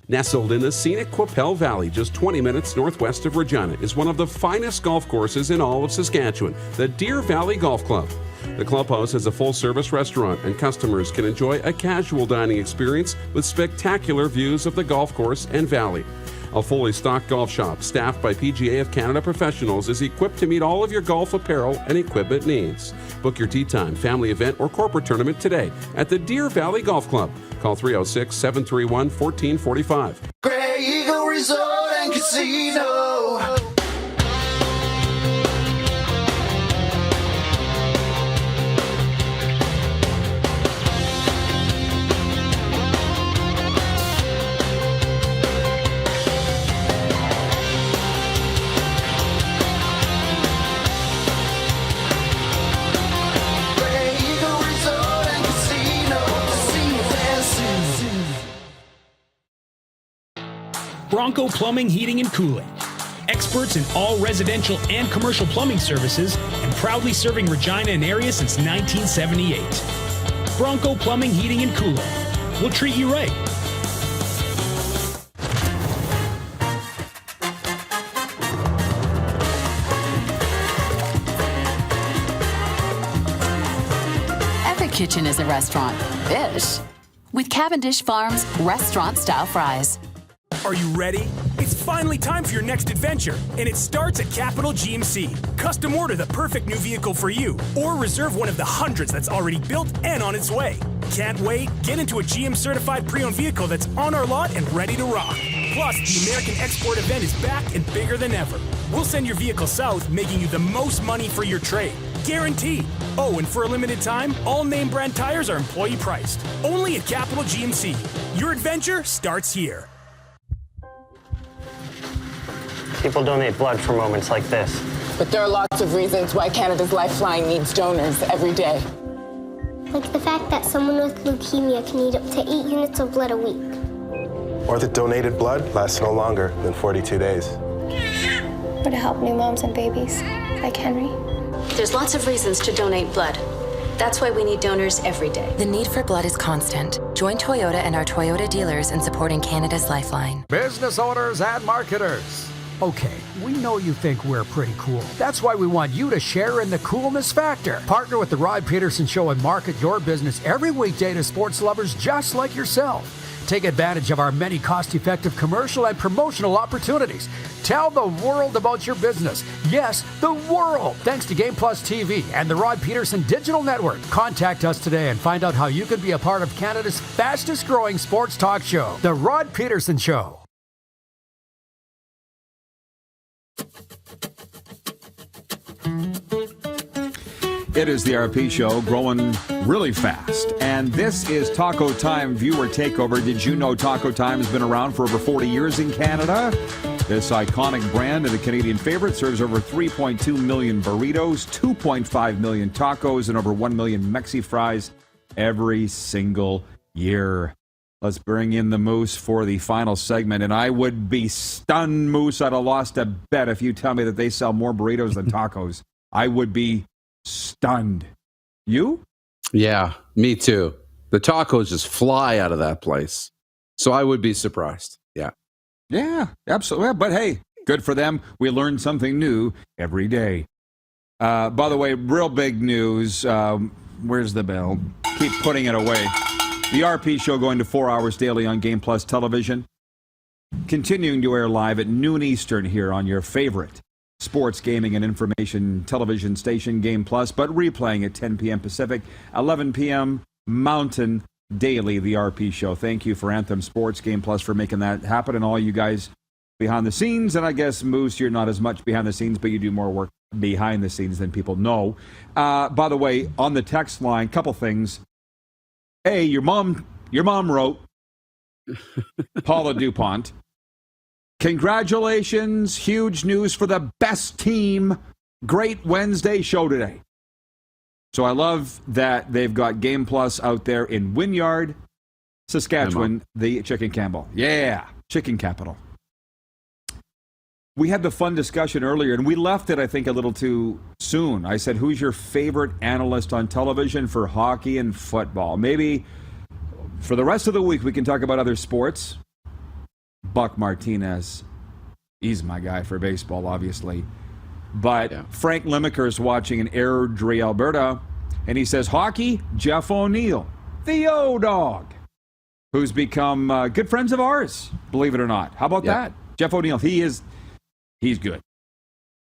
Nestled in the scenic Qu'Appelle Valley, just 20 minutes northwest of Regina, is one of the finest golf courses in all of Saskatchewan, the Deer Valley Golf Club. The clubhouse has a full-service restaurant, and customers can enjoy a casual dining experience with spectacular views of the golf course and valley. A fully stocked golf shop, staffed by PGA of Canada professionals, is equipped to meet all of your golf apparel and equipment needs. Book your tee time, family event, or corporate tournament today at the Deer Valley Golf Club. Call 306-731-1445.
Grey Eagle Resort and Casino.
Bronco Plumbing, Heating, and Cooling. Experts in all residential and commercial plumbing services and proudly serving Regina and area since 1978. Bronco Plumbing, Heating, and Cooling. We'll treat you right.
Every kitchen is a restaurant. Ish. With Cavendish Farms restaurant-style fries.
Are you ready? It's finally time for your next adventure, and it starts at Capital GMC. Custom order the perfect new vehicle for you, or reserve one of the hundreds that's already built and on its way. Can't wait? Get into a GM-certified pre-owned vehicle that's on our lot and ready to rock. Plus, the American Export event is back and bigger than ever. We'll send your vehicle south, making you the most money for your trade. Guaranteed. Oh, and for a limited time, all name brand tires are employee priced. Only at Capital GMC. Your adventure starts here.
People donate blood for moments like this.
But there are lots of reasons why Canada's Lifeline needs donors every day.
Like the fact that someone with leukemia can need up to 8 units of blood a week.
Or that donated blood lasts no longer than 42 days.
Or to help new moms and babies, like Henry.
There's lots of reasons to donate blood. That's why we need donors every day.
The need for blood is constant. Join Toyota and our Toyota dealers in supporting Canada's Lifeline.
Business owners and marketers. Okay, we know you think we're pretty cool. That's why we want you to share in the coolness factor. Partner with the Rod Pedersen Show and market your business every weekday to sports lovers just like yourself. Take advantage of our many cost-effective commercial and promotional opportunities. Tell the world about your business. Yes, the world. Thanks to Game Plus TV and the Rod Pedersen Digital Network. Contact us today and find out how you can be a part of Canada's fastest-growing sports talk show, The Rod Pedersen Show.
It is the RP Show, growing really fast. And this is Taco Time Viewer Takeover. Did you know Taco Time has been around for over 40 years in Canada? This iconic brand and the Canadian favorite serves over 3.2 million burritos, 2.5 million tacos, and over 1 million Mexi fries every single year. Let's bring in the Moose for the final segment. And I would be stunned, Moose. I'd have lost a bet if you tell me that they sell more burritos than tacos. I would be stunned. You?
Yeah, me too. The tacos just fly out of that place. So I would be surprised. Yeah.
Yeah, absolutely. But hey, good for them. We learn something new every day. By the way, real big news. Where's the bell? Keep putting it away. The RP Show going to 4 hours daily on Game Plus television. Continuing to air live at noon Eastern here on your favorite sports, gaming, and information television station, Game Plus, but replaying at 10 p.m. Pacific, 11 p.m. Mountain daily, the RP Show. Thank you for Anthem Sports, Game Plus, for making that happen, and all you guys behind the scenes. And I guess, Moose, you're not as much behind the scenes, but you do more work behind the scenes than people know. By the way, on the text line, couple things. Hey, your mom wrote, Paula DuPont, congratulations, huge news for the best team. Great Wednesday show today. So I love that they've got Game Plus out there in Wynyard, Saskatchewan, the Chicken Campbell. Yeah, Chicken Capital. We had the fun discussion earlier, and we left it, I think, a little too soon. I said, who's your favorite analyst on television for hockey and football? Maybe for the rest of the week, we can talk about other sports. Buck Martinez, he's my guy for baseball, obviously. But yeah. Frank Limaker is watching in Airdrie, Alberta, and he says, hockey, Jeff O'Neill, the O-Dog, who's become good friends of ours, believe it or not. How about that? Jeff O'Neill, he's good.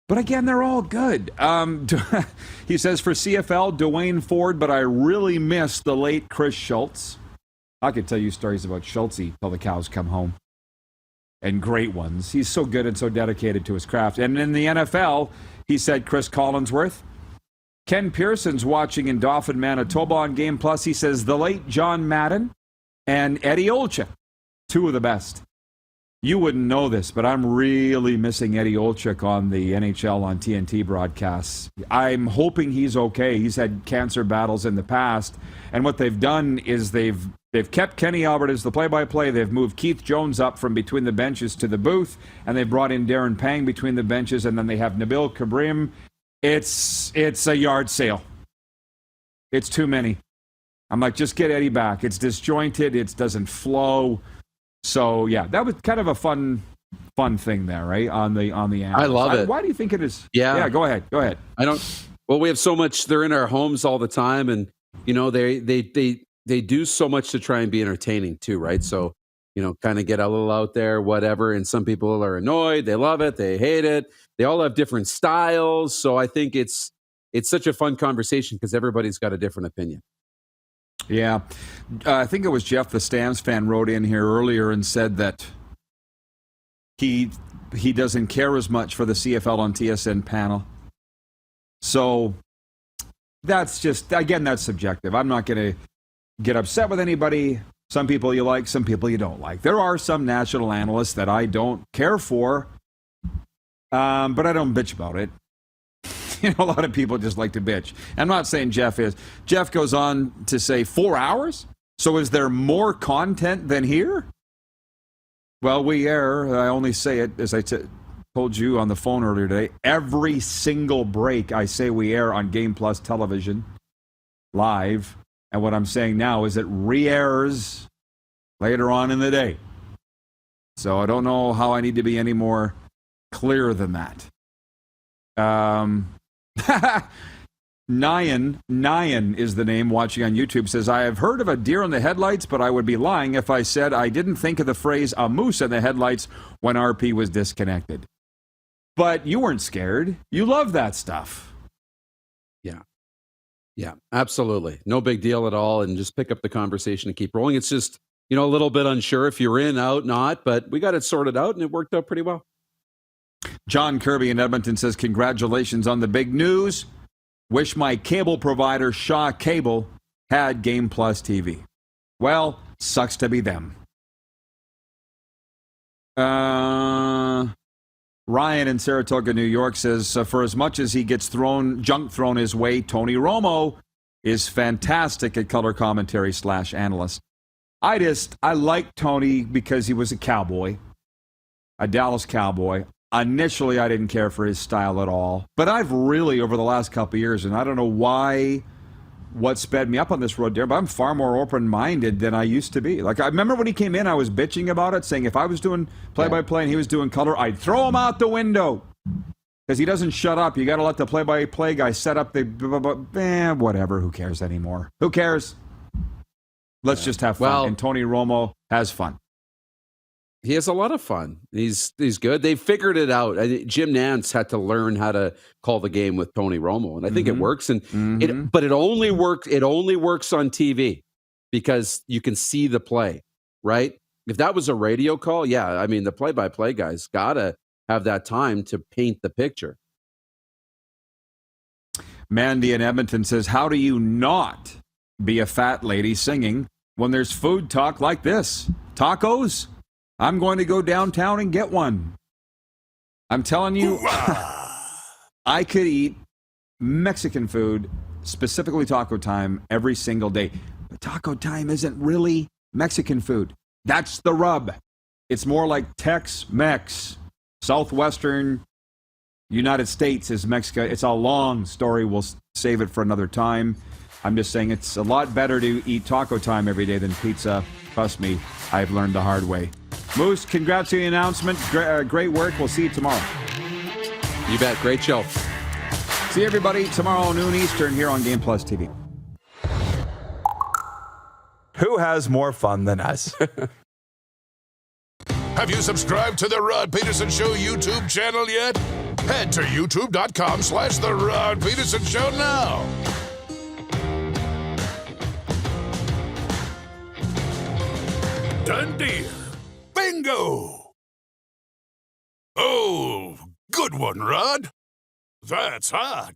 But again, they're all good. He says for CFL, Dwayne Ford, but I really miss the late Chris Schultz. I could tell you stories about Schultz till the cows come home. And great ones. He's so good and so dedicated to his craft. And in the NFL, he said Chris Collinsworth. Ken Pearson's watching in Dauphin, Manitoba on Game Plus. He says the late John Madden and Eddie Olczyk, two of the best. You wouldn't know this, but I'm really missing Eddie Olczyk on the NHL on TNT broadcasts. I'm hoping he's okay. He's had cancer battles in the past, and what they've done is they've kept Kenny Albert as the play-by-play. They've moved Keith Jones up from between the benches to the booth, and they've brought in Darren Pang between the benches, and then they have Nabil Kabrim. It's a yard sale. It's too many. I'm like, just get Eddie back. It's disjointed. It doesn't flow. So yeah, that was kind of a fun thing there, right? On the analyst.
I love it.
Why do you think it is?
Yeah,
go ahead.
Well, we have so much. They're in our homes all the time, and they do so much to try and be entertaining too, right? So kind of get a little out there, whatever. And some people are annoyed. They love it. They hate it. They all have different styles. So I think it's such a fun conversation because everybody's got a different opinion.
Yeah. I think it was Jeff, the Stamps fan, wrote in here earlier and said that he doesn't care as much for the CFL on TSN panel. So that's just, again, that's subjective. I'm not going to get upset with anybody. Some people you like, some people you don't like. There are some national analysts that I don't care for, but I don't bitch about it. A lot of people just like to bitch. I'm not saying Jeff is. Jeff goes on to say 4 hours? So is there more content than here? Well, we air, I only say it, as I told you on the phone earlier today, every single break I say we air on Game Plus television, live. And what I'm saying now is it re-airs later on in the day. So I don't know how I need to be any more clear than that. Nyan is the name watching on YouTube, says, I have heard of a deer in the headlights, but I would be lying if I said I didn't think of the phrase a moose in the headlights when RP was disconnected. But you weren't scared. You love that stuff.
Yeah, absolutely. No big deal at all. And just pick up the conversation and keep rolling. It's just, a little bit unsure if you're in, out, not, but we got it sorted out and it worked out pretty well.
John Kirby in Edmonton says, congratulations on the big news. Wish my cable provider, Shaw Cable, had Game Plus TV. Well, sucks to be them. Ryan in Saratoga, New York says, for as much as he gets junk thrown his way, Tony Romo is fantastic at color commentary / analyst. I like Tony because he was a Cowboy, a Dallas Cowboy. Initially, I didn't care for his style at all. But I've really, over the last couple of years, and I don't know what sped me up on this road, there, but I'm far more open-minded than I used to be. Like, I remember when he came in, I was bitching about it, saying if I was doing play-by-play and he was doing color, I'd throw him out the window. Because he doesn't shut up. You got to let the play-by-play guy set up the... whatever. Who cares anymore? Who cares? Let's just have fun. And Tony Romo has fun.
He has a lot of fun. He's good. They figured it out. Jim Nantz had to learn how to call the game with Tony Romo, and I think it works. And but it only works. It only works on TV because you can see the play, right? If that was a radio call, the play-by-play guy's gotta have that time to paint the picture.
Mandy in Edmonton says, "How do you not be a fat lady singing when there's food talk like this? Tacos? I'm going to go downtown and get one. I'm telling you, I could eat Mexican food, specifically taco time, every single day. But taco time isn't really Mexican food. That's the rub. It's more like Tex-Mex. Southwestern United States is Mexico. It's a long story. We'll save it for another time. I'm just saying it's a lot better to eat taco time every day than pizza. Trust me, I've learned the hard way. Moose, congrats on the announcement. Great work. We'll see you tomorrow.
You bet. Great show.
See everybody tomorrow noon Eastern here on Game Plus TV.
Who has more fun than us?
Have you subscribed to the Rod Pedersen Show YouTube channel yet? Head to youtube.com/The Rod Pedersen Show now. Done deal. Bingo! Oh, good one, Rod. That's hot.